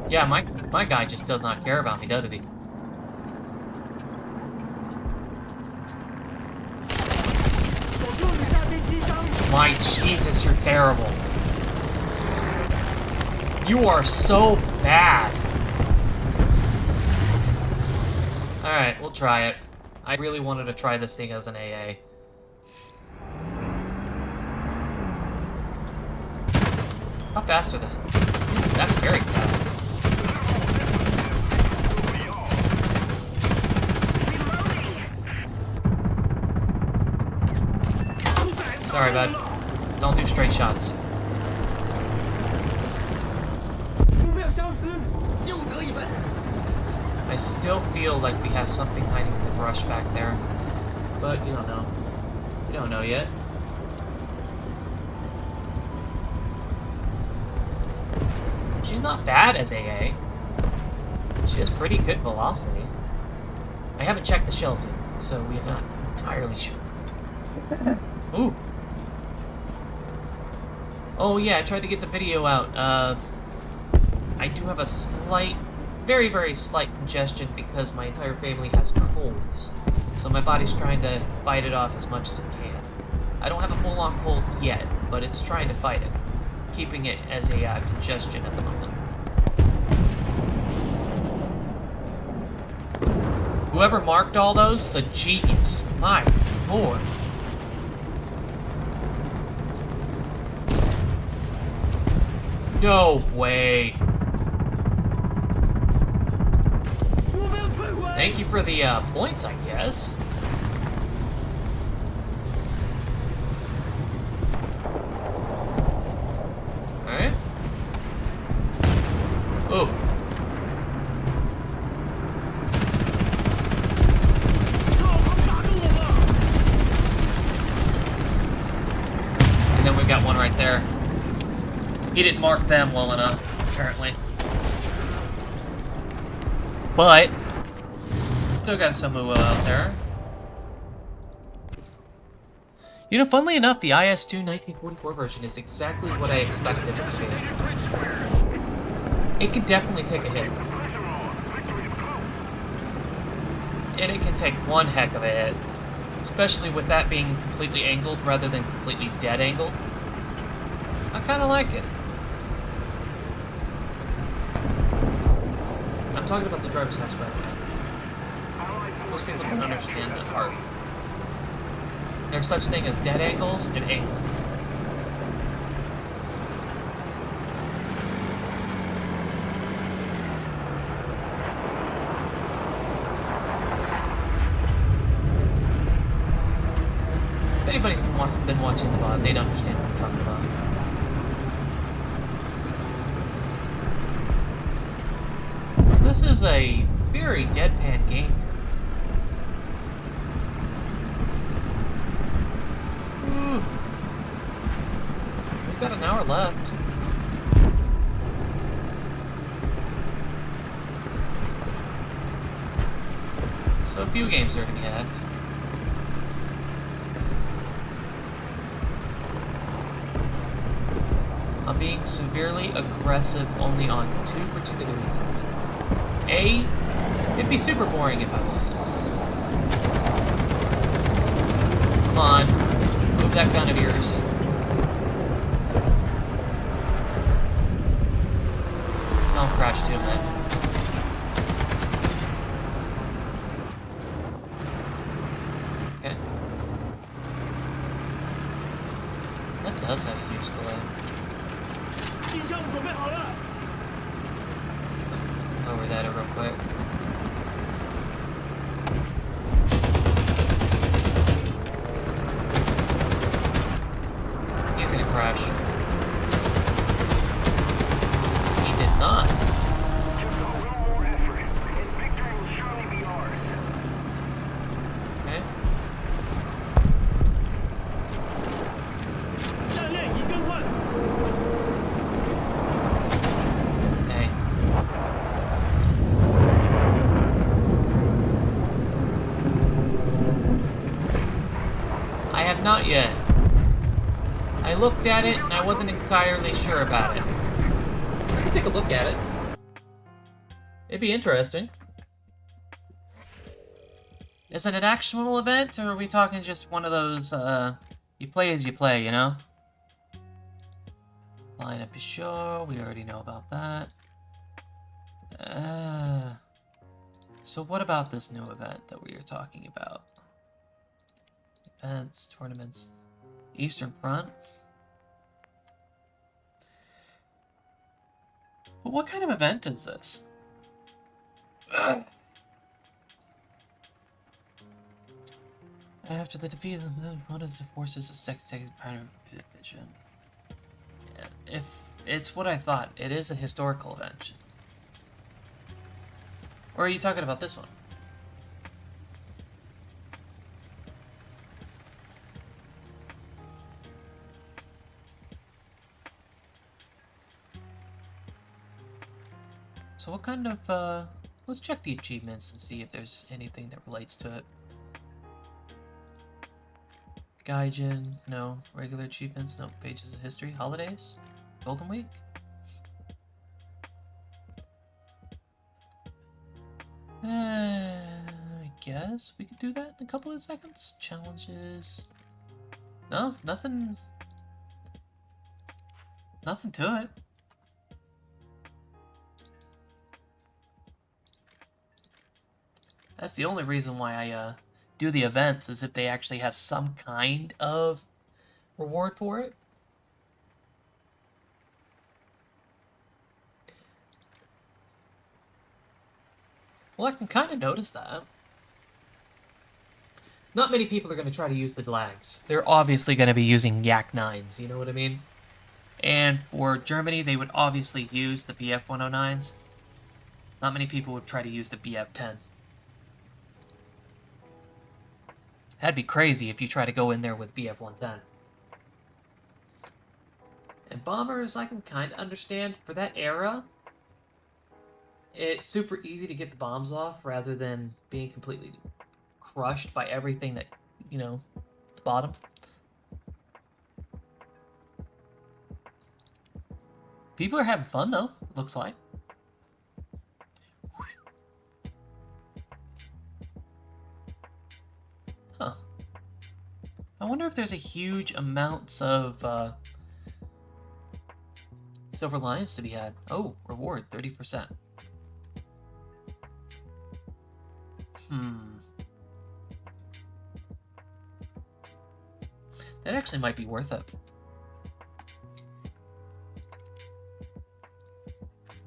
Yeah, my guy just does not care about me, does he? My Jesus, you're terrible. You are so bad. Alright, we'll try it. I really wanted to try this thing as an AA. How fast are the... That's very fast. Sorry, bud. Don't do straight shots. 目标消失。 又得一分。 I still feel like we have something hiding in the brush back there. But you don't know. You don't know yet. She's not bad as AA. She has pretty good velocity. I haven't checked the shells yet, so we're not entirely sure. Ooh. Oh yeah, I tried to get the video out. I do have a slight, very, very slight congestion because my entire family has colds. So my body's trying to fight it off as much as it can. I don't have a full-on cold yet, but it's trying to fight it, keeping it as a congestion at the moment. Whoever marked all those is a genius. My lord. No way. Thank you for the points, I guess. Alright. Ooh. And then we got one right there. He didn't mark them well enough, apparently. But still got some out there. You know, funnily enough, the IS-2 1944 version is exactly what I expected it to be. It can definitely take a hit. And it can take one heck of a hit. Especially with that being completely angled rather than completely dead angled. I kind of like it. I'm talking about the driver's hatchback. Most people don't understand that part. There's such thing as dead angles and angled. If anybody's been watching the VOD, they'd understand what I'm talking about. This is a very deadpan game here. Ooh. We've got an hour left. So a few games are to be had. I'm being severely aggressive only on two particular reasons. A, it'd be super boring if I wasn't. Come on, move that gun of yours. Don't crash too much. Okay. at it real quick. He's gonna crash. He did not. Just a little more effort, and victory will surely be ours. Okay. 战列已更换。 Dang. I have not yet. I looked at it and I wasn't entirely sure about it. I can take a look at it. It'd be interesting. Is it an actionable event, or are we talking just one of those, you play as you play, you know? Line up is show, we already know about that. So what about this new event that we are talking about? Events, tournaments, Eastern Front. Well, what kind of event is this? After the defeat of one of the forces, the second part of division. Yeah, if it's what I thought, it is a historical event. Or are you talking about this one? So what kind of, let's check the achievements and see if there's anything that relates to it. Gaijin, no. Regular achievements, no. Pages of history, holidays, Golden Week. I guess we could do that in a couple of seconds. Challenges. No, nothing. Nothing to it. That's the only reason why I do the events, is if they actually have some kind of reward for it. Well, I can kind of notice that. Not many people are going to try to use the lags. They're obviously going to be using Yak 9s, you know what I mean? And for Germany, they would obviously use the BF 109s. Not many people would try to use the BF 10. That'd be crazy if you try to go in there with BF 110. And bombers, I can kind of understand. For that era, it's super easy to get the bombs off rather than being completely crushed by everything that, you know, the bottom. People are having fun, though, it looks like. Huh. I wonder if there's a huge amounts of silver lions to be had. Oh, reward, 30%. That actually might be worth it.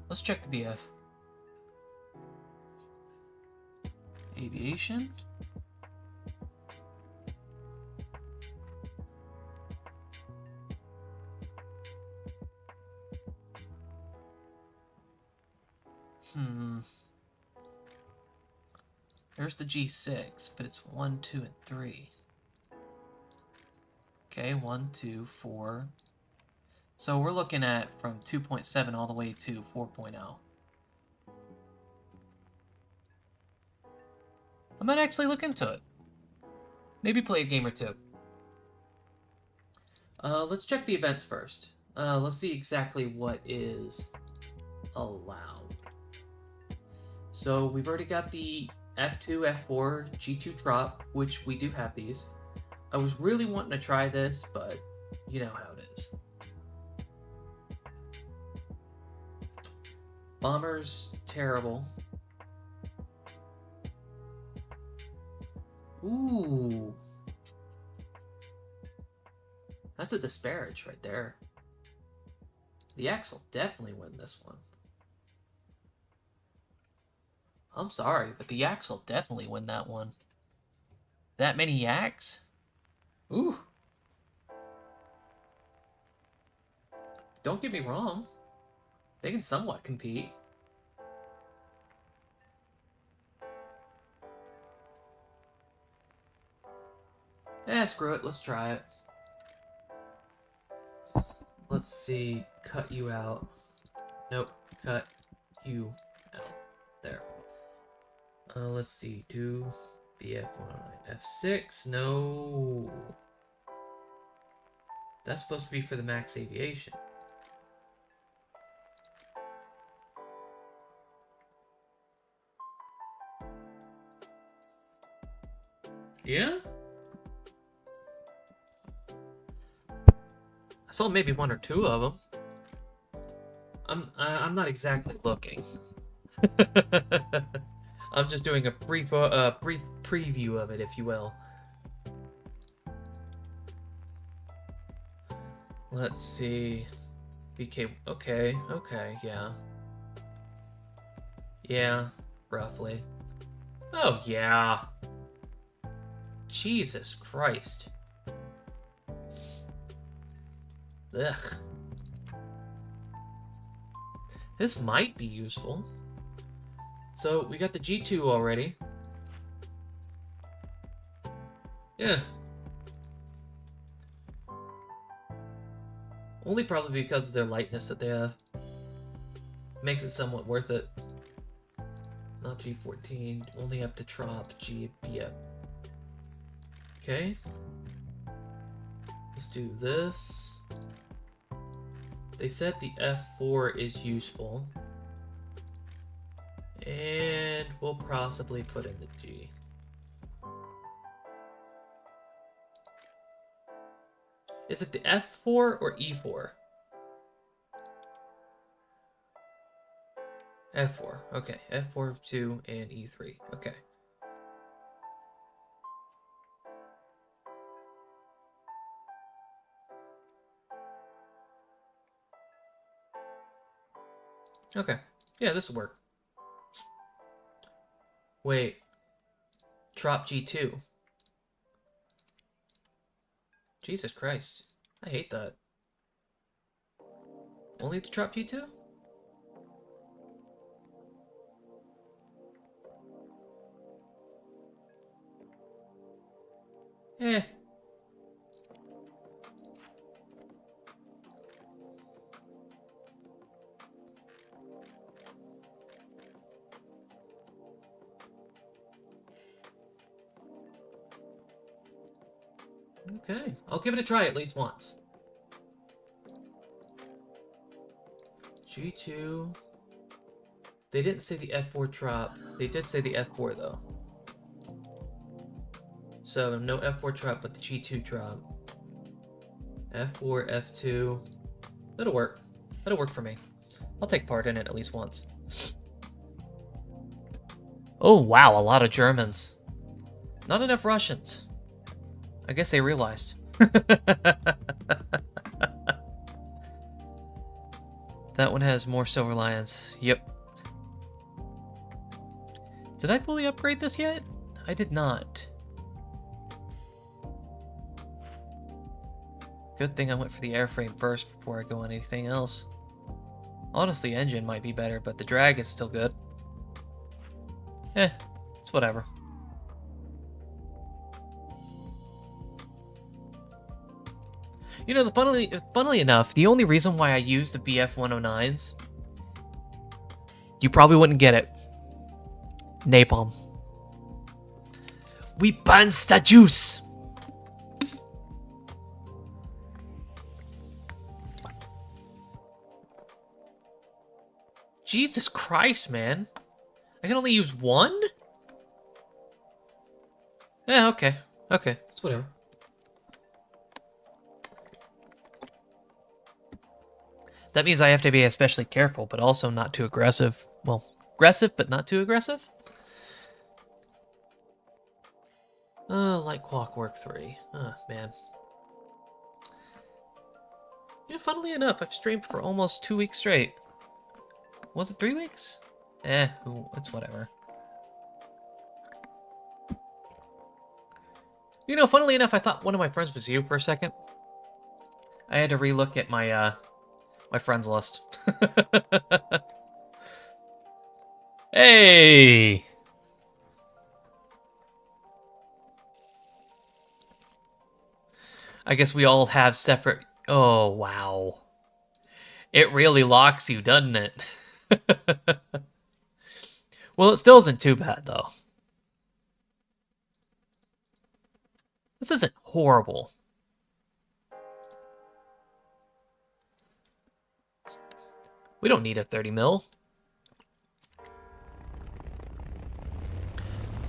Let's check the BF. Aviation. There's the G6, but it's 1, 2, and 3. Okay, 1, 2, 4. So we're looking at from 2.7 all the way to 4.0. I might actually look into it. Maybe play a game or two. Let's check the events first. Let's see exactly what is allowed. So we've already got the F2, F4, G2 Trop, which we do have these. I was really wanting to try this, but you know how it is. Bombers, terrible. Ooh. That's a disparage right there. The Axe will definitely win this one. I'm sorry, but the yaks will definitely win that one. That many yaks? Ooh. Don't get me wrong. They can somewhat compete. Screw it. Let's try it. Let's see. Cut you out. Nope. Cut you out. There. Let's see. Do BF109. F6? No. That's supposed to be for the max aviation. Yeah? I saw maybe one or two of them. I'm not exactly looking. I'm just doing a brief preview of it, if you will. Let's see. BK. Okay. Yeah. Yeah. Roughly. Oh yeah. Jesus Christ. Ugh. This might be useful. So, we got the G2 already. Yeah. Only probably because of their lightness that they have. Makes it somewhat worth it. Not G14. Only up to Trop GPF. Okay. Let's do this. They said the F4 is useful. And we'll possibly put in the G. Is it the F4 or E4? F4. Okay. F4, 2, and E3. Okay. Okay. Yeah, this will work. Wait. Trop G2. Jesus Christ. I hate that. Only the Trop G2? Eh. Okay, I'll give it a try at least once. G2. They didn't say the F4 Trop. They did say the F4 though. So no F4 Trop, but the G2 Trop. F4, F2. That'll work. That'll work for me. I'll take part in it at least once. Oh wow, a lot of Germans. Not enough Russians. I guess they realized. That one has more Silver Lions. Yep. Did I fully upgrade this yet? I did not. Good thing I went for the airframe first before I go on anything else. Honestly, engine might be better, but the drag is still good. It's whatever. You know, funnily enough, the only reason why I use the BF-109s, you probably wouldn't get it. Napalm. We pants the juice! Jesus Christ, man. I can only use one? Yeah, okay. Okay, it's whatever. That means I have to be especially careful, but also not too aggressive. Well, aggressive, but not too aggressive? Like Clockwork 3. Oh, man. Yeah, funnily enough, I've streamed for almost 2 weeks straight. Was it 3 weeks? It's whatever. You know, funnily enough, I thought one of my friends was you for a second. I had to relook at my my friends list. Hey! I guess we all have separate... Oh, wow. It really locks you, doesn't it? Well, it still isn't too bad, though. This isn't horrible. We don't need a 30 mil.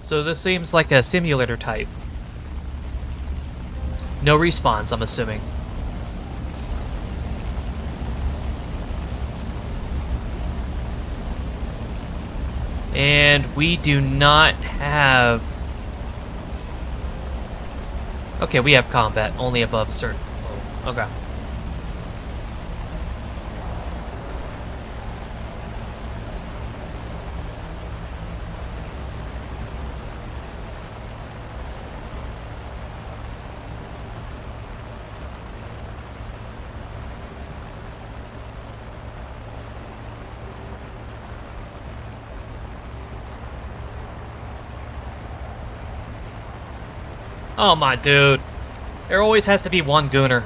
So this seems like a simulator type. No respawns, I'm assuming. And we do not have... Okay, we have combat, only above a certain... Oh, okay. Oh my dude. There always has to be one gooner.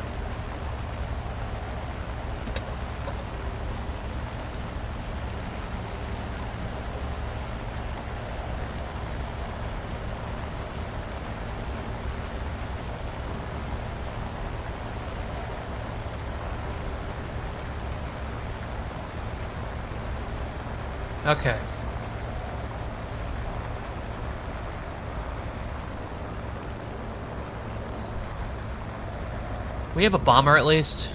Okay. We have a bomber at least.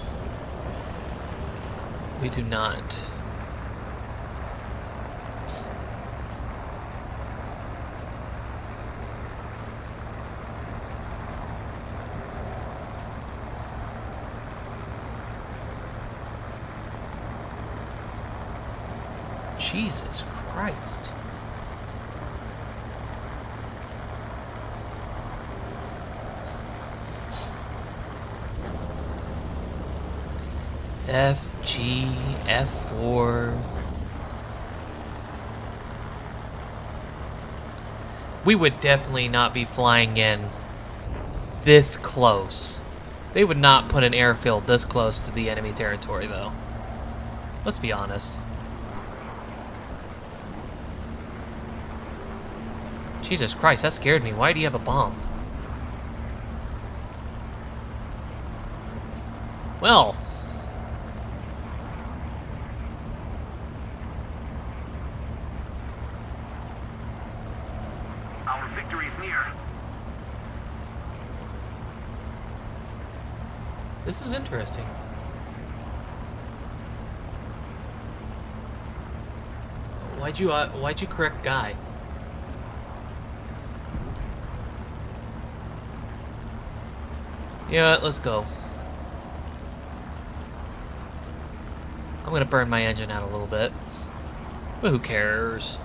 We do not. Jesus Christ. F, G, F4. We would definitely not be flying in this close. They would not put an airfield this close to the enemy territory, though. Let's be honest. Jesus Christ, that scared me. Why do you have a bomb? Well. Our victory is near. This is interesting. Why'd you correct Guy? Yeah, let's go. I'm gonna burn my engine out a little bit. But who cares?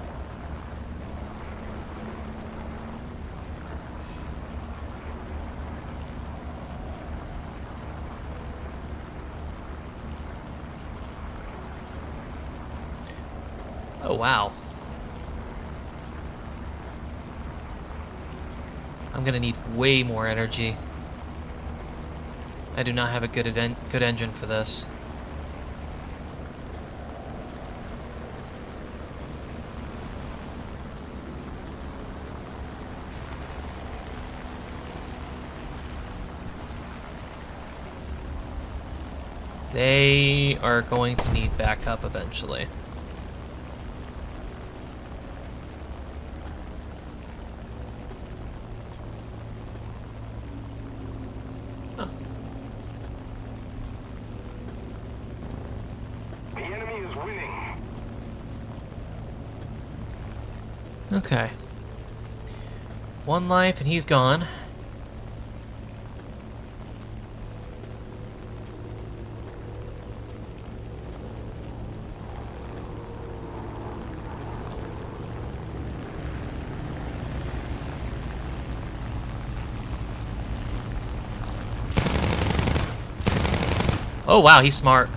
Oh, wow. I'm gonna need way more energy. I do not have a good engine for this. They are going to need backup eventually. Okay. One life and he's gone. Oh, wow, he's smart.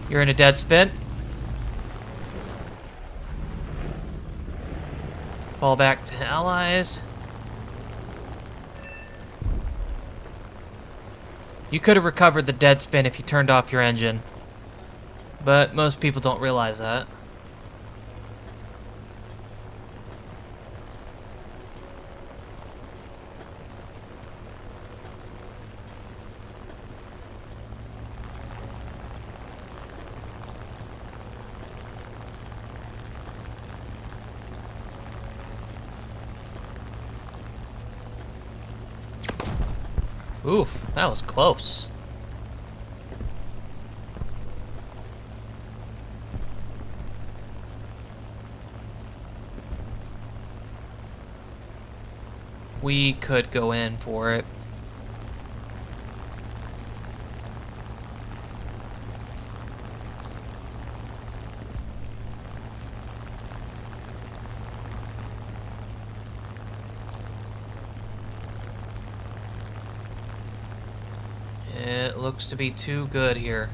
You're in a dead spin. Fall back to allies. You could have recovered the dead spin if you turned off your engine. But most people don't realize that. Oof, that was close. We could go in for it. It looks to be too good here.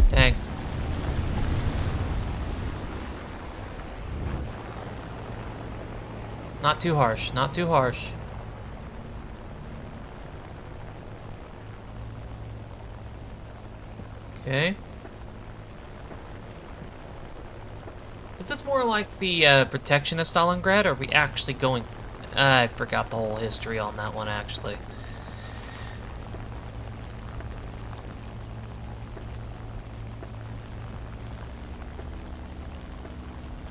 Dang. Not too harsh, not too harsh. Okay. Is this more like the protection of Stalingrad, or are we actually going... I forgot the whole history on that one, actually.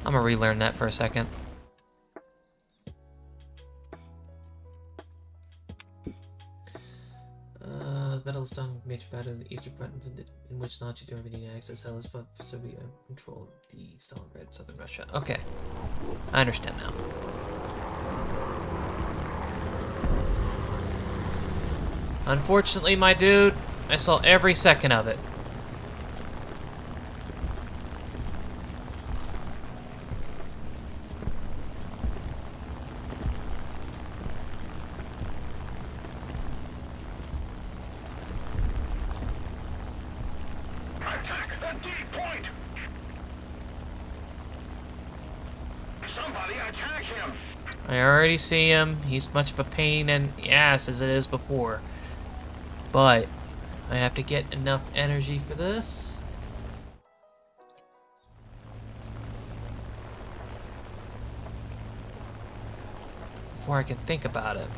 I'm gonna relearn that for a second. The battle is done with major battle in the Eastern Front, in which Nazi Germany access Hellas, but Soviet control the Stalingrad, southern Russia. Okay, I understand now. Unfortunately, my dude, I saw every second of it. Attack the D point! Somebody attack him! I already see him. He's much of a pain in the ass as it is before. But I have to get enough energy for this. Before I can think about it.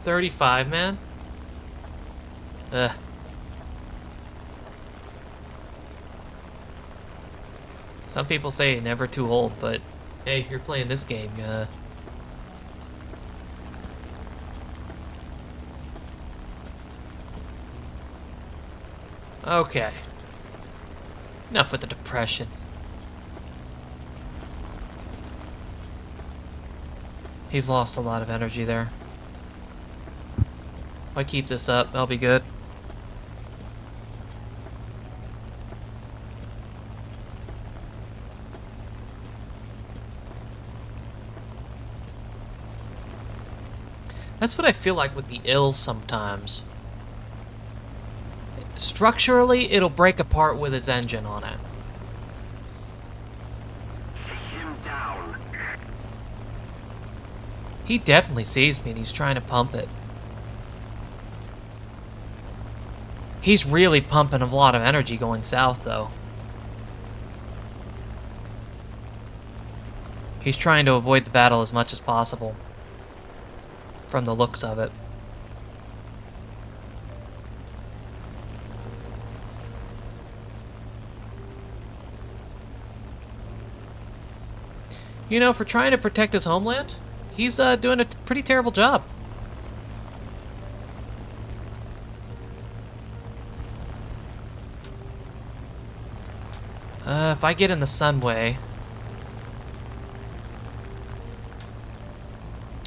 $35, man. Ugh. Some people say never too old, but hey, you're playing this game. Okay. Enough with the depression. He's lost a lot of energy there. If I keep this up, I'll be good. That's what I feel like with the ills sometimes. Structurally, it'll break apart with its engine on it. Take him down. He definitely sees me and he's trying to pump it. He's really pumping a lot of energy going south, though. He's trying to avoid the battle as much as possible. From the looks of it. You know, for trying to protect his homeland, he's doing a pretty terrible job. if I get in the sunway,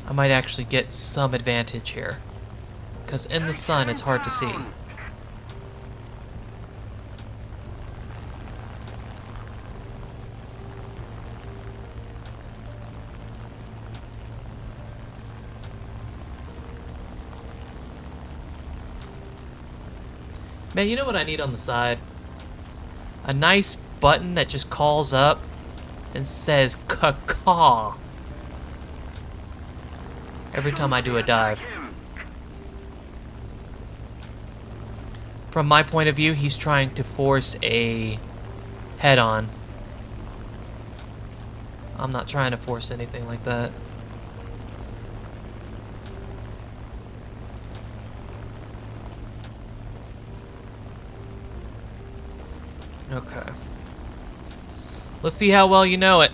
I might actually get some advantage here. Because in the sun, it's hard to see. Man, you know what I need on the side? A nice button that just calls up and says caw every time I do a dive. From my point of view, he's trying to force a head-on. I'm not trying to force anything like that. Okay. Let's see how well you know it.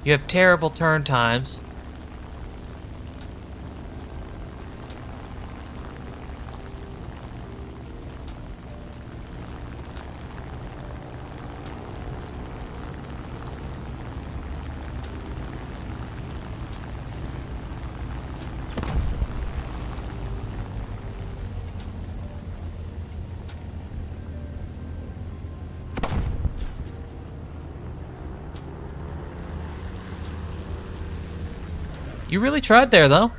You have terrible turn times. You really tried there, though.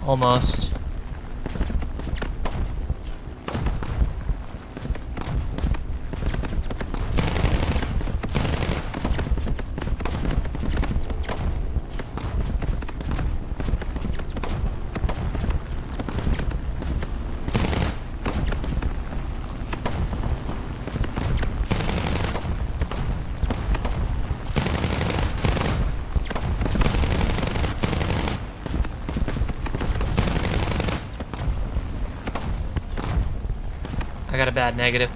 Almost. I got a bad negative.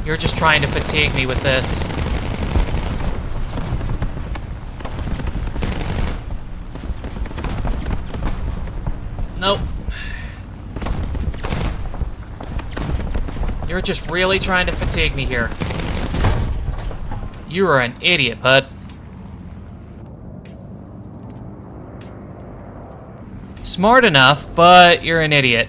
You're just trying to fatigue me with this. Nope. You're just really trying to fatigue me here. You are an idiot, bud. Smart enough, but you're an idiot.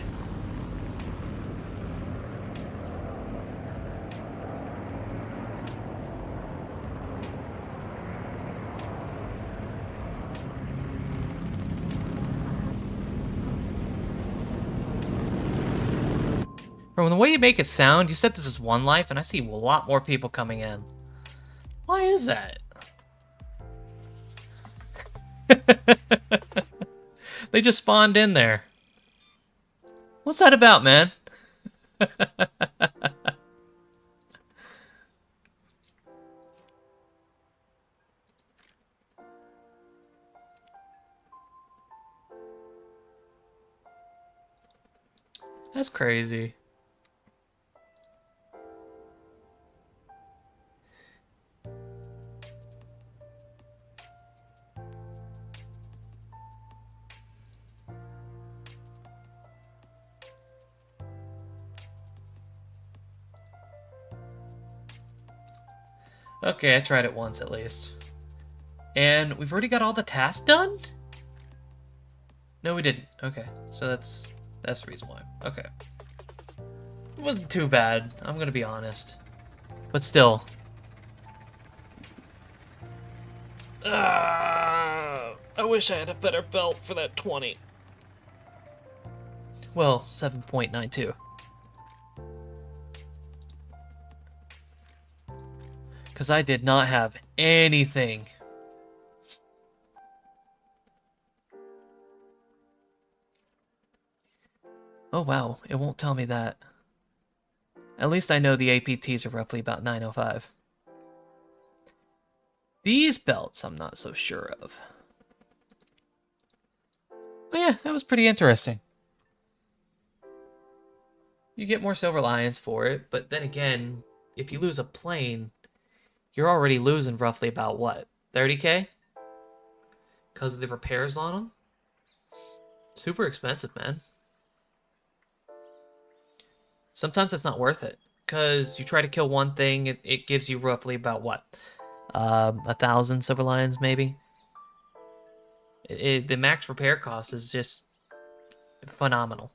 From the way you make it sound, you said this is one life, and I see a lot more people coming in. Why is that? They just spawned in there. What's that about, man? That's crazy. Okay, I tried it once at least. And we've already got all the tasks done? No, we didn't. Okay, so that's the reason why. Okay. It wasn't too bad, I'm gonna be honest. But still. I wish I had a better belt for that 20. Well, 7.92. Because I did not have anything. Oh wow, it won't tell me that. At least I know the APTs are roughly about 905. These belts I'm not so sure of. But yeah, that was pretty interesting. You get more silver lions for it, but then again, if you lose a plane, you're already losing roughly about what, 30k? Because of the repairs on them? Super expensive, man. Sometimes it's not worth it, because you try to kill one thing, it gives you roughly about what? 1,000 silver lions, maybe? The max repair cost is just phenomenal.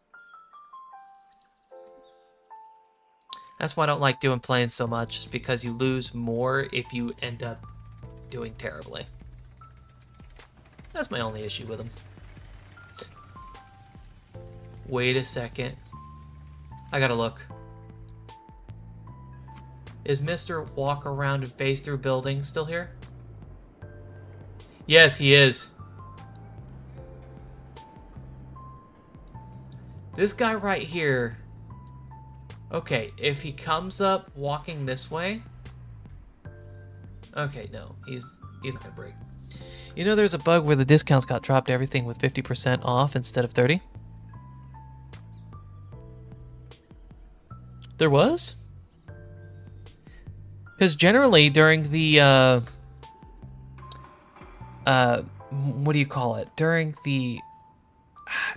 That's why I don't like doing planes so much, is because you lose more if you end up doing terribly. That's my only issue with them. Wait a second. I gotta look. Is Mr. Walk Around and Phase Through Buildings still here? Yes, he is. This guy right here. Okay, if he comes up walking this way. Okay, no, he's not gonna break. You know, there's a bug where the discounts got dropped everything with 50% off instead of 30. There was? Because generally during the what do you call it? During the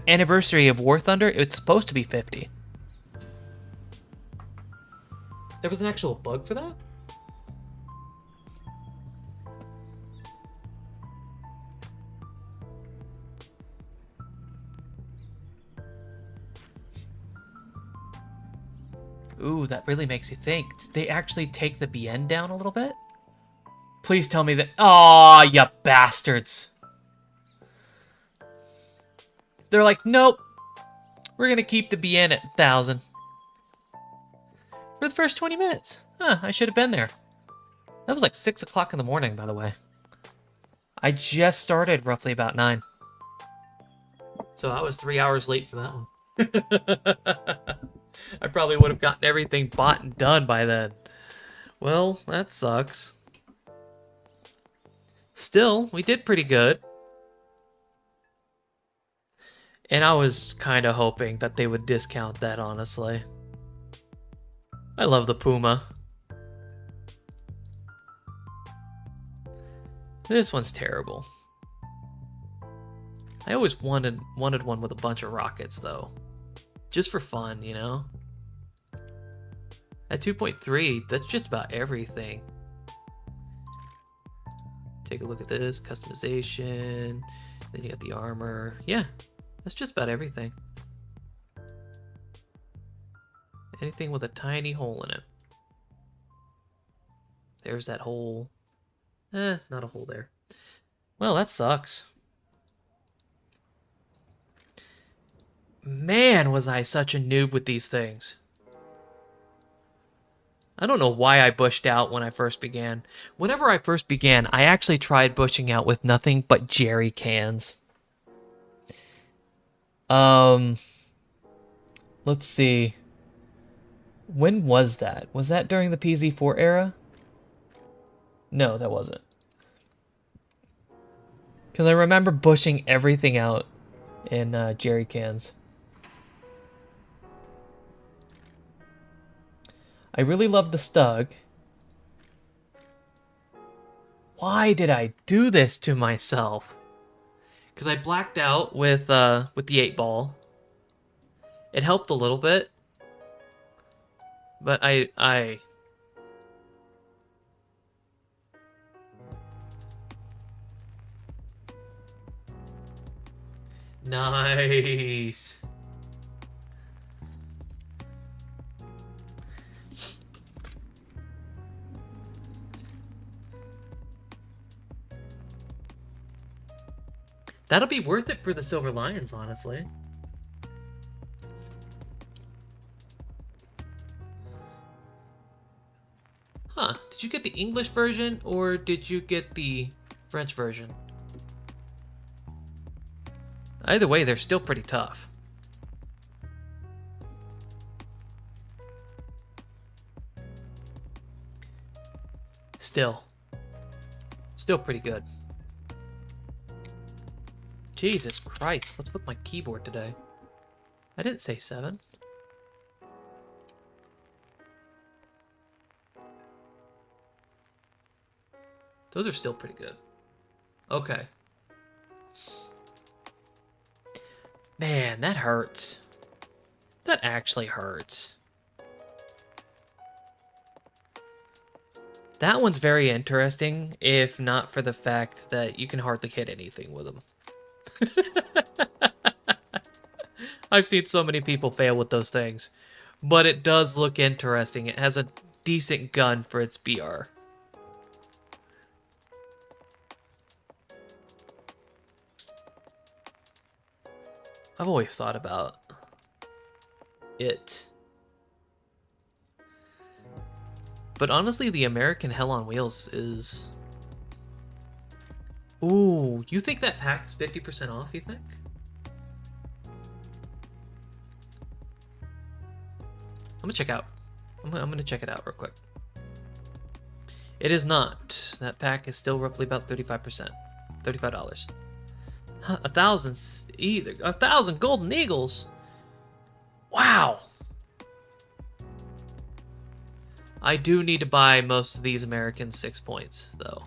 anniversary of War Thunder, it's supposed to be 50. There was an actual bug for that? Ooh, that really makes you think. Did they actually take the BN down a little bit? Please tell me that. Aw, you bastards. They're like, nope. We're gonna keep the BN at 1,000. For the first 20 minutes. Huh, I should have been there. That was like 6 o'clock in the morning, by the way. I just started roughly about 9. So I was 3 hours late for that one. I probably would have gotten everything bought and done by then. Well, that sucks. Still, we did pretty good. And I was kind of hoping that they would discount that, honestly. I love the Puma. This one's terrible. I always wanted one with a bunch of rockets, though. Just for fun, you know? At 2.3, that's just about everything. Take a look at this. Customization. Then you got the armor. Yeah, that's just about everything. Anything with a tiny hole in it. There's that hole. Not a hole there. Well, that sucks. Man, was I such a noob with these things. I don't know why I bushed out when I first began. Whenever I first began, I actually tried bushing out with nothing but jerry cans. Let's see. When was that? Was that during the PZ4 era? No, that wasn't. Because I remember bushing everything out in jerry cans. I really loved the Stug. Why did I do this to myself? Because I blacked out with the 8-ball. It helped a little bit. But I... Nice. That'll be worth it for the Silver Lions, honestly. Huh. Did you get the English version or did you get the French version? Either way, they're still pretty tough. Still Still pretty good. Jesus Christ, what's with my keyboard today? I didn't say 7. Those are still pretty good. Okay. Man, that hurts. That actually hurts. That one's very interesting, if not for the fact that you can hardly hit anything with them. I've seen so many people fail with those things. But it does look interesting. It has a decent gun for its BR. I've always thought about it. But honestly, the American Hell on Wheels is... Ooh, you think that pack is 50% off, you think? I'm gonna check out. I'm gonna check it out real quick. It is not. That pack is still roughly about 35%. $35. 1,000 either. 1,000 golden eagles. Wow. I do need to buy most of these American 6 points, though.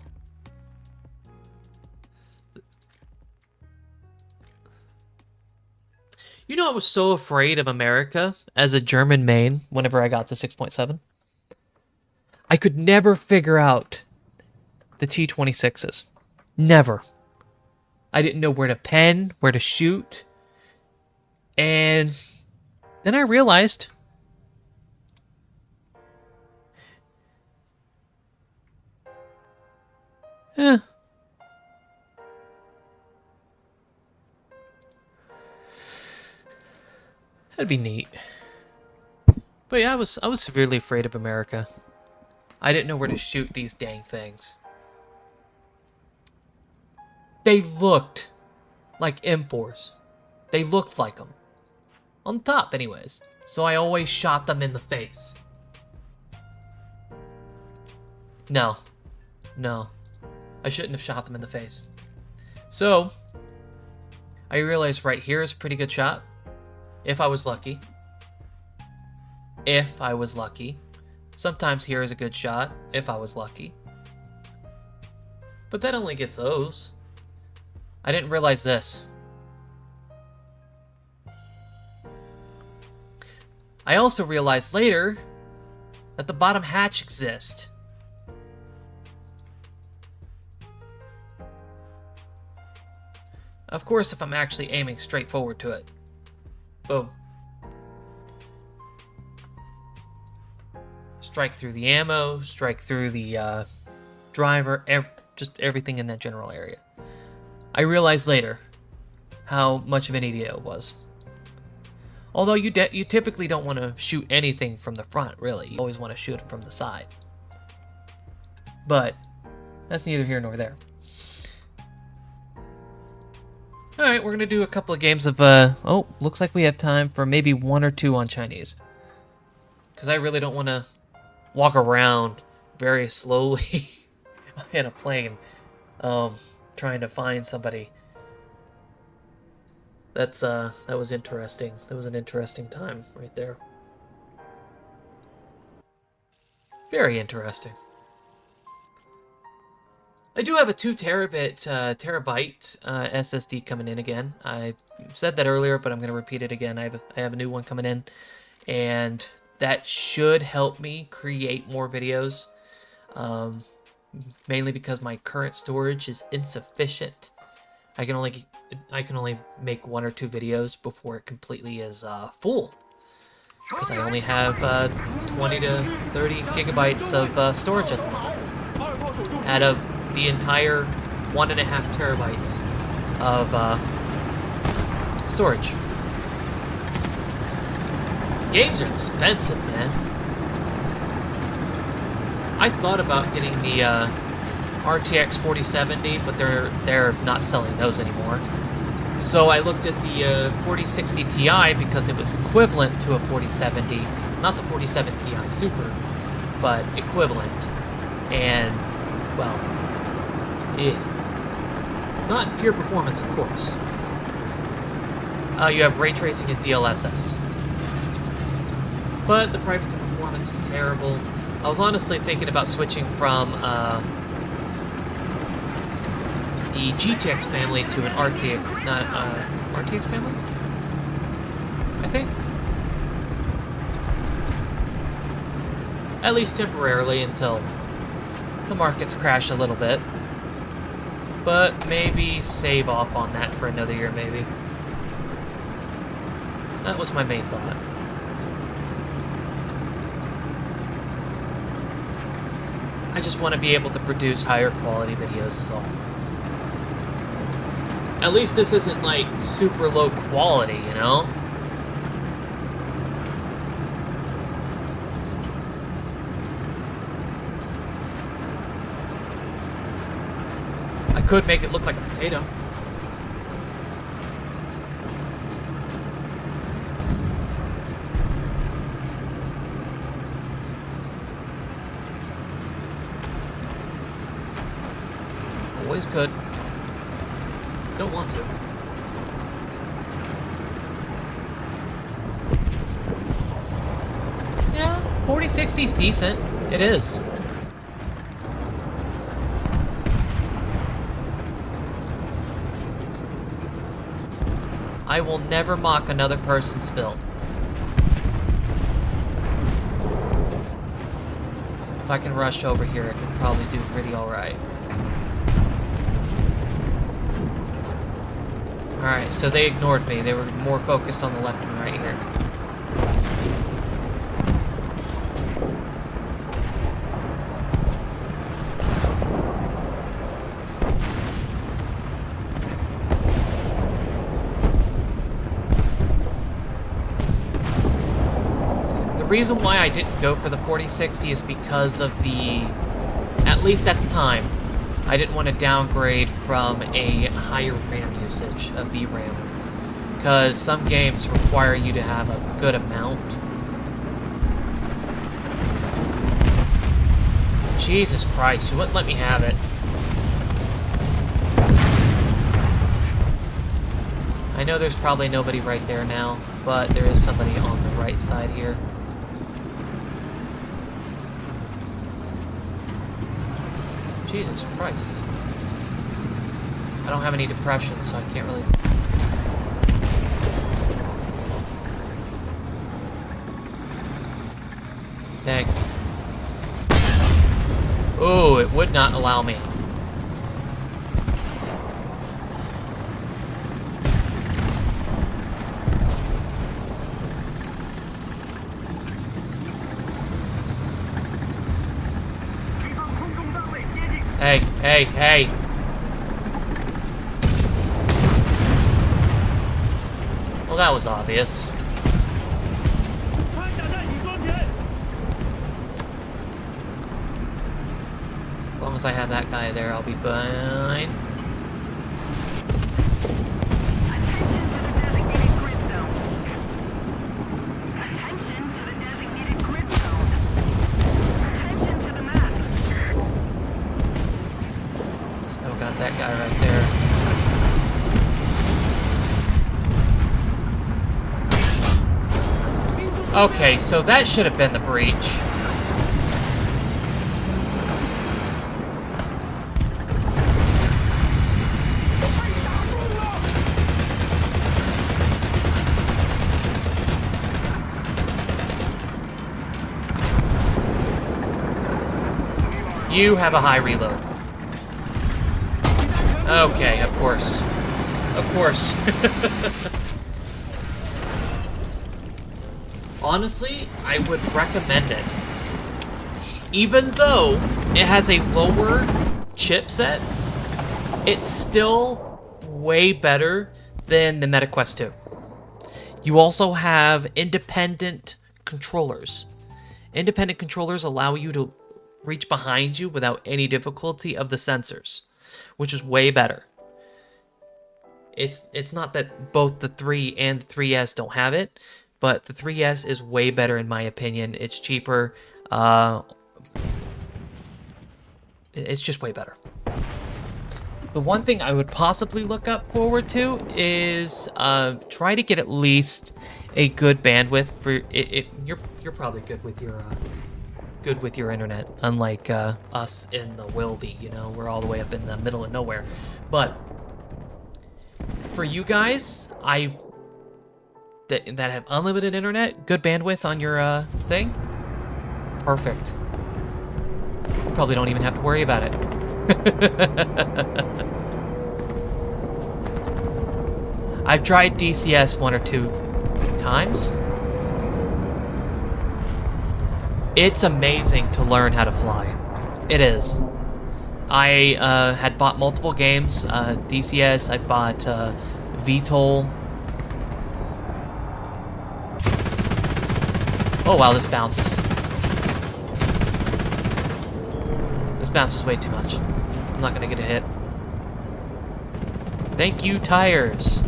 You know, I was so afraid of America as a German main whenever I got to 6.7. I could never figure out the T-26s. Never. I didn't know where to pen, where to shoot. And then I realized... That'd be neat. But yeah, I was severely afraid of America. I didn't know where to shoot these dang things. They looked like M4s. They looked like them. On the top, anyways. So I always shot them in the face. No. No. I shouldn't have shot them in the face. So, I realized right here is a pretty good shot. If I was lucky. If I was lucky. Sometimes here is a good shot. If I was lucky. But that only gets those. I didn't realize this. I also realized later that the bottom hatch exists. Of course, if I'm actually aiming straight forward to it. Boom. Strike through the ammo, strike through the driver, just everything in that general area. I realized later how much of an idiot it was. Although you typically don't want to shoot anything from the front, really. You always want to shoot it from the side. But that's neither here nor there. Alright, we're going to do a couple of games of, oh, looks like we have time for maybe 1 or 2 on Chinese. Because I really don't want to walk around very slowly in a plane, trying to find somebody. That was interesting. That was an interesting time right there. Very interesting. I do have a 2 terabyte SSD coming in again. I said that earlier, but I'm going to repeat it again. I have a new one coming in, and that should help me create more videos. Mainly because my current storage is insufficient. I can only make 1 or 2 videos before it completely is full. Because I only have 20 to 30 gigabytes of storage at the moment. Out of the entire 1.5 terabytes of storage. Games are expensive, man. I thought about getting the RTX 4070, but they're not selling those anymore. So I looked at the 4060 Ti because it was equivalent to a 4070, not the 47 Ti Super, but equivalent. And well, Not pure performance, of course. You have ray tracing and DLSS. But the private performance is terrible. I was honestly thinking about switching from the GTX family to an RTX, not RTX family? I think. At least temporarily until the markets crash a little bit. But maybe save off on that for another year, maybe. That was my main thought. I just want to be able to produce higher quality videos is all. At least this isn't like super low quality, you know? I could make it look like a potato. Always could. Don't want to. Yeah, 4060 is decent. It is. I will never mock another person's build. If I can rush over here, I can probably do pretty alright. Alright, so they ignored me. They were more focused on the left and right here. The reason why I didn't go for the 4060 is because of the, at least at the time, I didn't want to downgrade from a higher RAM usage, a VRAM, because some games require you to have a good amount. Jesus Christ, you wouldn't let me have it. I know there's probably nobody right there now, but there is somebody on the right side here. Jesus Christ. I don't have any depression, so I can't really... Dang. Oh, it would not allow me. Hey, hey, hey! Well, that was obvious. 穿甲弹已装填。 As long as I have that guy there, I'll be fine. Attention to the designated grid zone. Attention to the designated grid zone. Attention to the map. Still got that guy right there. Okay, so that should have been the breach. You have a high reload. Okay, of course. Of course. Honestly, I would recommend it. Even though it has a lower chipset, it's still way better than the MetaQuest 2. You also have independent controllers. Independent controllers allow you to reach behind you without any difficulty of the sensors, which is way better. It's not that both the 3 and the 3S don't have it, but the 3S is way better in my opinion. It's cheaper. It's just way better. The one thing I would possibly look up forward to is try to get at least a good bandwidth for it. You're probably good with your internet, unlike us in the wildy. You know, we're all the way up in the middle of nowhere. But for you guys, that have unlimited internet, good bandwidth on your thing, perfect. You probably don't even have to worry about it. I've tried DCS 1 or 2 times. It's amazing to learn how to fly. It is. I had bought multiple games. DCS, I bought VTOL. Oh wow, this bounces. This bounces way too much. I'm not gonna get a hit. Thank you, tires.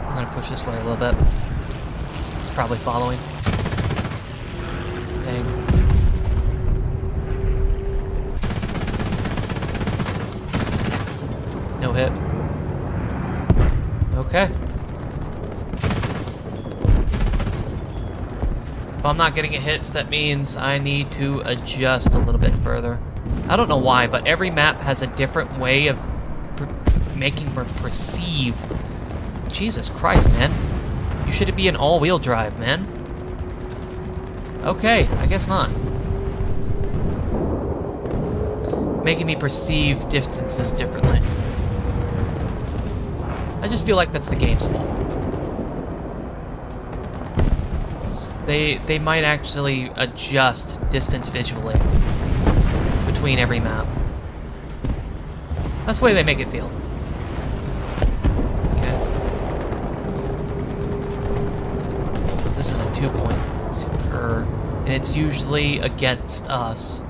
I'm gonna push this way a little bit. It's probably following. Dang. No hit. Okay. If I'm not getting a hit, that means I need to adjust a little bit further. I don't know why, but every map has a different way of making me perceive. Jesus Christ, man. You should be an all-wheel drive, man. Okay, I guess not. Making me perceive distances differently. I just feel like that's the game's fault. They might actually adjust distance visually between every map. That's the way they make it feel. Okay. This is a 2-point, and it's usually against us.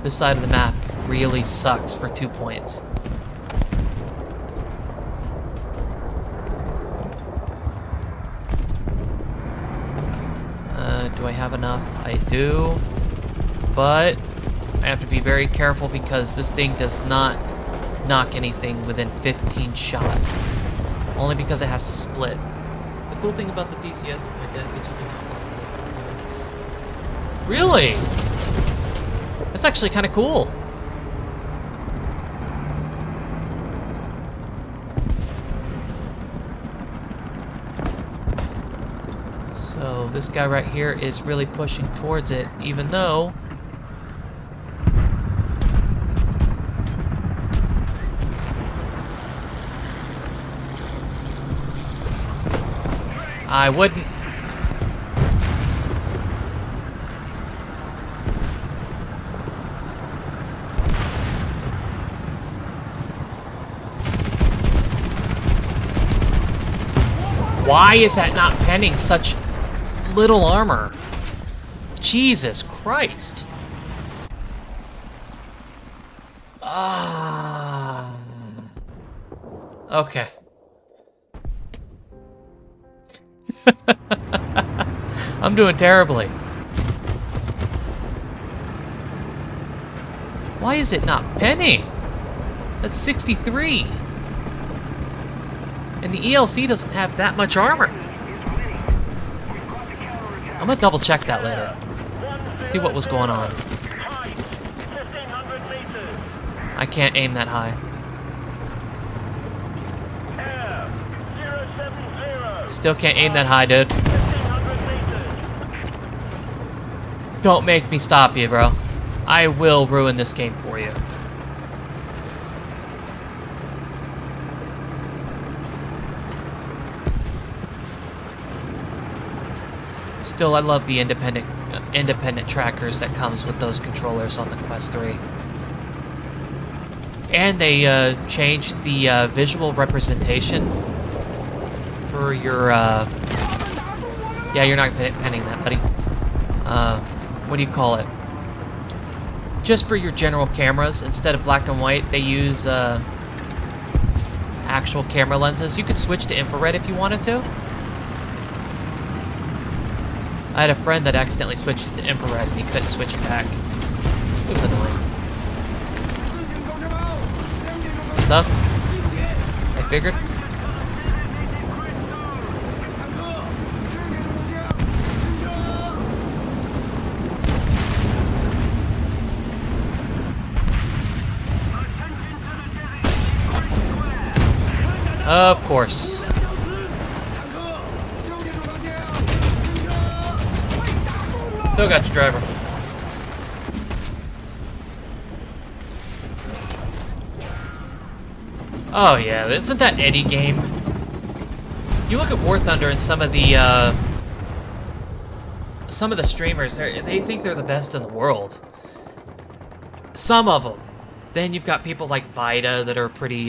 This side of the map really sucks for 2 points. Do I have enough? I do, but I have to be very careful because this thing does not knock anything within 15 shots. Only because it has to split. The cool thing about the DCS is my dead pitch. Really? That's actually kind of cool. So this guy right here is really pushing towards it, even though I wouldn't. Why is that not penning such little armor? Jesus Christ. Ah. Okay. I'm doing terribly. Why is it not penning? That's 63. And the ELC doesn't have that much armor. I'm gonna double check that later. See what was going on. I can't aim that high. Still can't aim that high, dude. Don't make me stop you, bro. I will ruin this game for you. Still, I love the independent trackers that comes with those controllers on the Quest 3. And they changed the visual representation for your, yeah, you're not penning that, buddy. What do you call it? Just for your general cameras, instead of black and white, they use actual camera lenses. You could switch to infrared if you wanted to. I had a friend that accidentally switched it to infrared and he couldn't switch it back. It was annoying. 自行高射炮，2点钟方向， Stuff. 近点， I figured. 坦克，10点钟方向，停车。 Of course. 坦克，6点钟方向，停车。 Still got your driver. Oh yeah, isn't that any game? You look at War Thunder and some of the streamers, they think they're the best in the world. Some of them. Then you've got people like Vida that are pretty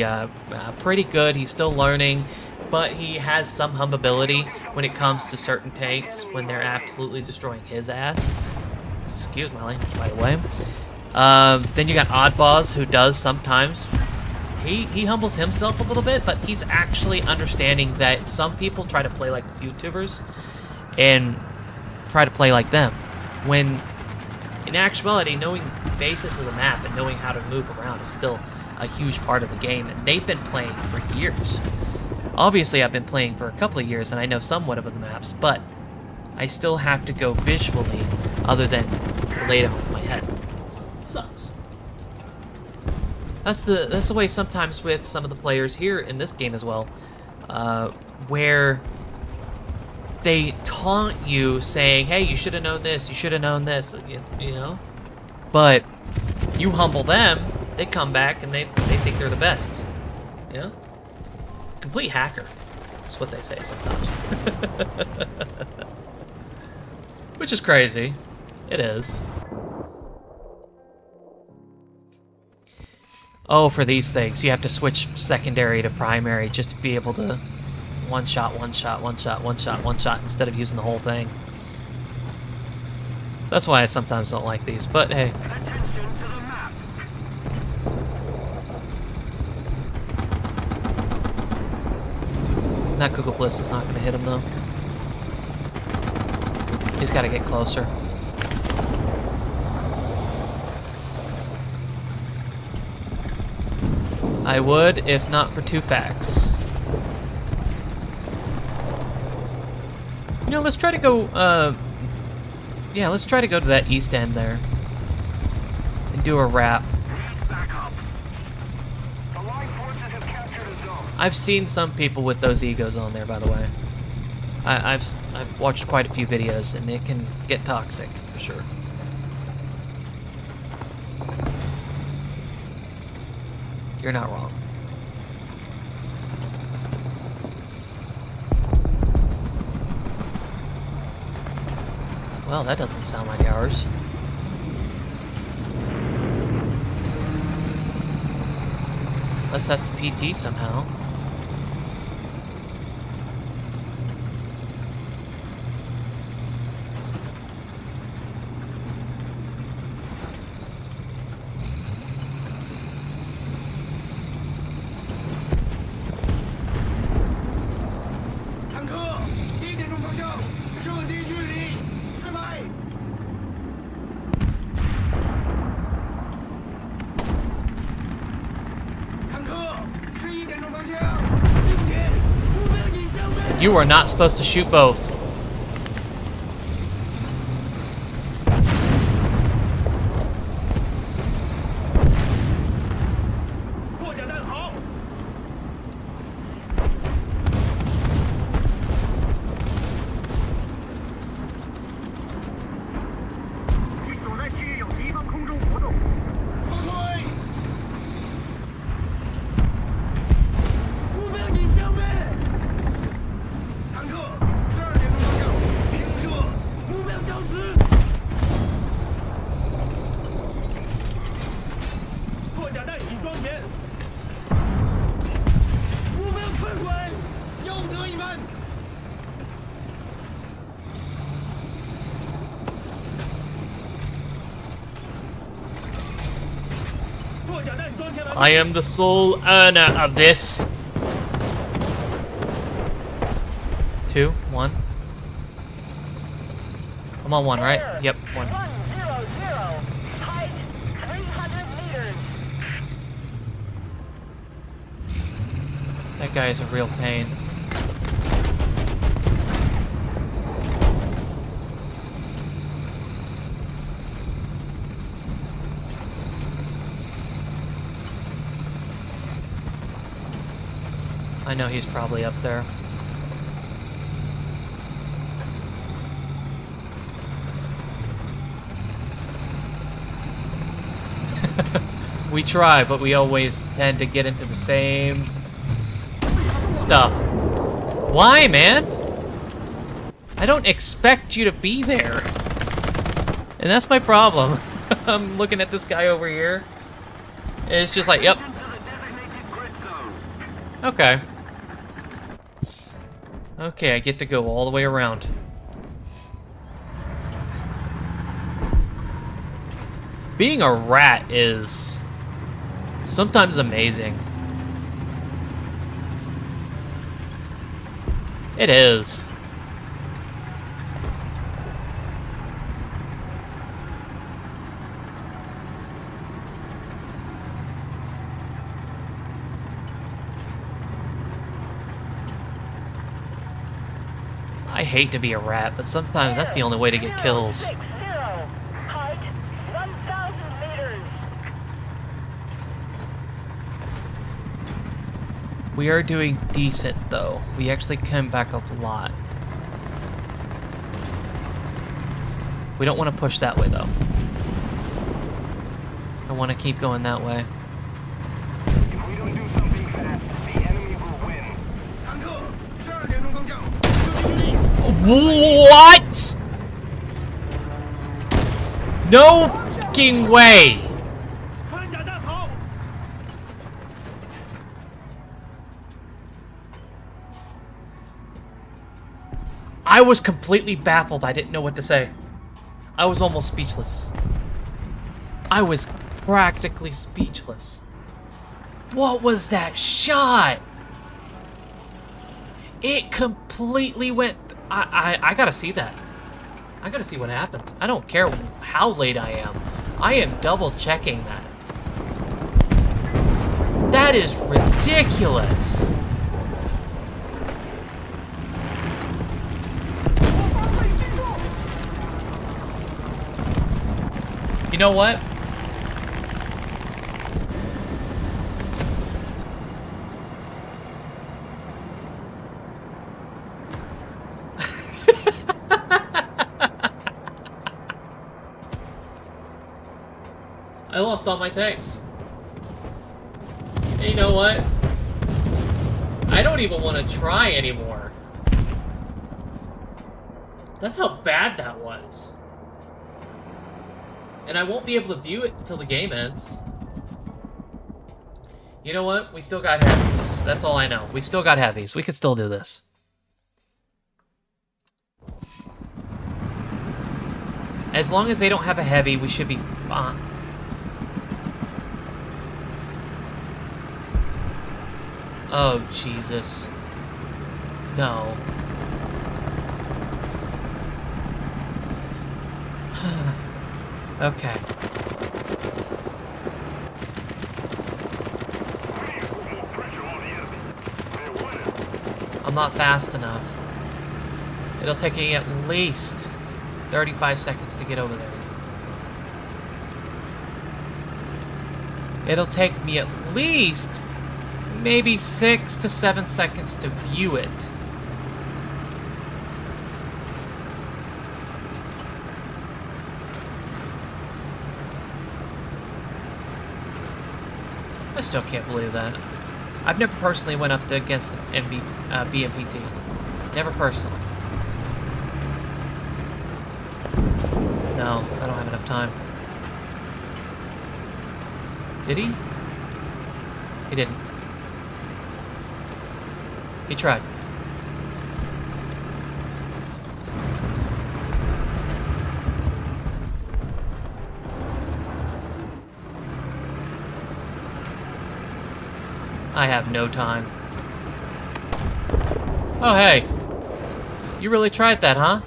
good. He's still learning, but he has some humbability when it comes to certain tanks when they're absolutely destroying his ass. Excuse my language, by the way. Then you got Oddboss, who does sometimes. He humbles himself a little bit, but he's actually understanding that some people try to play like YouTubers and try to play like them. When in actuality, knowing the basis of the map and knowing how to move around is still a huge part of the game, and they've been playing for years. Obviously, I've been playing for a couple of years, and I know somewhat of the maps, but I still have to go visually, other than relate it with my head. It sucks. That's the way sometimes with some of the players here in this game as well, where they taunt you saying, hey, you should have known this, you should have known this, you know? But you humble them, they come back and they think they're the best, you know? Complete hacker, is what they say sometimes. Which is crazy. It is. Oh, for these things, you have to switch secondary to primary just to be able to one shot, one shot, one shot, one shot, one shot, instead of using the whole thing. That's why I sometimes don't like these, but hey. Attention to the map. That Google Bliss is not going to hit him, though. He's got to get closer. I would, if not for two facts. You know, let's try to go, yeah, let's try to go to that east end there. And do a wrap. Need backup. The line forces have captured a zone. I've seen some people with those egos on there, by the way. I've watched quite a few videos, and it can get toxic, for sure. You're not wrong. Well, that doesn't sound like ours. Unless that's the PT somehow. You are not supposed to shoot both. I am the sole earner of this. 2, 1. I'm on one, right? Air Yep, one. 100. Height 300 meters. That guy is a real pain. I know he's probably up there. We try, but we always tend to get into the same stuff. Why, man? I don't expect you to be there. And that's my problem. I'm looking at this guy over here. And it's just like, yep. Into the designated grid zone. Okay. Okay, I get to go all the way around. Being a rat is sometimes amazing. It is. I hate to be a rat, but sometimes that's the only way to get kills. 60. Height 1,000 meters. We are doing decent, though. We actually came back up a lot. We don't want to push that way, though. I want to keep going that way. If we don't do something fast, the enemy will win. 坦克，12点钟方向，就近距离。 What? No fucking way! 穿甲弹好。 I was completely baffled. I didn't know what to say. I was almost speechless. I was practically speechless. What was that shot? It completely went... I gotta see that. I gotta see what happened. I don't care how late I am. I am double checking that. That is ridiculous. You know what? I lost all my tanks. And you know what? I don't even want to try anymore. That's how bad that was. And I won't be able to view it until the game ends. You know what? We still got heavies. That's all I know. We still got heavies. We could still do this. As long as they don't have a heavy, we should be fine. Oh, Jesus. No. Okay. I'm not fast enough. It'll take me at least 35 seconds to get over there. It'll take me at least maybe 6 to 7 seconds to view it. I still can't believe that. I've never personally went up against BMPT. Never personally. No, I don't have enough time. Did he? He didn't. He tried. I have no time. Oh, hey. You really tried that, huh?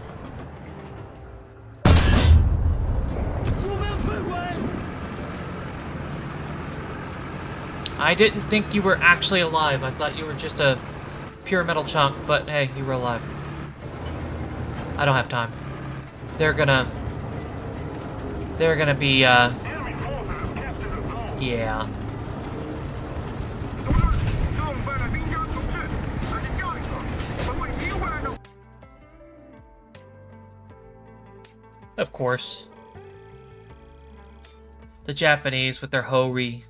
I didn't think you were actually alive. I thought you were just a pure metal chunk, but hey, you were alive. I don't have time. They're gonna be, Enemy forces have captured the zone. yeah. 同志，正犯的兵家同志，那是下一个，本会提回来的。 Of course. The Japanese with their hori.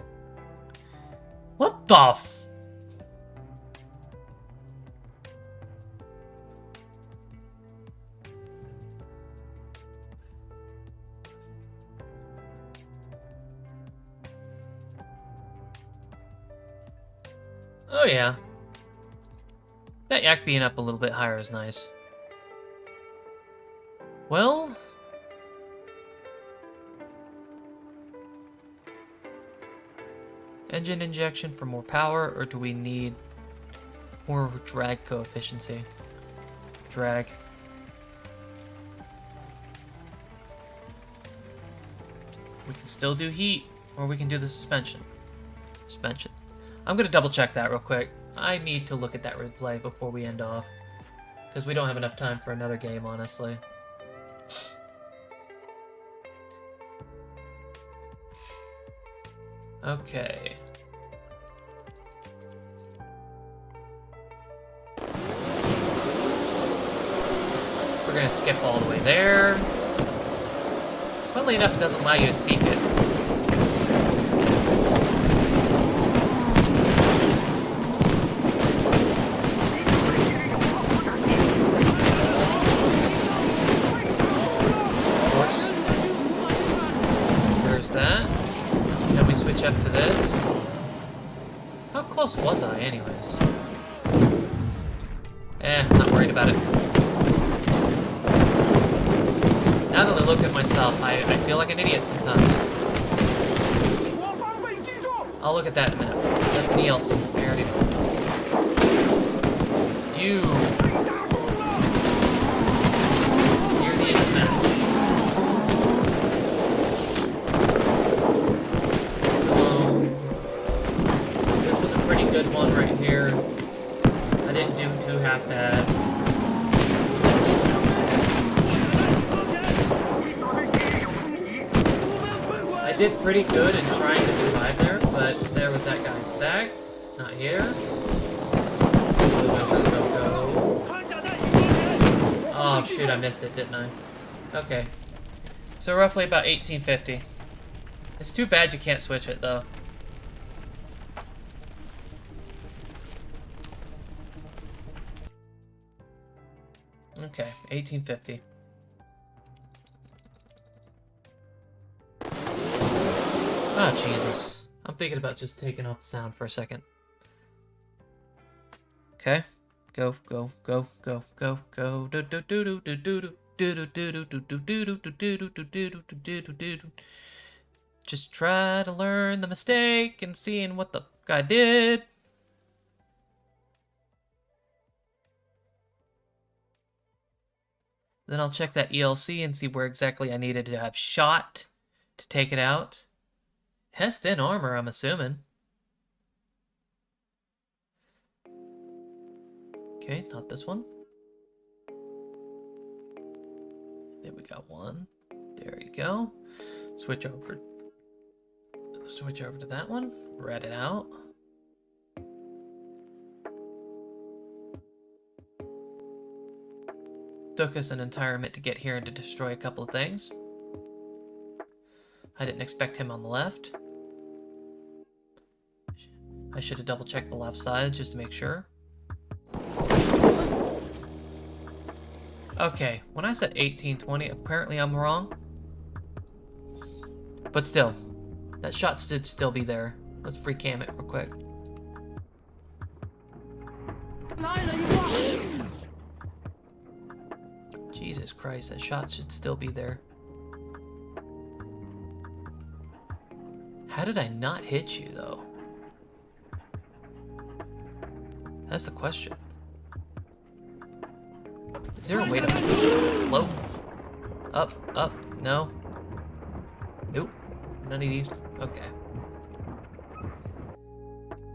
What the f... Oh yeah. That yak being up a little bit higher is nice. Well... Engine injection for more power, or do we need more drag coefficiency? Drag. We can still do heat, or we can do the suspension. Suspension. I'm gonna double check that real quick. I need to look at that replay before we end off, because we don't have enough time for another game, honestly. Okay. We're gonna skip all the way there. Funnily enough, it doesn't allow you to seek it. Of course. There's that. Can we switch up to this? How close was I, anyways? Not worried about it. Now that I look at myself, I feel like an idiot sometimes. 我方被击中。 I'll look at that in a minute. That's an ELC. I already know. You. You're the end of the match. This was a pretty good one right here. I didn't do too half bad. I did pretty good in trying to survive there, but there was that guy back. Not here. Go, go, go, go, go. Oh shoot, I missed it, didn't I? Okay. So roughly about 1850. It's too bad you can't switch it though. Okay, 1850. Oh, Jesus. I'm thinking about just taking off the sound for a second. Okay. Go, go, go, go, go, go. Do do do do do do do do do do do do do do do do do do do do. Just try to learn the mistake and seeing what the guy did. Then I'll check that ELC and see where exactly I needed to have shot to take it out. Has thin armor, I'm assuming. Okay, not this one. There we got one. There you go. Switch over to that one. Red it out. Took us an entire minute to get here and to destroy a couple of things. I didn't expect him on the left. I should have double checked the left side just to make sure. Okay, when I said 1820, apparently I'm wrong. But still, that shot should still be there. Let's free cam it real quick. Jesus Christ, that shot should still be there. How did I not hit you, though? That's the question. Is there a way to float? Up, up, no. Nope. None of these. Okay.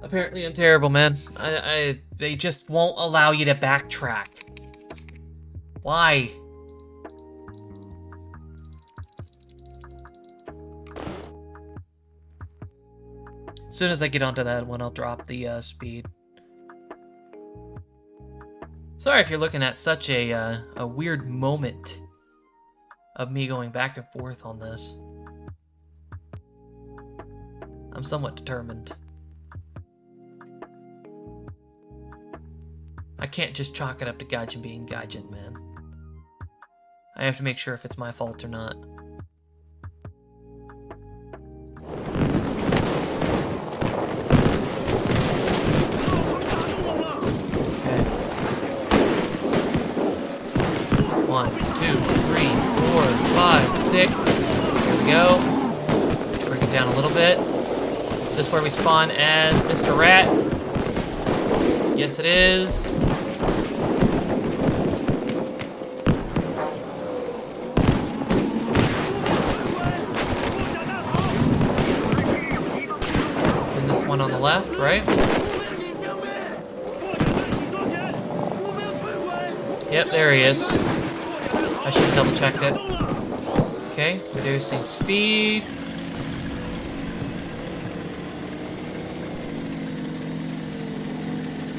Apparently I'm terrible, man. They just won't allow you to backtrack. Why? As soon as I get onto that one, I'll drop the speed. Sorry if you're looking at such a weird moment of me going back and forth on this. I'm somewhat determined. I can't just chalk it up to Gaijin being Gaijin, man. I have to make sure if it's my fault or not. Okay. 1, 2, 3, 4, 5, 6. Here we go. Break it down a little bit. Is this where we spawn as Mr. Rat? Yes, it is. And this one on the left, right? Yep, there he is. I should have double checked it. Okay, reducing speed.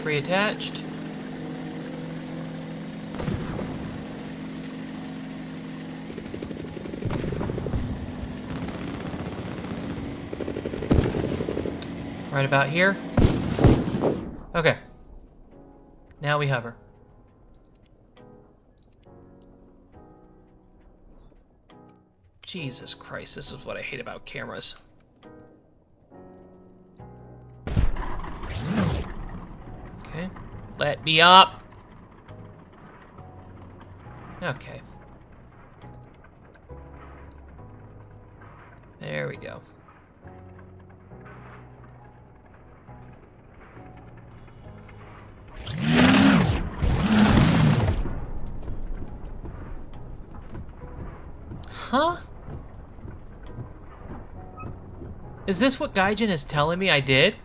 Pre-attached. Right about here. Okay. Now we hover. Jesus Christ, this is what I hate about cameras. Okay. Let me up. Okay. There we go. Huh? Is this what Gaijin is telling me I did?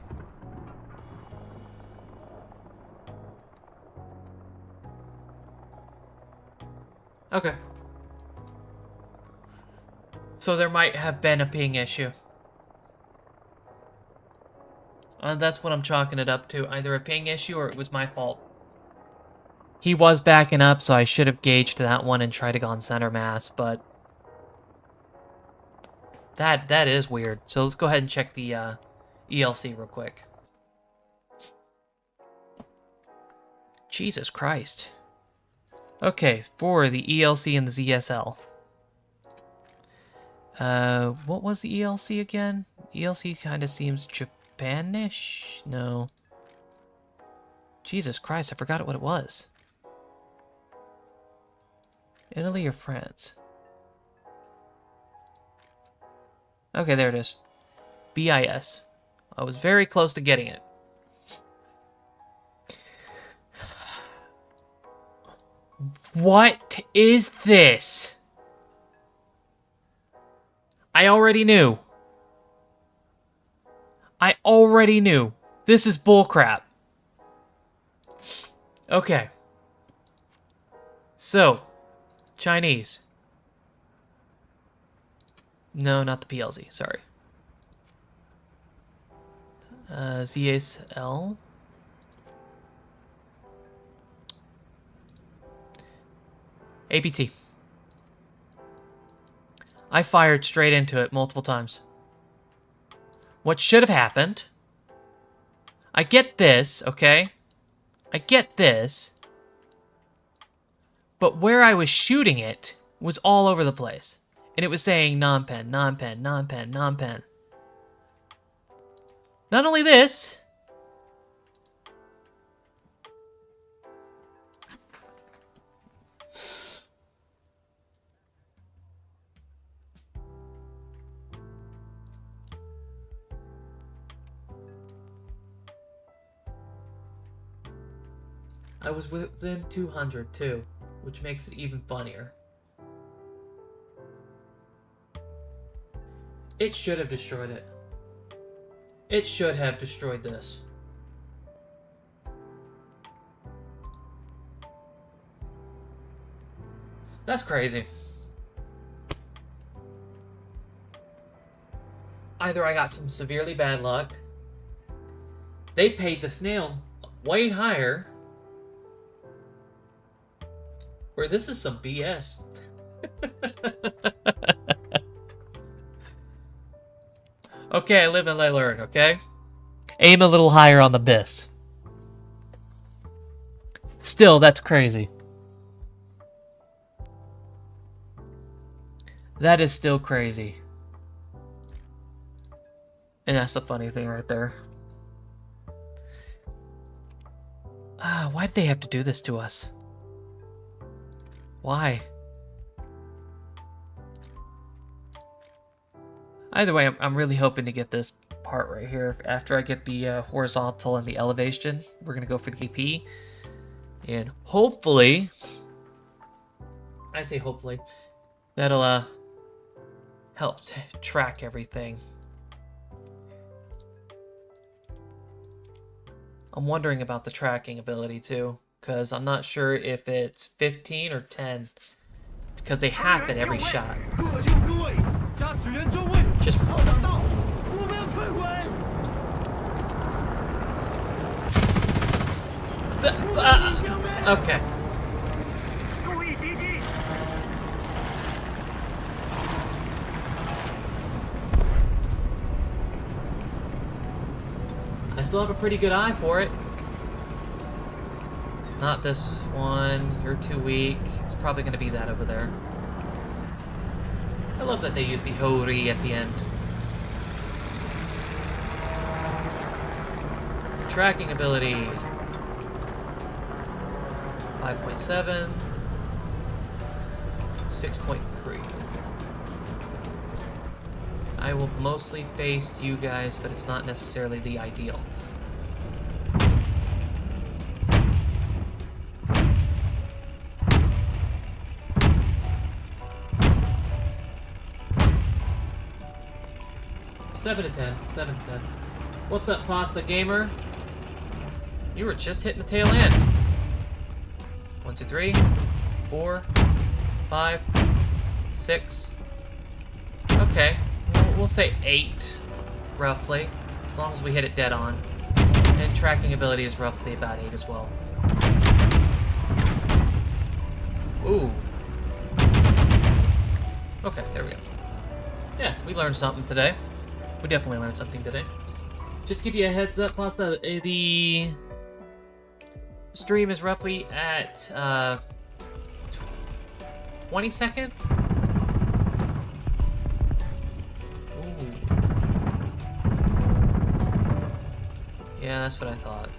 Okay. So there might have been a ping issue. That's what I'm chalking it up to. Either a ping issue or it was my fault. He was backing up, so I should have gauged that one and tried to go on center mass, but... That is weird. So let's go ahead and check the ELC real quick. Jesus Christ. Okay, for the ELC and the ZSL. What was the ELC again? ELC kind of seems Japanish? No. Jesus Christ, I forgot what it was. Italy or France? Okay, there it is. BIS. I was very close to getting it. What is this? I already knew. I already knew. This is bullcrap. Okay. So, Chinese. No, not the PLZ, sorry. ZSL. APT. I fired straight into it multiple times. What should have happened... I get this, okay? I get this. But where I was shooting it was all over the place. And it was saying non-pen, non-pen, non-pen, non-pen. Not only this... I was within 200 too, which makes it even funnier. It should have destroyed it. It should have destroyed this. That's crazy. Either I got some severely bad luck, they paid the snail way higher, or this is some BS. Okay, I live and I learn, okay? Aim a little higher on the bis. Still, that's crazy. That is still crazy. And that's the funny thing right there. Why did they have to do this to us? Why? Either way, I'm really hoping to get this part right here. After I get the horizontal and the elevation, we're going to go for the AP. And hopefully, I say hopefully, that'll help track everything. I'm wondering about the tracking ability too, because I'm not sure if it's 15 or 10, because they half it every shot. 各就各位，驾驶员就位， Just 炮长到，目标摧毁。 okay. 注意敌机。 I still have a pretty good eye for it. Not this one. You're too weak. It's probably going to be that over there. I love that they use the Hori at the end. Tracking ability. 5.7. 6.3. I will mostly face you guys, but it's not necessarily the ideal. Seven to 10. What's up, Pasta Gamer? You were just hitting the tail end. 1, 2, 3, 4, 5, 6. Okay. We'll say 8, roughly, as long as we hit it dead on. And tracking ability is roughly about 8 as well. Ooh. Okay, there we go. Yeah, we learned something today. We definitely learned something today. Just to give you a heads up, Pasta, the stream is roughly at 22nd. Yeah, that's what I thought.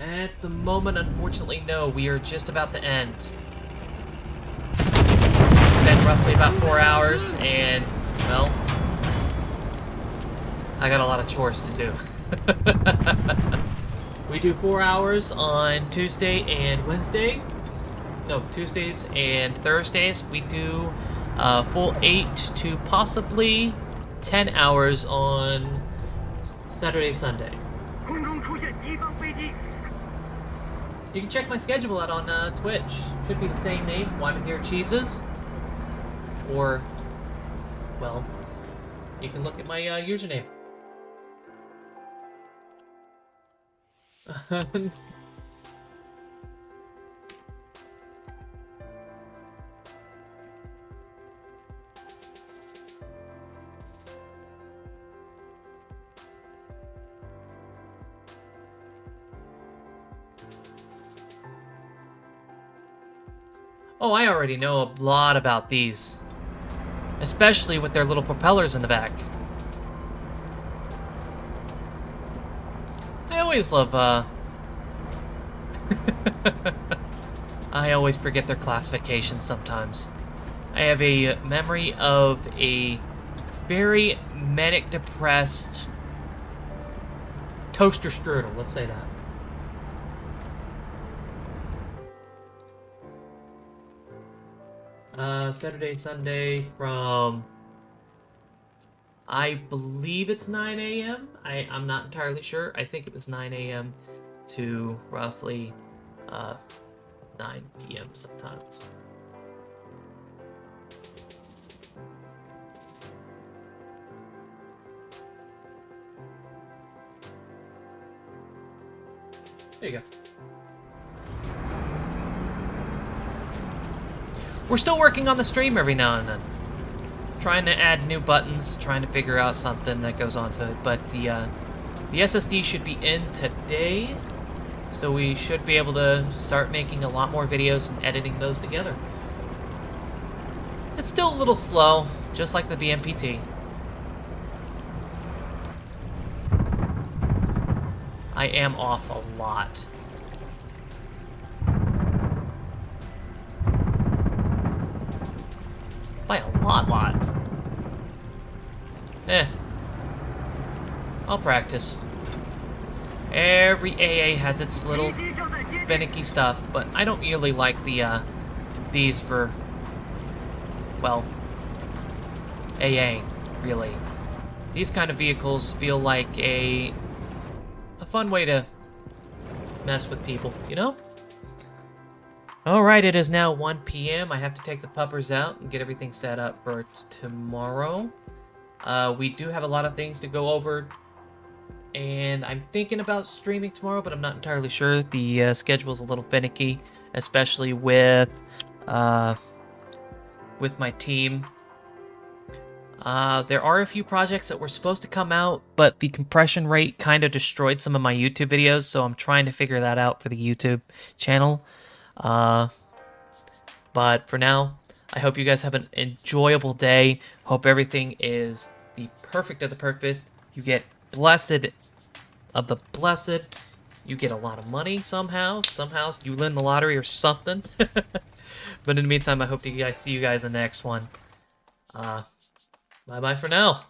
At the moment, unfortunately, no. We are just about to end. It's been roughly about 4 hours, and, well, I got a lot of chores to do. We do 4 hours on Tuesday and Wednesday. No, Tuesdays and Thursdays. We do full 8 to possibly 10 hours on Saturday, Sunday. 空中出现敌方飞机。 You can check my schedule out on Twitch. Should be the same name, Wyman Here Cheeses. Or, well, you can look at my username. Oh, I already know a lot about these. Especially with their little propellers in the back. I always love, I always forget their classifications sometimes. I have a memory of a very manic depressed toaster strudel, let's say that. Saturday, Sunday from I believe it's 9 a.m. I'm not entirely sure. I think it was 9 a.m. to roughly 9 p.m. sometimes. There you go. We're still working on the stream every now and then. Trying to add new buttons, trying to figure out something that goes onto it. But the SSD should be in today, so we should be able to start making a lot more videos and editing those together. It's still a little slow, just like the BMPT. I am off a lot. By a lot. I'll practice. Every AA has its little finicky stuff, but I don't really like these for, well, AA, really. These kind of vehicles feel like a fun way to mess with people, you know? Alright, it is now 1 p.m. I have to take the puppers out and get everything set up for tomorrow. We do have a lot of things to go over, and I'm thinking about streaming tomorrow, but I'm not entirely sure. The schedule's a little finicky, especially with my team. There are a few projects that were supposed to come out, but the compression rate kind of destroyed some of my YouTube videos, so I'm trying to figure that out for the YouTube channel. But for now, I hope you guys have an enjoyable day. Hope everything is the perfect of the perfect. You get blessed of the blessed. You get a lot of money somehow. Somehow you win the lottery or something. But in the meantime, I hope to see you guys in the next one. Bye-bye for now.